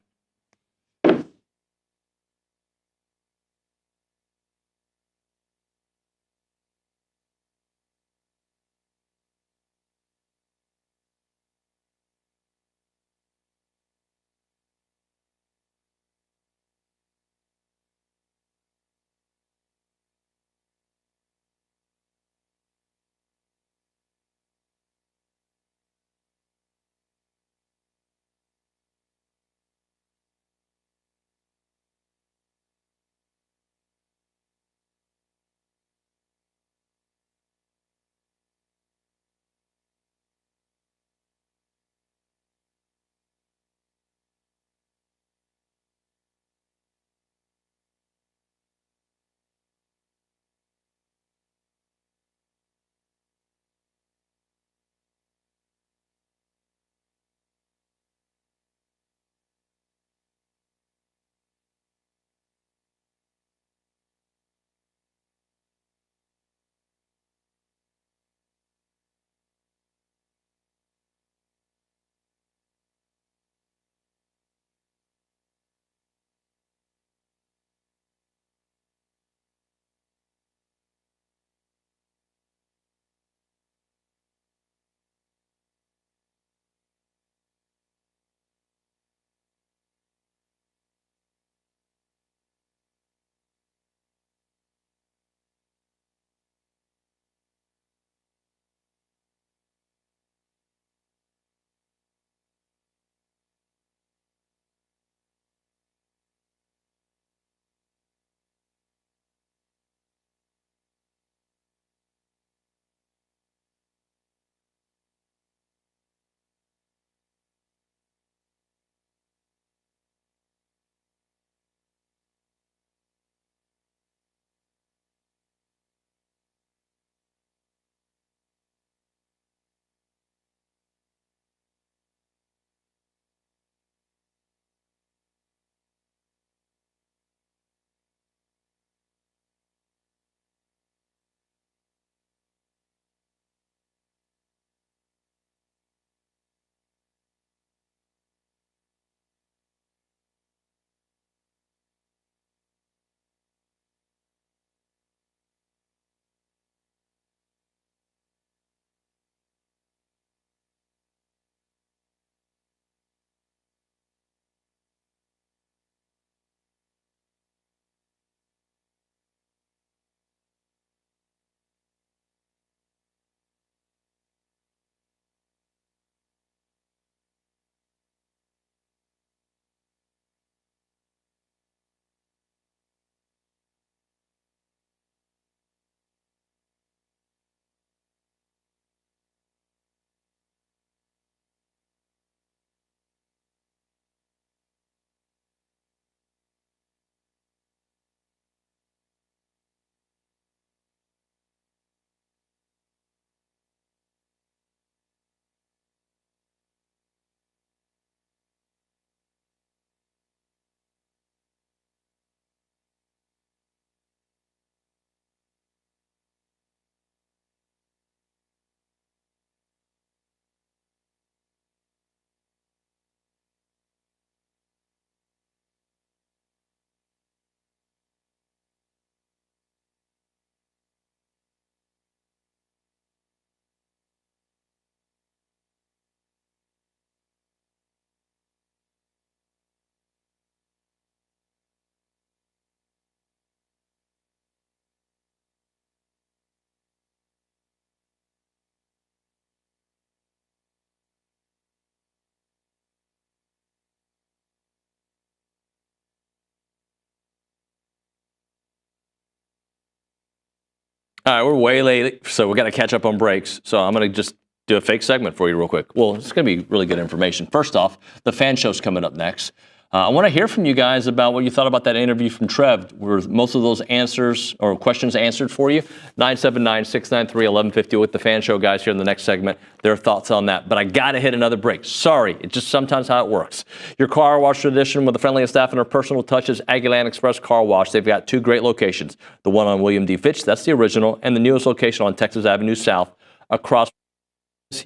All right, we're way late, so we got to catch up on breaks. So I'm going to just do a fake segment for you real quick. Well, it's going to be really good information. First off, the fan show's coming up next. I want to hear from you guys about what you thought about that interview from Trev. Were most of those answers or questions answered for you? 979-693-1150 with the Fan Show guys here in the next segment. Their thoughts on that. But I got to hit another break. Sorry, it's just sometimes how it works. Your car wash tradition with the friendliest staff and our personal touches, Aggieland Express Car Wash. They've got 2 great locations. The one on William D. Fitch, that's the original, and the newest location on Texas Avenue South across.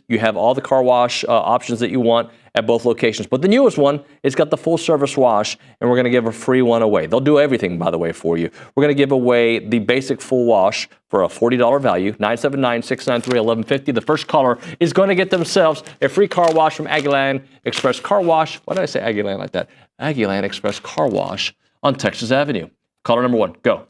You have all the car wash options that you want at both locations. But the newest one, it's got the full service wash, and we're going to give a free one away. They'll do everything, by the way, for you. We're going to give away the basic full wash for a $40 value, 979-693-1150. The first caller is going to get themselves a free car wash from Aggieland Express Car Wash. Why did I say Aggieland like that? Aggieland Express Car Wash on Texas Avenue. Caller number 1, go.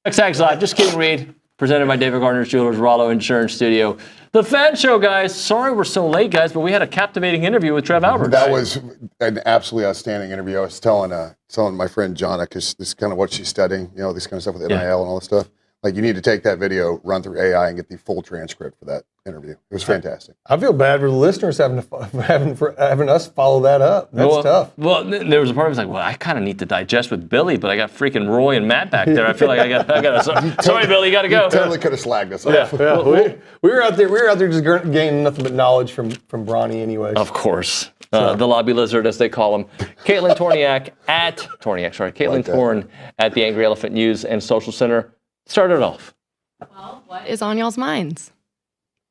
TexAgs Live, just kidding, Reed. Presented by David Gardner's Jewelers, Rollo Insurance Studio. The Fan Show, guys. Sorry we're so late, guys, but we had a captivating interview with Trev Alberts. That was an absolutely outstanding interview. I was telling my friend Jonna, because this is kind of what she's studying, this kind of stuff with NIL and all this stuff. Like, you need to take that video, run through AI, and get the full transcript for that interview. It was fantastic. I feel bad for the listeners having us follow that up. That's tough. Well, there was a part of me was like, well, I kind of need to digest with Billy, but I got freaking Roy and Matt back there. I feel like I got to. Sorry, Billy, you got to go. You totally could have slagged us off. Yeah. We were out there just gaining nothing but knowledge from Bronny, anyways. Of course. The lobby lizard, as they call him. Caitlin Torniak Caitlin Torn at the Angry Elephant News and Social Center. Start it off. Well, what is on y'all's minds?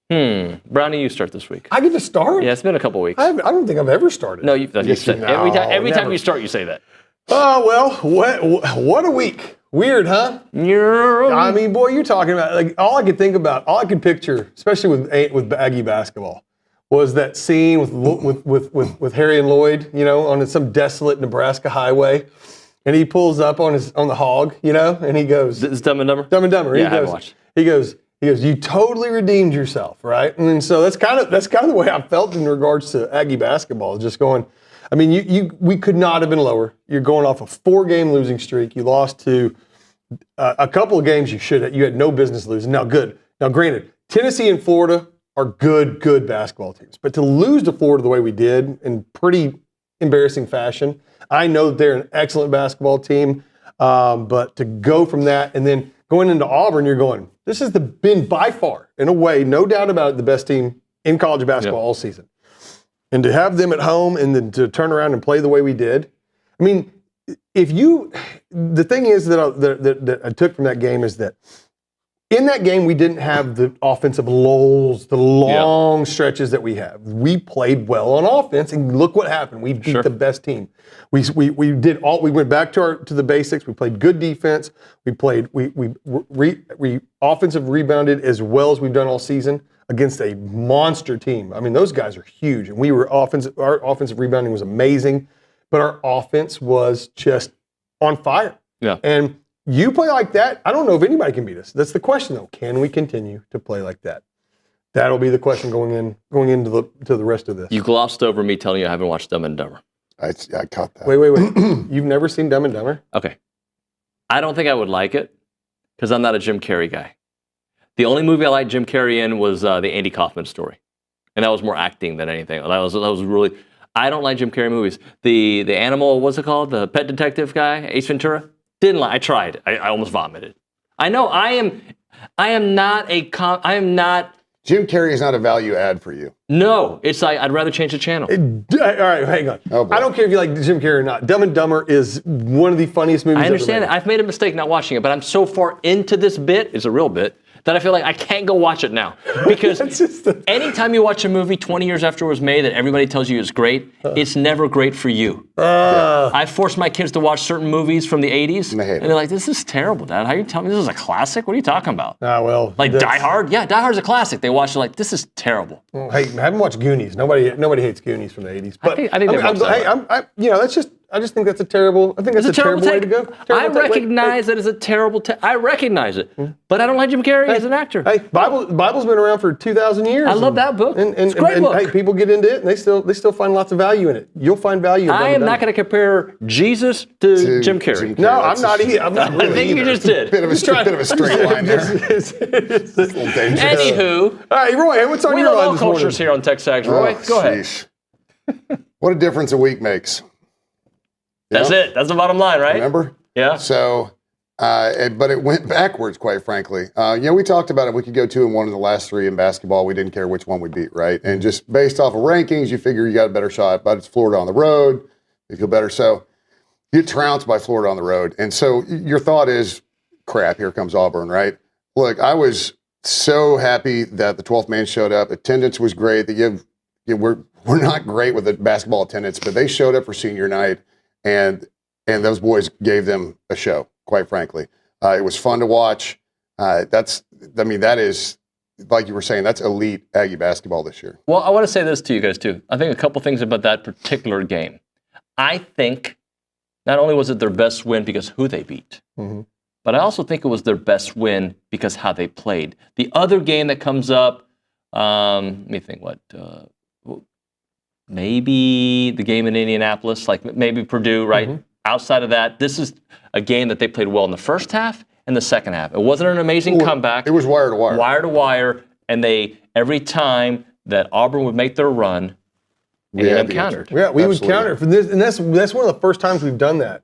Brownie, you start this week. I get to start? Yeah, it's been a couple weeks. I don't think I've ever started. No, you said every time you start, you say that. Oh, well, what a week. Weird, huh? I mean, boy, you're talking about, like, all I could picture, especially with Aggie basketball, was that scene with Harry and Lloyd, on some desolate Nebraska highway. And he pulls up on the hog, and he goes, "This is Dumb and Dumber." Dumb and Dumber. Yeah, I haven't watched. He goes, "You totally redeemed yourself, right?" And so that's kind of the way I felt in regards to Aggie basketball. Just going, I mean, we could not have been lower. You're going off a 4-game losing streak. You lost to a couple of games you had no business losing. Now, granted, Tennessee and Florida are good basketball teams, but to lose to Florida the way we did in pretty embarrassing fashion. I know that they're an excellent basketball team, but to go from that and then going into Auburn, you're going, this has been by far, in a way, no doubt about it, the best team in college basketball all season. And to have them at home and then to turn around and play the way we did. I mean, the thing is that I took from that game is that in that game, we didn't have the offensive lulls, the long stretches that we have. We played well on offense, and look what happened. We beat the best team. We went back to the basics. We played good defense. We offensive rebounded as well as we've done all season against a monster team. I mean, those guys are huge, and our offensive rebounding was amazing, but our offense was just on fire. Yeah. And you play like that, I don't know if anybody can beat us. That's the question, though. Can we continue to play like that? That'll be the question going into the rest of this. You glossed over me telling you I haven't watched Dumb and Dumber. I caught that. Wait. You've never seen Dumb and Dumber? Okay. I don't think I would like it because I'm not a Jim Carrey guy. The only movie I liked Jim Carrey in was the Andy Kaufman Story. And that was more acting than anything. That was really... I don't like Jim Carrey movies. The animal, what's it called? The pet detective guy, Ace Ventura? Didn't like. I tried. I almost vomited. I know. I am not. Jim Carrey is not a value add for you. No, it's like I'd rather change the channel. All right, hang on. Oh, boy. I don't care if you like Jim Carrey or not. Dumb and Dumber is one of the funniest movies I understand ever that. I've made a mistake not watching it, but I'm so far into this bit. It's a real bit. That I feel like I can't go watch it now. Because anytime you watch a movie 20 years after it was made that everybody tells you is great, it's never great for you. I forced my kids to watch certain movies from the 80s, and they're like, this is terrible, Dad. How are you telling me this is a classic? What are you talking about? Like Die Hard? Yeah, Die Hard's a classic. They watch it like, this is terrible. Well, hey, I haven't watched Goonies. Nobody hates Goonies from the 80s. But I think that's just... I just think that's a terrible. I think that's a terrible way to go. I recognize that it's a terrible. I recognize it, but I don't like Jim Carrey as an actor. Hey, Bible's been around for 2,000 years. I love that book. It's a great book. Hey, people get into it, and they still find lots of value in it. You'll find value. In I am not going to compare Jesus to Jim Carrey. No, I'm not either. I'm not really I think either. you just did. Bit of a straight line there. It's a little dangerous. Anywho, all right, Roy, what's on your mind this morning? Cultures here on TexAgs. Roy, go ahead. What a difference a week makes. That's it. That's the bottom line, right? Remember? Yeah. So, but it went backwards, quite frankly. We talked about it. We could go 2-1 in the last 3 in basketball. We didn't care which one we beat, right? And just based off of rankings, you figure you got a better shot. But it's Florida on the road. You feel better. So you get trounced by Florida on the road. And so your thought is, crap, here comes Auburn, right? Look, I was so happy that the 12th man showed up. Attendance was great. We're not great with the basketball attendance, but they showed up for senior night. And those boys gave them a show, quite frankly. It was fun to watch. That is, like you were saying, that's elite Aggie basketball this year. Well, I want to say this to you guys, too. I think a couple things about that particular game. I think not only was it their best win because who they beat, but I also think it was their best win because how they played. The other game that comes up, let me think, maybe the game in Indianapolis, like maybe Purdue, right? Mm-hmm. Outside of that, this is a game that they played well in the first half and the second half. It wasn't an amazing comeback. It was wire to wire. Wire to wire, and every time that Auburn would make their run, A&M countered. Yeah, we would counter for this, and that's one of the first times we've done that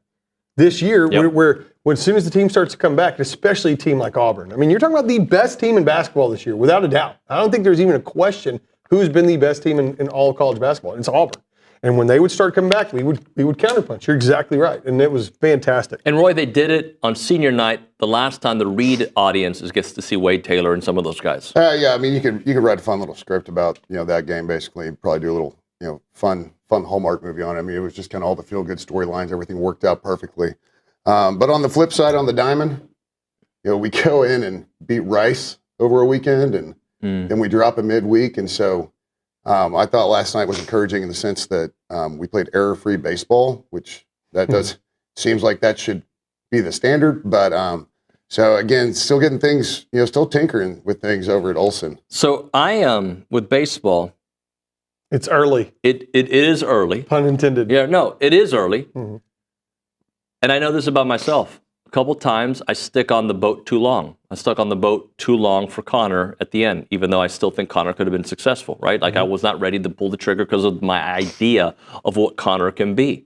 this year. Where as soon as the team starts to come back, especially a team like Auburn. I mean, you're talking about the best team in basketball this year, without a doubt. I don't think there's even a question who's been the best team in all of college basketball. It's Auburn. And when they would start coming back, we would counterpunch. You're exactly right, and it was fantastic. And Roy, they did it on senior night. The last time the Reed audience gets to see Wade Taylor and some of those guys. Yeah, I mean, you could write a fun little script about that game. Basically, probably do a little fun Hallmark movie on it. I mean, it was just kind of all the feel good storylines. Everything worked out perfectly. But on the flip side, on the diamond, we go in and beat Rice over a weekend, and then we drop a midweek, and so. I thought last night was encouraging in the sense that we played error-free baseball, which that seems like that should be the standard. But so again, still getting things, still tinkering with things over at Olson. So I am with baseball. It's early. It is early. Pun intended. Yeah, no, it is early. Mm-hmm. And I know this about myself. A couple times I stick on the boat too long. I stuck on the boat too long for Connor at the end, even though I still think Connor could have been successful, right? Like I was not ready to pull the trigger because of my idea of what Connor can be.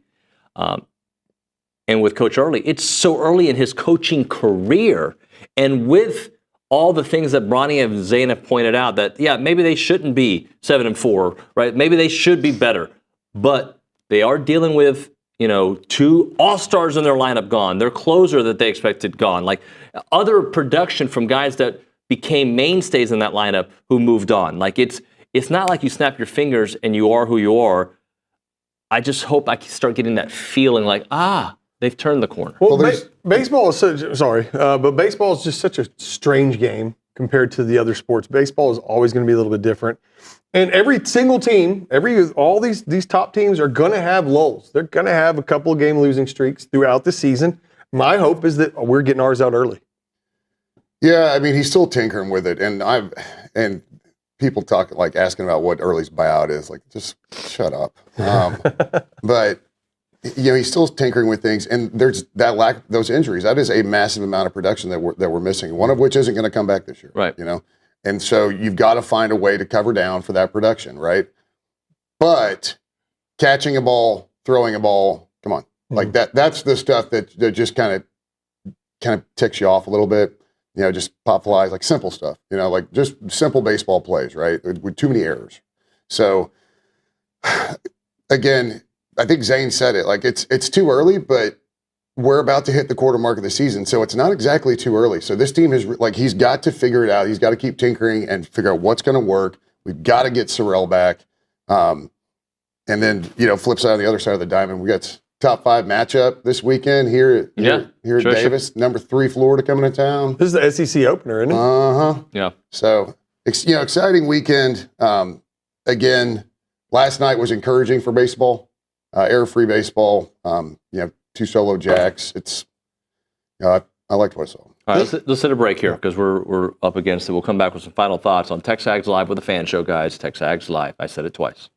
And with Coach Earley, it's so early in his coaching career. And with all the things that Bronny and Zane have pointed out that, yeah, maybe they shouldn't be 7-4, right? Maybe they should be better. But they are dealing with two all-stars in their lineup gone. Their closer that they expected gone. Like other production from guys that became mainstays in that lineup who moved on. Like it's not like you snap your fingers and you are who you are. I just hope I can start getting that feeling like, they've turned the corner. Well, baseball is but baseball is just such a strange game compared to the other sports. Baseball is always going to be a little bit different. And every single team, all these top teams are going to have lulls. They're going to have a couple of game losing streaks throughout the season. My hope is that we're getting ours out early. Yeah, I mean, he's still tinkering with it. And people asking about what Early's buyout is. Like, just shut up. But, he's still tinkering with things. And there's that those injuries. That is a massive amount of production that we're missing, one of which isn't going to come back this year. Right. And so you've got to find a way to cover down for that production, right? But catching a ball, throwing a ball, come on. Like that's the stuff that just kind of ticks you off a little bit. Just pop flies, like simple stuff, like just simple baseball plays, right? With too many errors. So again, I think Zane said it, like it's too early, but we're about to hit the quarter mark of the season, so it's not exactly too early. So this team is he's got to figure it out. He's got to keep tinkering and figure out what's going to work. We've got to get Sorrell back. And then, flip side on the other side of the diamond, we got top 5 matchup this weekend here at Davis. Number 3 Florida coming to town. This is the SEC opener, isn't it? Uh-huh. Yeah. So, exciting weekend. Again, last night was encouraging for baseball, error-free baseball. 2 solo jacks. It's, I liked what I saw. All right, let's hit a break here because we're up against it. We'll come back with some final thoughts on TexAgs Live with the Fan Show, guys. TexAgs Live. I said it twice.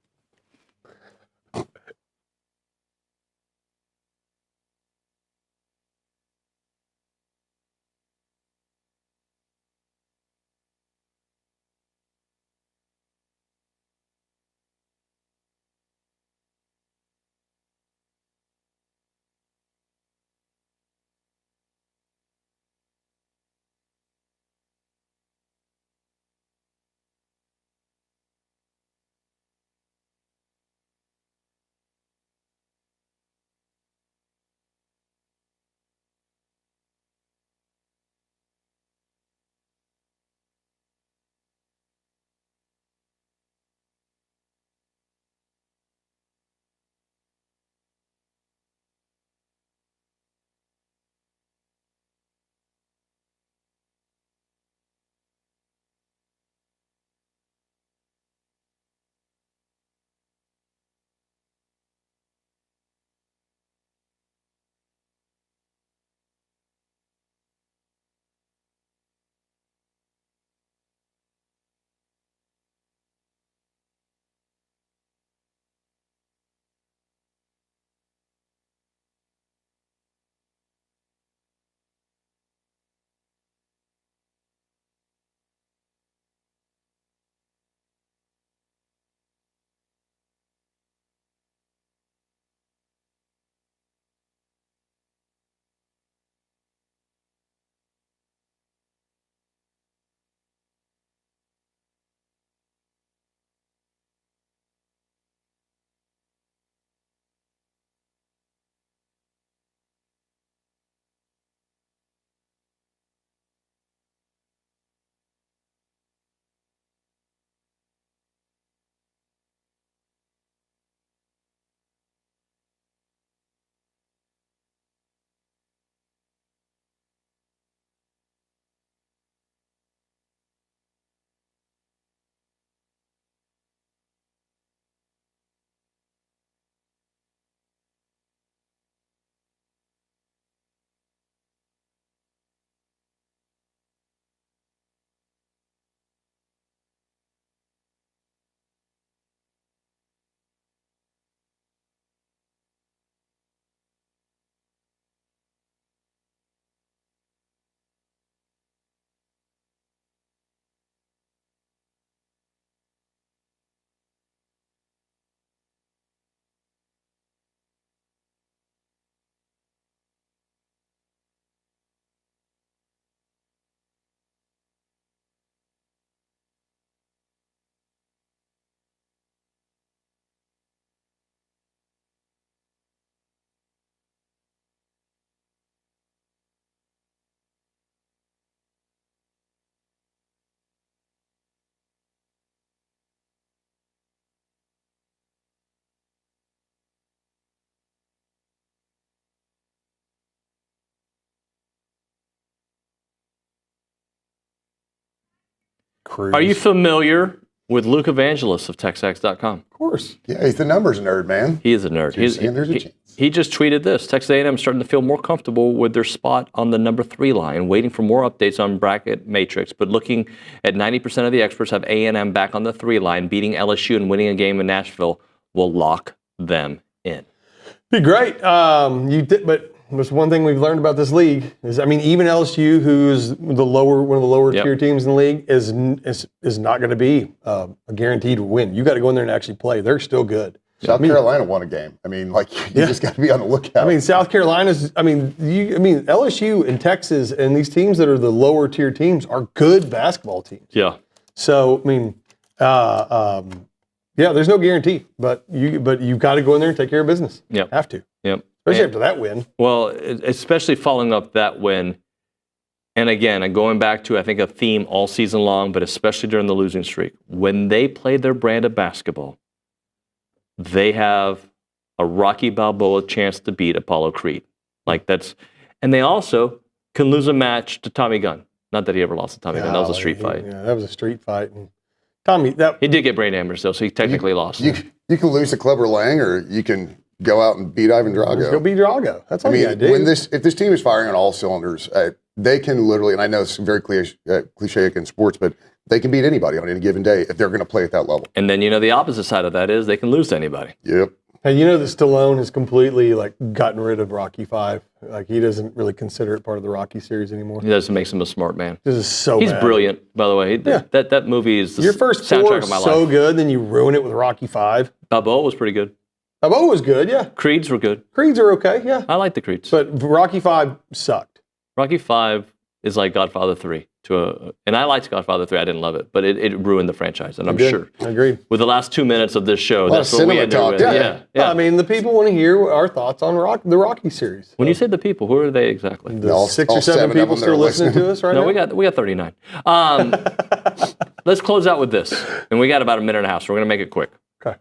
Cruz. Are you familiar with Luke Evangelos of TexAgs.com? Of course. Yeah, he's the numbers nerd, man. He is a nerd. There's a chance. He just tweeted this. Texas A&M starting to feel more comfortable with their spot on the number 3 line, waiting for more updates on bracket matrix, but looking at 90% of the experts have A&M back on the 3 line, beating LSU and winning a game in Nashville will lock them in. Be great. But there's one thing we've learned about this league is, I mean, even LSU, who's one of the lower tier teams in the league, is not going to be a guaranteed win. You got to go in there and actually play. They're still good. South Carolina won a game. I mean, like, you just got to be on the lookout. I mean, South Carolina's. LSU and Texas and these teams that are the lower tier teams are good basketball teams. Yeah. So I mean, there's no guarantee, but you got to go in there and take care of business. Yep. Have to. Yep. Especially after that win. Well, especially following up that win. And again, going back to, I think, a theme all season long, but especially during the losing streak. When they play their brand of basketball, they have a Rocky Balboa chance to beat Apollo Creed. And they also can lose a match to Tommy Gunn. Not that he ever lost to Tommy Gunn. That was a street fight. Yeah, that was a street fight. And Tommy, he did get brain damage, though, so he technically lost. You can lose to Clubber Lang, or you can go out and beat Ivan Drago. Let's go beat Drago. That's all you got to do. If this team is firing on all cylinders, they can literally, and I know it's very cliche in sports, but they can beat anybody on any given day if they're going to play at that level. And then, the opposite side of that is they can lose to anybody. Yep. And you know that Stallone has completely gotten rid of Rocky V. He doesn't really consider it part of the Rocky series anymore. He doesn't make him a smart man. This is so He's bad. brilliant, by the way. That movie is the Your first soundtrack four of my is so life. good, then you ruin it with Rocky V. Balboa was pretty good. Balboa was good, yeah. Creeds were good. Creeds are okay, yeah. I like the Creeds. But Rocky V sucked. Rocky V is like Godfather 3. And I liked Godfather 3. I didn't love it, but it ruined the franchise, and I'm sure. Agreed. With the last 2 minutes of this show, that's what we ended with. Yeah. I mean, the people want to hear our thoughts on the Rocky series. When you say the people, who are they exactly? The 6 or 7 people still listening to us right now? No, we got 39. Let's close out with this, and we got about a minute and a half, so we're going to make it quick. Okay.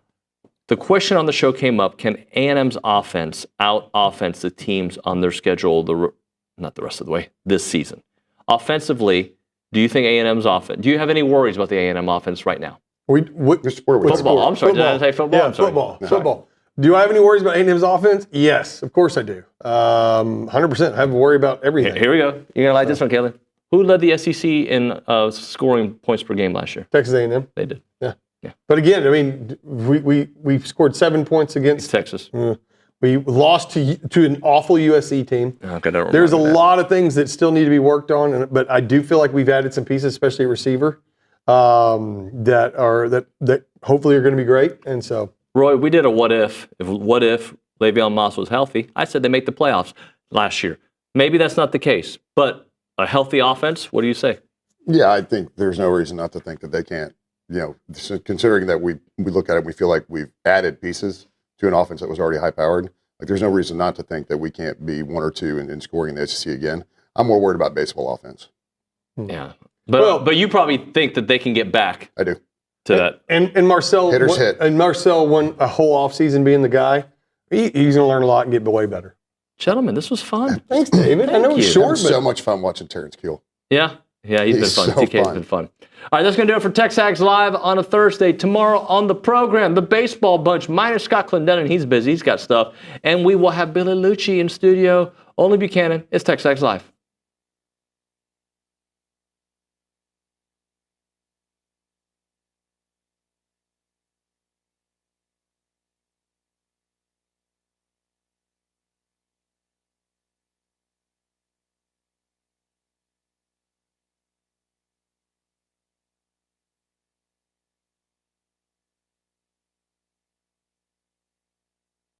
The question on the show came up: can A&M's offense out-offense the teams on their schedule? Not the rest of the way this season. Offensively, do you think A&M's offense? Do you have any worries about the A&M offense right now? Football. I'm sorry. Did I say football? Yeah, I'm sorry. Football. Do I have any worries about A&M's offense? Yes, of course I do. 100%. I have a worry about everything. Here we go. You're gonna like this one, Caleb. Who led the SEC in scoring points per game last year? Texas A&M. They did. Yeah. But again, I mean, we scored 7 points against Texas. We lost to an awful USC team. Okay, There's a lot of things that still need to be worked on, but I do feel like we've added some pieces, especially at receiver, that hopefully are going to be great. And so, Roy, we did a what if Le'Veon Moss was healthy. I said they make the playoffs last year. Maybe that's not the case, but a healthy offense. What do you say? Yeah, I think there's no reason not to think that they can't. Considering that we look at it, we feel like we've added pieces to an offense that was already high-powered. There's no reason not to think that we can't be 1 or 2 in scoring in the SEC again. I'm more worried about baseball offense. Yeah, but you probably think that they can get back. I do. To that. And Marcel hit. And Marcel won a whole offseason being the guy. He's going to learn a lot and get way better. Gentlemen, this was fun. Thanks, David. I know it's short, but so much fun watching Terrence Keel. Yeah, he's been fun. So TK's fun. been fun. All right, that's going to do it for TexAgs Live on a Thursday. Tomorrow on the program, the baseball bunch, minus Scott Clendenin. He's busy. He's got stuff. And we will have Billy Lucci in studio. Olin Buchanan. It's TexAgs Live.